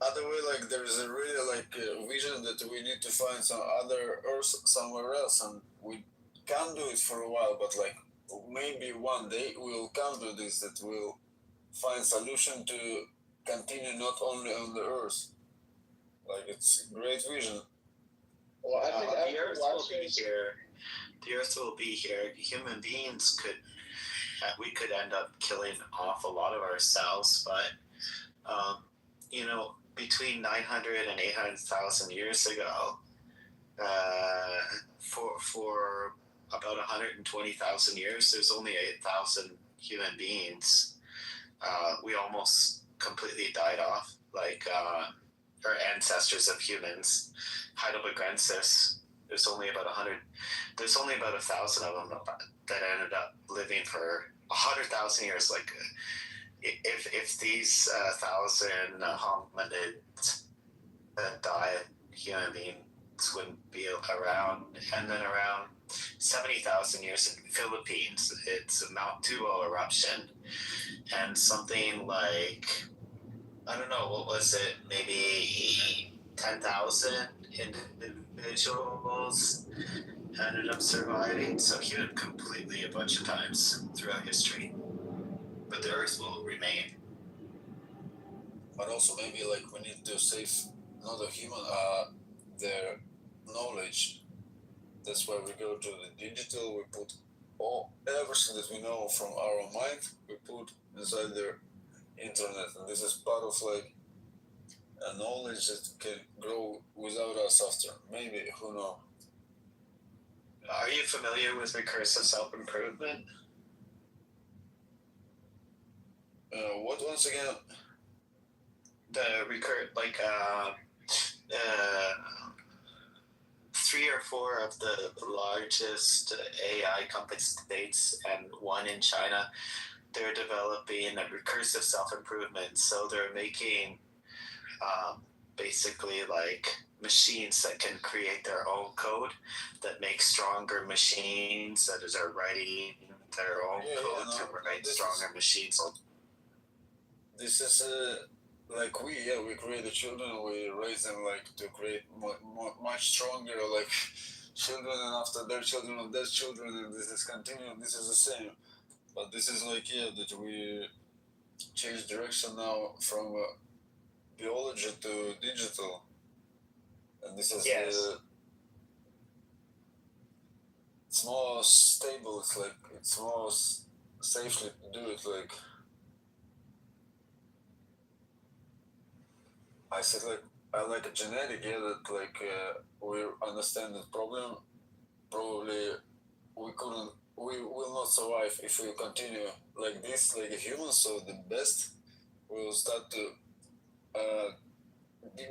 other way, like, there's a really vision that we need to find some other Earth somewhere else, and we can do it for a while, but like maybe one day we'll come to this, that we'll find solution to continue not only on the Earth. Like, it's a great vision. Well, I think the Earth will be here. The Earth will be here. Human beings we could end up killing off a lot of ourselves, but between 900 and 800,000 years ago, for about 120,000 years, there's only 8,000 human beings. We almost completely died off, like our ancestors of humans, Heidelbergensis. There's only about 100. There's only about 1,000 of them that ended up living for 100,000 years. Like, if these 1,000 hominids died, human beings wouldn't be around. And then around 70,000 years in the Philippines, it's a Mount Tuo eruption, and something like, I don't know, what was it, maybe 10,000 individuals ended up surviving. So he went completely a bunch of times throughout history. But the Earth will remain. But also maybe like we need to save another human, their knowledge. That's why we go to the digital. We put everything that we know from our mind. We put inside their internet, and this is part of like a knowledge that can grow without us after. Maybe, who knows? Are you familiar with recursive self-improvement? What, once again? The three or four of the largest AI companies in the States and one in China, they're developing a recursive self-improvement. So they're making basically like machines that can create their own code, that make stronger machines, that are writing their own code to write stronger machines. This is like we create the children, we raise them like to create much stronger like children, and after their children of their children, and this is continuing. This is the same, but this is like that we change direction now from biology to digital, and this is it's more stable. It's like it's more safely to do it. Like I said, like like a genetic, yeah, that like we understand the problem. Probably we will not survive if we continue like this, like a human. So the best will start to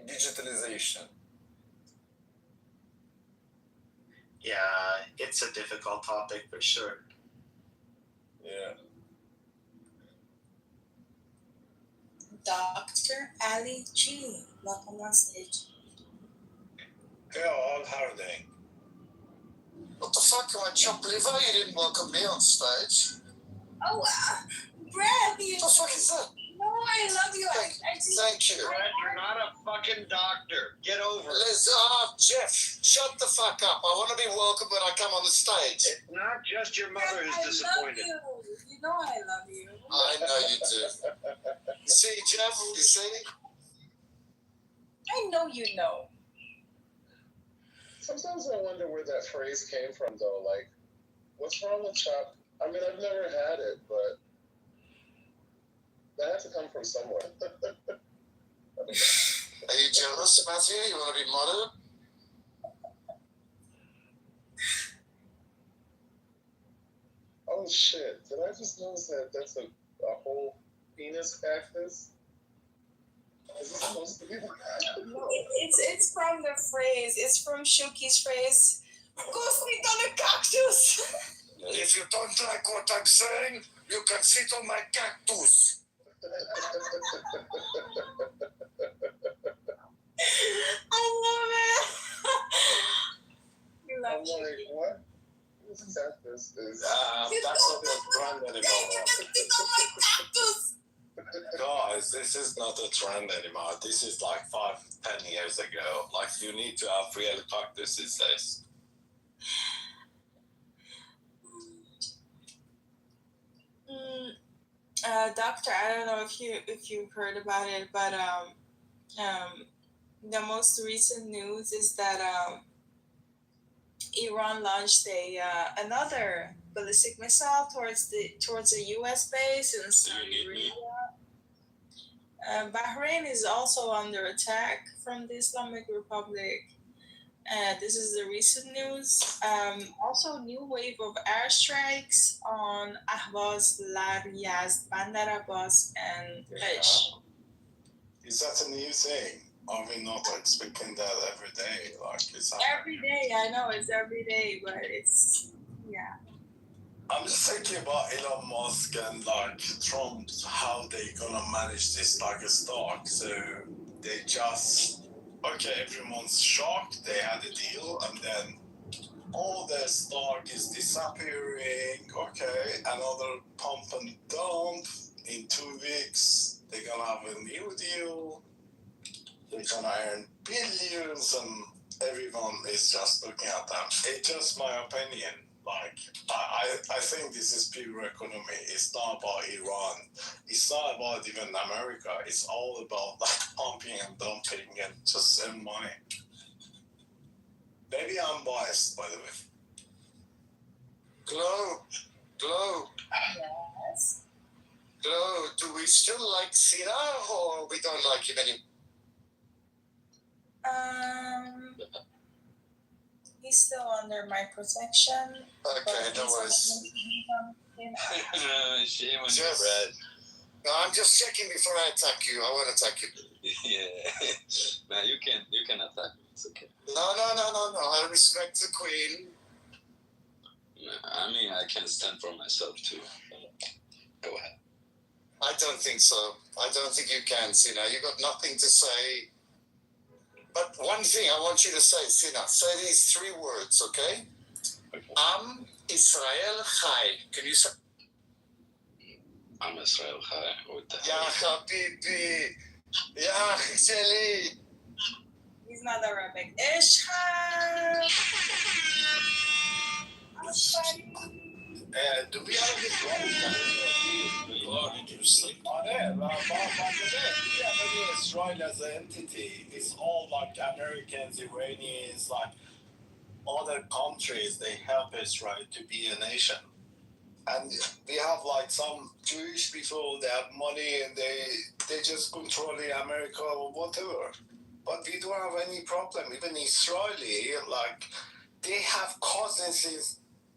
digitalization. Yeah, it's a difficult topic for sure. Yeah. Dr. Ali G, welcome on stage. Yeah, all Harding. What the fuck, am I chopped liver? You didn't welcome me on stage. Oh, Brad, you. What the fuck is that? No, I love you. Thank you. Brad, you're not a fucking doctor. Get over it. Jeff, shut the fuck up. I want to be welcome when I come on the stage. It's not just your mother who's I disappointed. love you. You know I love you. I know you do. You see, Jeff? You see? I know you know. Sometimes I wonder where that phrase came from, though. Like, what's wrong with chop? I mean, I've never had it, but that had to come from somewhere. Are you jealous, Matthew? You want to be moderate? Oh shit! Did I just notice that that's a whole penis cactus? Is this supposed to be? No, it's from the phrase. It's from Shuki's phrase. Go sleep on a cactus. If you don't like what I'm saying, you can sit on my cactus. I love it. You love I'm like, what? This cactus is. That's not a trend anymore. Guys, this is not a trend anymore. This is like 5-10 years ago. Like, you need to have real cactus these days. Doctor, I don't know if you heard about it, but the most recent news is that Iran launched another ballistic missile towards a U.S. base in Saudi Arabia. Bahrain is also under attack from the Islamic Republic. This is the recent news. Also, new wave of airstrikes on Ahvaz, Lar, Yazd, Bandar Abbas, and Resh. Is that a new thing? Are we not expecting that every day? Like, it's every day. I know it's every day, but it's I'm just thinking about Elon Musk and like Trump, how they gonna manage this like a stock. So they just everyone's shocked they had a deal, and then all their stock is disappearing. Okay, another pump and dump. In 2 weeks, they're gonna have a new deal. They're gonna earn billions, and everyone is just looking at them. It's just my opinion. Like, I think this is pure economy. It's not about Iran. It's not about even America. It's all about like pumping and dumping and just earn money. Maybe I'm biased, by the way. Glow. Yes. Glow, do we still like Sina, or we don't like him anymore? He's still under my protection. Okay, no worries. She was Just- red. No, I'm just checking before I attack you. I won't attack you. Yeah. Man, you can attack me. It's okay. No. I respect the queen. I mean, I can stand for myself too. Go ahead. I don't think so. I don't think you can, Sina. You got nothing to say. But one thing I want you to say, Sina, say these 3 words, okay? Am Israel Chai. Can you say? I'm Israel Chai. What the Ya hell? Habibi. Ya Sheli. He's not Arabic. Ishaq. Do we have any problems? Or did you sleep on it? By the way, do we have any Israel as an entity? It's all like Americans, Iranians, like other countries, they help Israel to be a nation. And we have like some Jewish people, they have money and they just control America or whatever. but we don't have any problem. Even Israeli, like, they have cousins in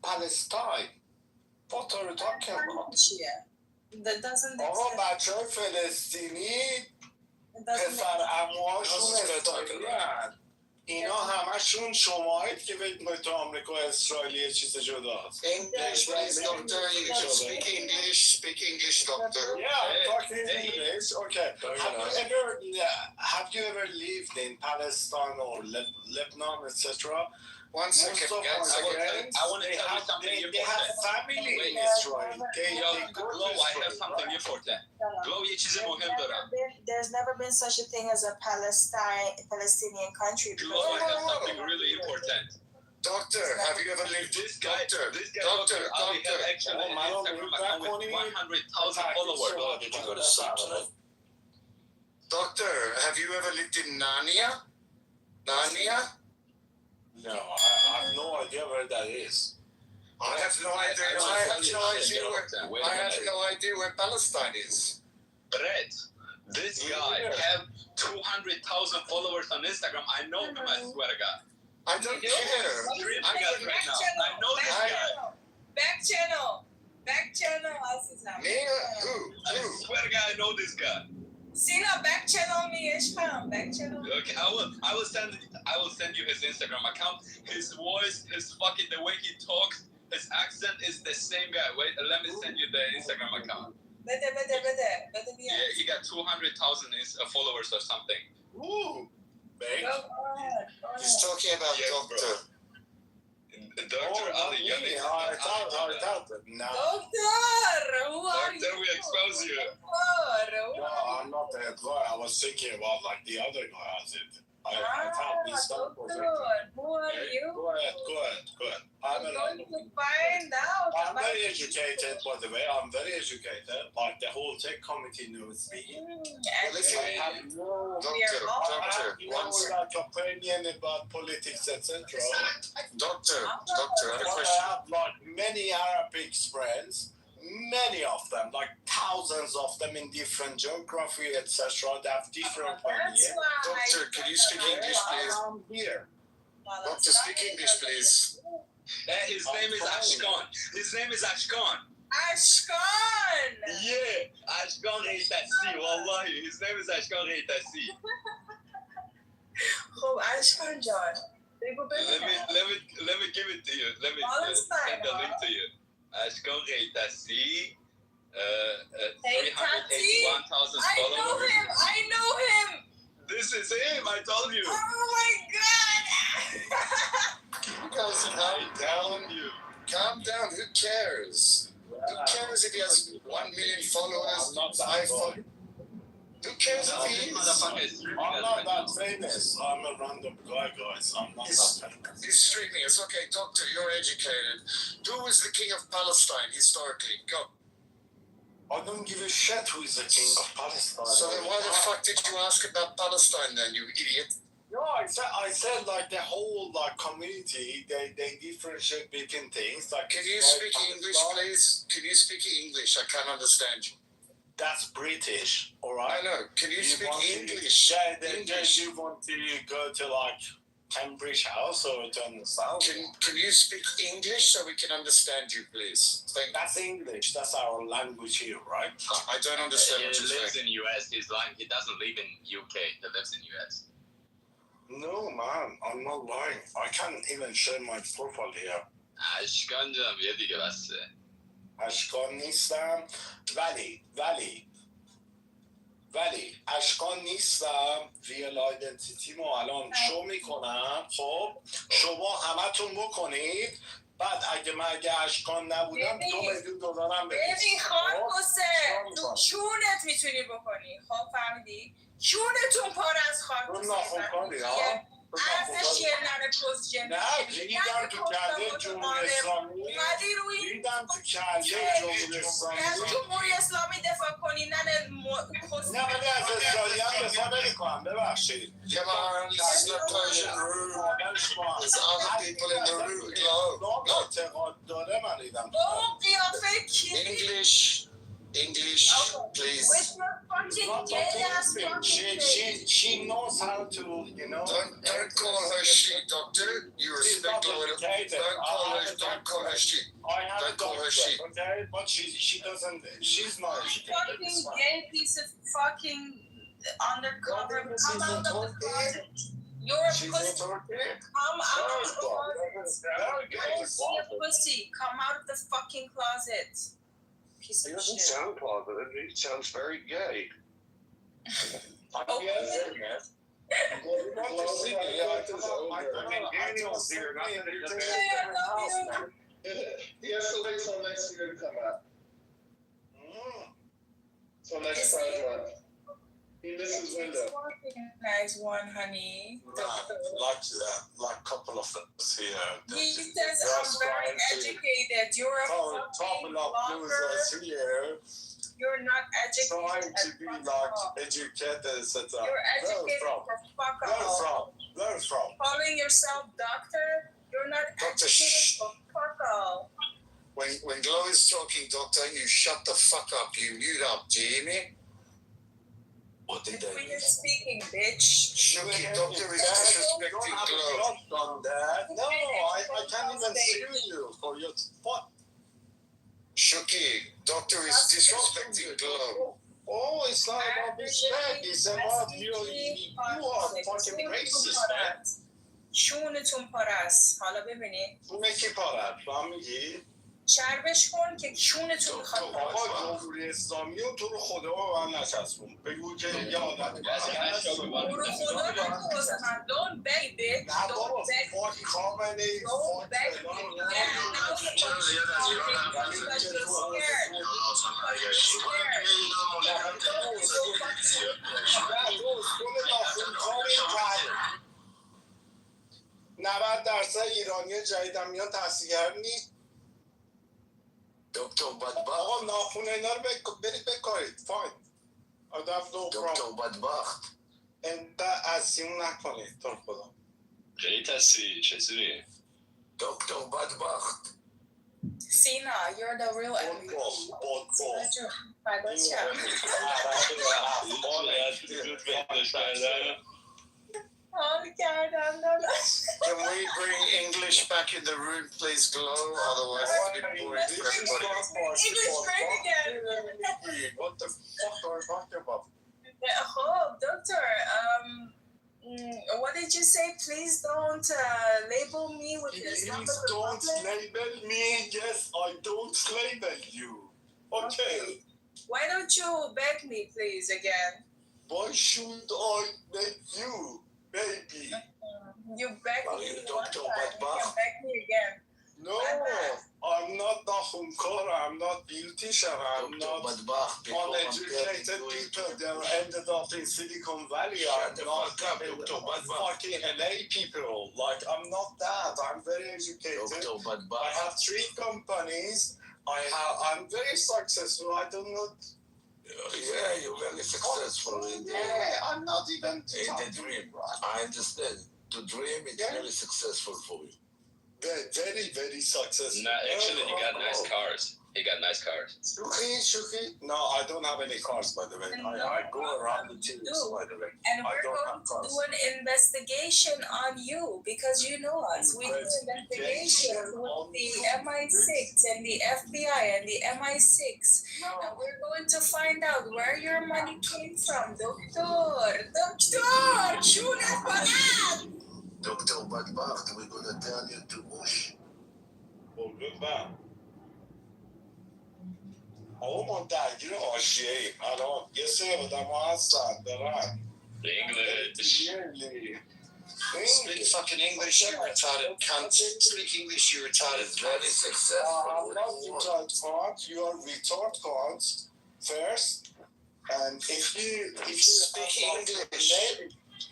Palestine. What are you talking about? That doesn't آقا بچه های فلسطینی پسر اموهاشون اسرائیلی‌اند. اینا همشون شماهید که به تو آمریکا اسرائیلی چیز جداست. English, please, doctor. You should speak English. Speak English, doctor. Yeah, I'm talking English. Okay. Have you ever lived in Palestine or Lebanon, etc.? One second, guys. I want to tell you something important. They have family in Israel. Glow, I have something important. Glow, یه چیز مهم دارم. There's never been such a thing as a Palestinian country. Glow, I have something really important. Doctor, have you ever lived this guy? Doctor. Actually, Instagram account with 100,000 followers. Did you go to sleep tonight? Doctor, have you ever lived in Narnia? Narnia? No, I have no idea where that is. I have no idea. I have no idea where Palestine is. Brett, this guy have 200,000 followers on Instagram. I know him, I swear to God. I don't care. I know this guy. Back channel. Me? Who? I swear to God, I know this guy. Sina, back channel me, Ishmael. Back channel. Okay, I will send you his Instagram account. His voice, the way he talks, his accent is the same guy. Wait, let me send you the Instagram account. Yeah, he got 200,000 followers or something. Ooh, big. He's talking about doctor. Dr. Ali, I doubt it. No. Doctor, who are you? Doctor, we expose you. No, I'm not that guy. I was thinking about like the other guy has it. I thought he's Doctor, who are you? Go ahead. I'm going to find out. I'm very educated, by the way. I'm very educated. Like the whole tech committee knows me. Listen, doctor, one like opinion about politics, etc. Doctor, I have a I question. have like many Arabic friends, many of them, like thousands of them in different geography, etc. They have different opinions. Doctor, can you speak English, please? I'm here. Doctor, speak English, please. His name is Ashkan. Ashkan! Yeah, Ashkan Reitasi, wallahi. His name is Ashkan Reitasi. Oh, Ashkan John. Let me give it to you. Let me send the link to you. Ashkan Reitasi. 381,000 followers. I know him! This is him, I told you. Oh my god! You guys calm down. Who cares? Who cares if he has 1 million followers? Who cares if he is? I'm not that famous. I'm a random guy, guys. I'm not that famous. He's streaming. It's okay, doctor. You're educated. Who was the king of Palestine historically? Go. I don't give a shit who is the king of Palestine. So then why the fuck did you ask about Palestine then, you idiot? No, I said like the whole like community, they differentiate between things. Like, can you speak English, please? Can you speak English? I can't understand you. That's British, alright? I know. Can you speak English? English. You want to go to like Cambridge House or to understand? Can you speak English so we can understand you, please? That's English. That's our language here, right? I don't understand what you're saying. He lives in US. He doesn't live in UK. He lives in US. No, man. I'm not lying. I can't even share my profile here. اشکان جانم یه دیگه بسته. اشکان نیستم ولی اشکان نیستم. ریل آیدنتیتی ما الان شو میکنم. خب شما همتون بکنید. بعد اگه اشکان نبودم 2 میلیون دلارم ببین خان حسین تو چونت میتونی بکنی. خب فهمیدی؟ چونتون پر از خاک رو ناخونکاری ها. ارزش یه نره پوزیشن نه ریدم تو کله جمهوری اسلامی. ریدم تو کله جمهوری اسلامی. از جمهوری اسلامی دفاع کنی نه ولی از اسرائیلی هم دفاع نمی‌کنم. ببخشید. Come on, this is not Persian room. There's other people in the room. Go. اعتقاد داره من ریدم. با قیافه کی؟ English. English, please. With your fucking gay ass fucking face. She knows how to, you know. Don't call her she, doctor. You respect Lord. Don't call her she. Don't call her she. Okay, but she doesn't. She's not educated. Fucking gay piece of fucking undercover. Come out of the closet. You're a pussy. Come out of the closet. Don't see a pussy. Come out of the fucking closet. Piece He of doesn't shit. sound positive. He sounds very gay. Daniel's here. He has to wait till next year to come out. So next time, he missed his window. Nice one, honey. Like a couple of us here. He says I'm very educated. You're a fucking blogger. Here. You're not educated. Trying to be like educated, etc. You're educated for fuck all. Where from? Calling yourself doctor? You're not educated for fuck all. When Glow is talking, doctor, you shut the fuck up. You mute up. Do you hear me? What did When you're speaking, bitch. Shuki, doctor is disrespecting Glow. Done that. No, I can't even see you for your spot. Shuki, doctor is disrespecting Glow. Oh, it's not about respect. It's about you are fucking racist, man. شونتون پاره است. حالا ببینید. اونه کی پاره است؟ با هم میگی؟ شربش کن که شونتون میخواد. آقا جمهوری اسلامی و تو رو خدا به من نچسبون. بگو که یه آدم تو رو خدا نگو واسه من. Don't beg bitch. Don't beg. فاک خامنه ای. Don't beg me. Yeah, now you're talking because you're scared. %90 ایرانی جدیدن میان تحصیلگر نیست. دکتر بدبخت. آقا ناخونه اینا رو برید بکارید. فاین. دکتر بدبخت. انقدر اسیمون نکنید تو خدا. خیلی تصویر چطوری؟ دکتر بدبخت. Sina, you're the real MVP. Can we bring English back in the room, please, Glow? Otherwise, it's been boring for everybody. English break again. What the fuck are you talking about? Oh, doctor, what did you say? Please don't label me with this. Please don't label me. Yes, I don't label you. Okay. Why don't you beg me, please, again? Why should I beg you, baby? You beg me one time. You can beg me again. No, I'm not Nahunkara. I'm not beautician. I'm not uneducated people that ended up in Silicon Valley. I'm not fucking LA people. Like, I'm not that. I'm very educated. I have 3 companies. I'm very successful. I do not. Yeah, you're very successful. Yeah, I'm not even. In the dream. I understand. The dream is very successful for you. Very, very successful. No, actually, he got nice cars. He got nice cars. Shuki. No, I don't have any cars, by the way. I go around the teams, by the way. And we're going to do an investigation on you because you know us. We do investigations with the MI6 and the FBI and the MI6. And we're going to find out where your money came from. Doctor! Shoot at Baran! Dr. Badbach, we're going to tell you to mush. Oh, goodbye. آقا ما درگیر حاشیه ایم الان یه سری آدم ها هستن دارن English. Speak fucking English, you retarded cunt. Speak English, you retarded Very successful. I'm not retard cunt. You are retard cunt first. And if you speak English,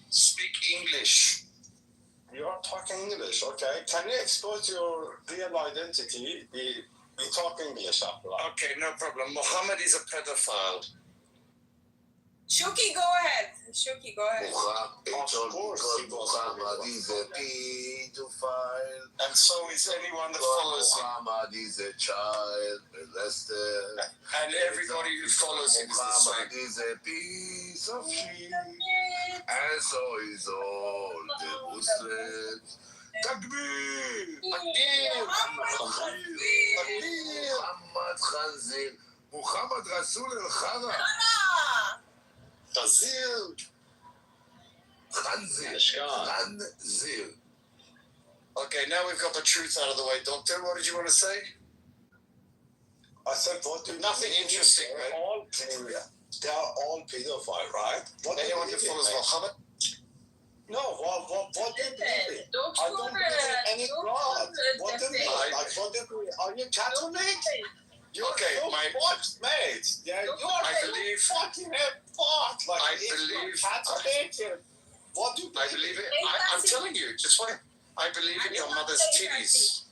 speak English. You are talking English, okay? Can you expose your real identity? We talk English after that. Okay, no problem. Mohammed is a pedophile. Shuki, go ahead. Shuki, go ahead. Muhammad is a pedophile. And so is anyone that follows him. Muhammad is a child molester. And everybody who follows him is the same. Muhammad is a piece of shit. And so is all the Muslims. Takbir! Muhammad Khanzir. Muhammad Rasul al-Khara. Khanzir. Khanzir. Okay, now we've got the truth out of the way. Doctor, what did you want to say? I said, what do Nothing interesting, they're right? all they are all pedophile, right? What Anyone that follows Muhammad? No, what do you believe in? I don't believe in any God. What do you mean? Like, what do you believe? Are you Catholic? You're Okay, fucked, mate. Yeah, you are I believe- fucking fucked. Like, I if you're believe- Catholic, what do you I believe believe it. I'm telling you, just wait. I believe in your mother's titties.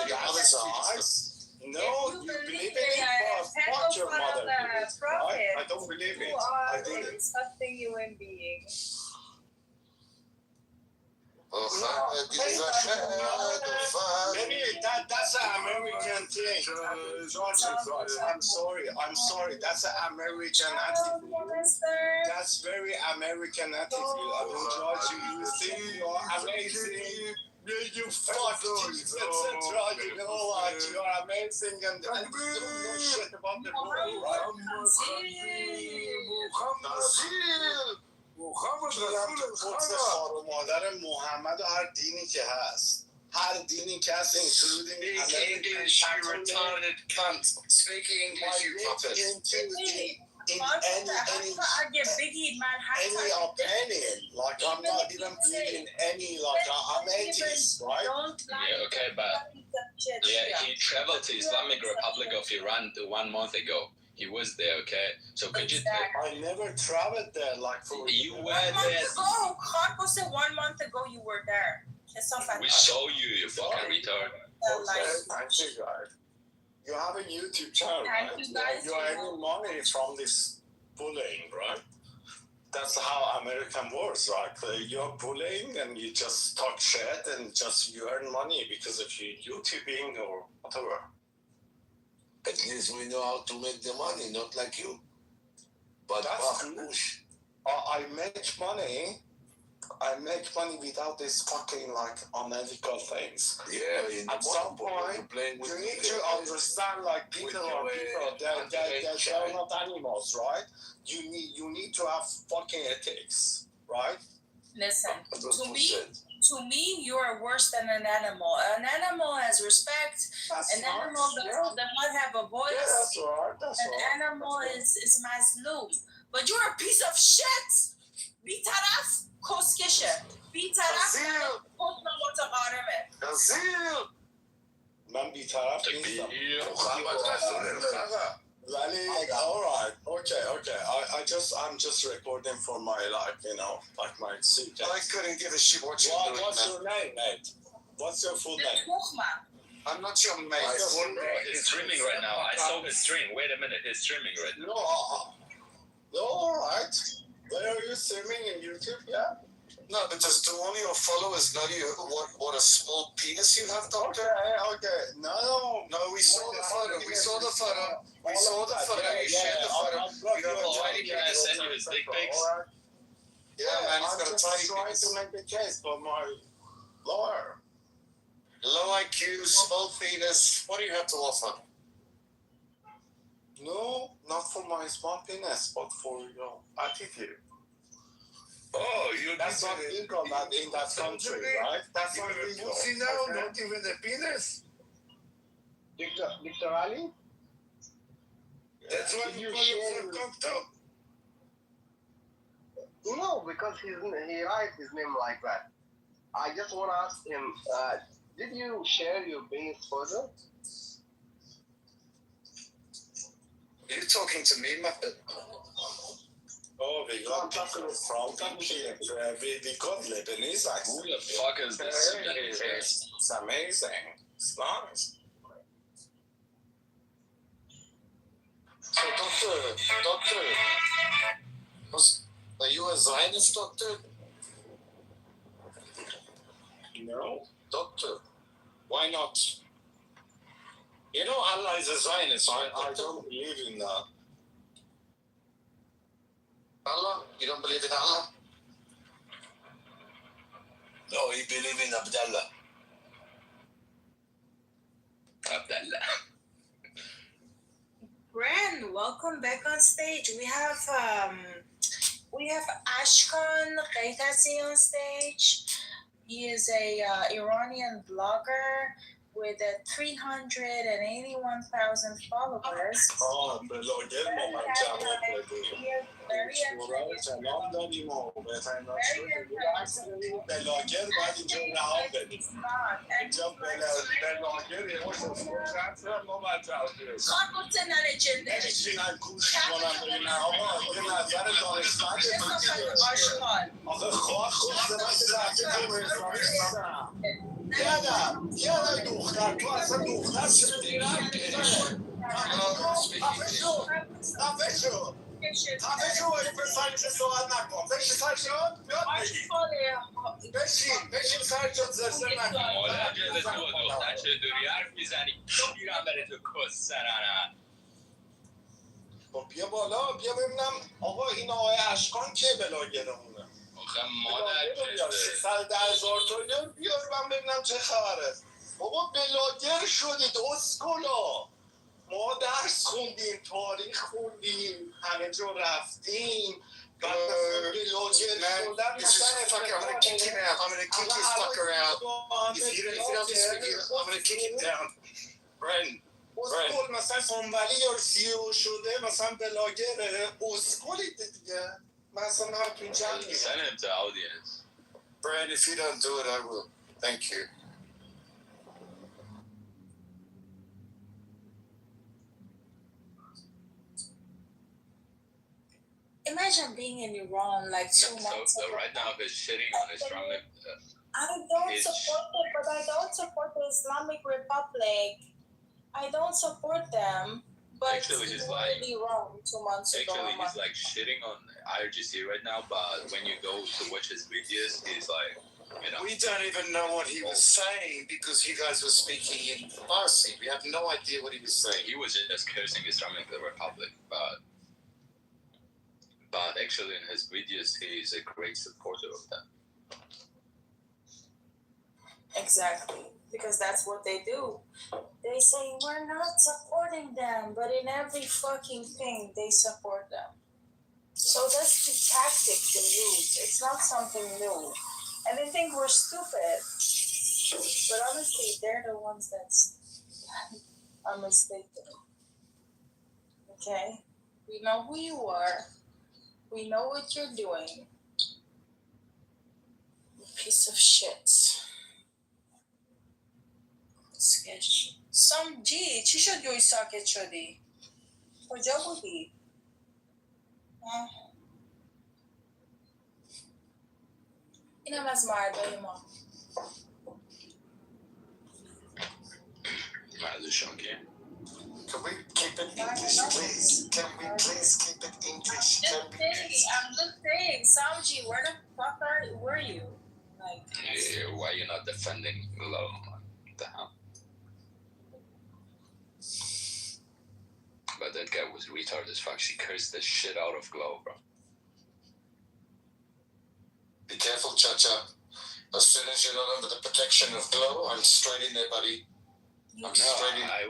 In your mother's eyes. No, you believe in it, but fuck your mother. Right? I don't believe it. I didn't. Disgusting human being. Muhammad is a pedophile. Maybe that's an American thing. George, I'm sorry. That's an American attitude. That's very American attitude. I don't judge you. You think you're amazing. You fuck Jesus, etc. You know what? You are amazing and you don't know shit about the world, right? Muhammad مادر محمد و هر دینی که هست هر دینی که هست including Speak English, you retarded cunt. Speak English, you puppet. in any opinion, like I'm not even believing any, like I'm atheist, right? Yeah, okay, but he traveled to Islamic Republic of Iran 1 month ago. He was there, okay? So could you tell? I never traveled there, like for You were there. Khan said 1 month ago you were there. We saw you, you fucking retard. Thank you, guys. You have a YouTube channel, right? You're earning money from this bullying, right? That's how American works, right? You're bullying and you just talk shit and just you earn money because of you YouTubing or whatever. At least we know how to make the money, not like you. But that's I make money. I make money without this fucking like unethical things. Yeah, at some point you need to understand like people are people. They're not animals, right? You need to have fucking ethics, right? Listen, to me, you are worse than an animal. An animal has respect. An animal does not have a voice. Yeah, that's right. An animal is mazloom. But you're a piece of shit. بی‌طرف کسکشه. بی‌طرف متقارمه. من بی‌طرف نیستم. ولی alright, okay. I'm just recording for my like my suit. I couldn't give a shit what you're doing. What's your name, mate? What's your full name? I'm not your mate. He's streaming right now. I saw his stream. Wait a minute, he's streaming right now. No, alright. Where are you streaming in YouTube? Yeah. No, but does do one of your followers know you what a small penis you have, doctor? Okay. No, we saw the photo. You shared the photo. You have a tiny Can I send you his dick pics? Yeah, man, he's got a tiny trying penis. to make the case for my lawyer. Low IQ, small penis. What do you have to offer? No, not for my small penis, but for your attitude. That's not legal in that country, right? That's not legal. Pussy now, not even a penis. Dr. Ali? That's why you call yourself cocked up. No, because he writes his name like that. I just want to ask him, did you share your base photo? Are you talking to me, Muppet? Oh, we got people from here. We got Lebanese accent. Who the fuck is this? It's amazing. It's nice. So, doctor, Are you a Zionist doctor? No. Doctor. Why not? You know Allah is a Zionist. I don't believe in that. Allah? You don't believe in Allah? No, he believe in Abdallah. Abdallah. Bren, welcome back on stage. We have Ashkan Qaitasi on stage. He is a Iranian blogger with 381,000 followers. Oh, بلاگر ما من جواب بده. سلام دادیم و بهترین بلاگر باید اینجا رها بدیم. اینجا بلاگر یه مشت اسکر ما باید جواب بدیم. خاطر نلجنده. نشینن گوش کنم ببینن آقا یه نظر دانشمند دیگه. آخه خود سبت رفته کنگرسمن نیستم. یادم دختر تو اصلا دختر شدی خفه شو این پسر که صحبت نکن بشین سر شد بشین سر شد زرزر نکن مادر جلد تو دختر چه دوری حرف میزنی میرم بره تو کس سرنه. خب بیا بالا بیا ببینم آقا این آقای اشکان که بلاگرمونه آخه مادر جلد 310,000 تا بیار من ببینم چه خبره. بابا بلاگر شدید اسکولا. ما درس خوندیم تاریخ خوندیم همه جا رفتیم بعد بلاگر شدن مثلا I'm gonna kick him out. I'm gonna kick his fucker out. If you don't speak here, I'm gonna kick him down. Bren اسکول مثلا فنولی یا سیو شده مثلا بلاگره اسکولید دیگه مثلا هم تو جمع نیست. Send him to audience. Brad, if you don't do it, I will. Thank you. Imagine being in Iran like 2 months ago. Right now he's shitting on Islamic. I don't support it, but I don't support the Islamic Republic. I don't support them. But Actually, he's lying. Iran 2 months ago. Actually, he's like shitting on IRGC right now, but when you go to watch his videos, he's like, you know. We don't even know what he was saying because you guys were speaking in Farsi. We have no idea what he was saying. He was just cursing Islamic Republic, but actually in his videos, he's a great supporter of them. Exactly, because that's what they do. They say, we're not supporting them, but in every fucking thing, they support them. So that's the tactic they use. It's not something new. And they think we're stupid. But honestly, they're the ones that are mistaken. Okay? We know who you are. We know what you're doing. You piece of shit. Sketch. Some G. چی شد یوی ساکت شدی؟ کجا بودی؟ اینم از مردای ما. مردشون که Can we keep it English, please? Can we please keep it English? I'm just saying, Samji, where the fuck were you? Like, why are you not defending Glow? What the hell? But that guy was retarded as fuck. She cursed the shit out of Glow, bro. Be careful, Cha-Cha. As soon as you're not under the protection of Glow, I'm straight in there, buddy. I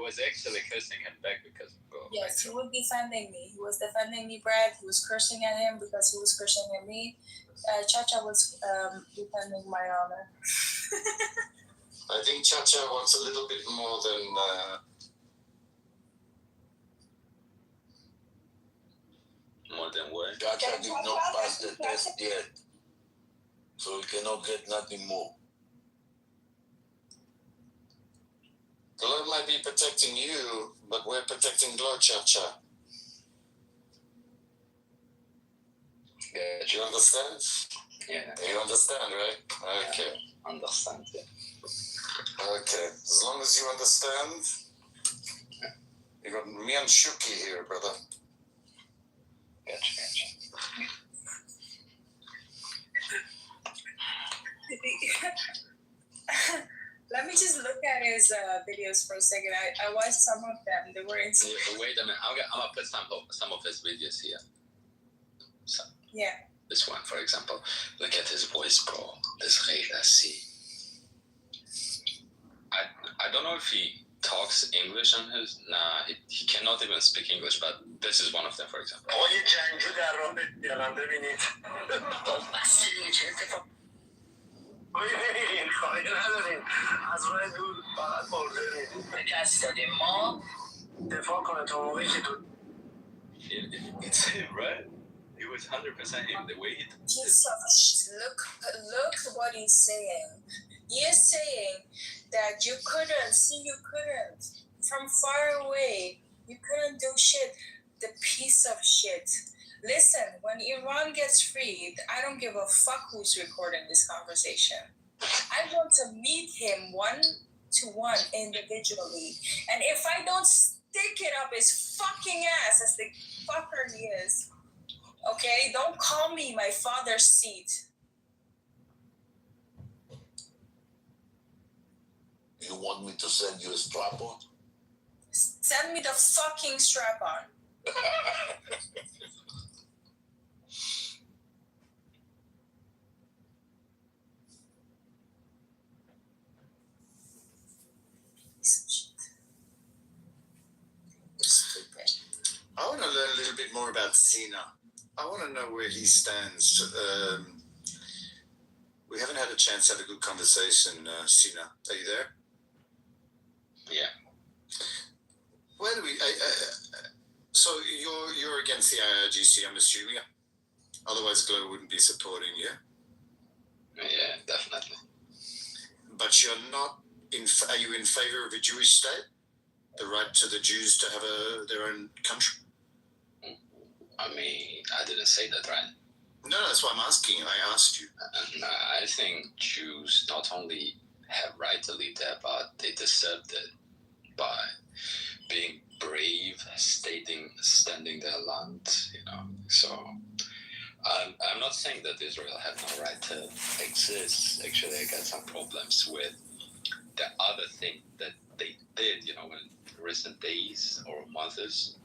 was actually cursing him back because of Glow. Yes, he was defending me. He was defending me, Brad. He was cursing at him because he was cursing at me. Cha-Cha was defending my honor. I think Cha-Cha wants a little bit more than... More than what? Cha-Cha did not pass the test yet. So he cannot get nothing more. Glow might be protecting you, but we're protecting Glow, Cha-Cha. Yeah, do you understand? Yeah. You understand, right? Okay. Understand, yeah. Okay. As long as you understand, you got me and Shuki here, brother. Gotcha. Let me just look at his videos for a second. I watched some of them. They were insane. Wait a minute. I'm gonna put some of his videos here. So, yeah. This one, for example. Look at his voice, bro. This rate, see. I don't know if he talks English on his. Nah, he cannot even speak English. But this is one of them, for example. It's him, right? It was 100% him. The way he. Look what he's saying. He's saying that you couldn't from far away. You couldn't do shit. The piece of shit. Listen, when Iran gets freed, I don't give a fuck who's recording this conversation. I want to meet him one-to-one individually. And if I don't stick it up his fucking ass as the fucker he is, okay, don't call me my father's seat. You want me to send you a strap on? Send me the fucking strap on. I want to learn a little bit more about Sina. I want to know where he stands. We haven't had a chance to have a good conversation, Sina. Are you there? Yeah. Where do we? So you're against the IRGC, I'm assuming. Otherwise, Glow wouldn't be supporting you. Yeah, definitely. But you're not in. Are you in favor of a Jewish state? The right to the Jews to have their own country? I mean, I didn't say that, right? No, that's why I'm asking. I asked you. I think Jews not only have right to live there, but they deserved it by being brave, standing their land, So I'm not saying that Israel had no right to exist. Actually, I got some problems with the other thing that they did, in recent days or months.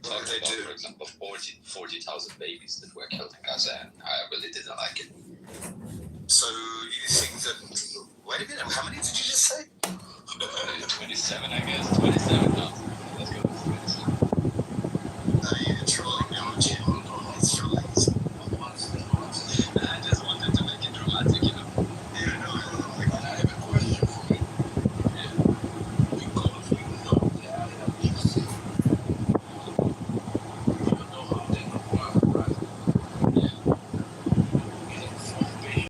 Talking about, for example, 40,000 babies that were killed in Gaza, and I really didn't like it. So you think that? Wait a minute. How many did you just say? 27, I guess. 27. No.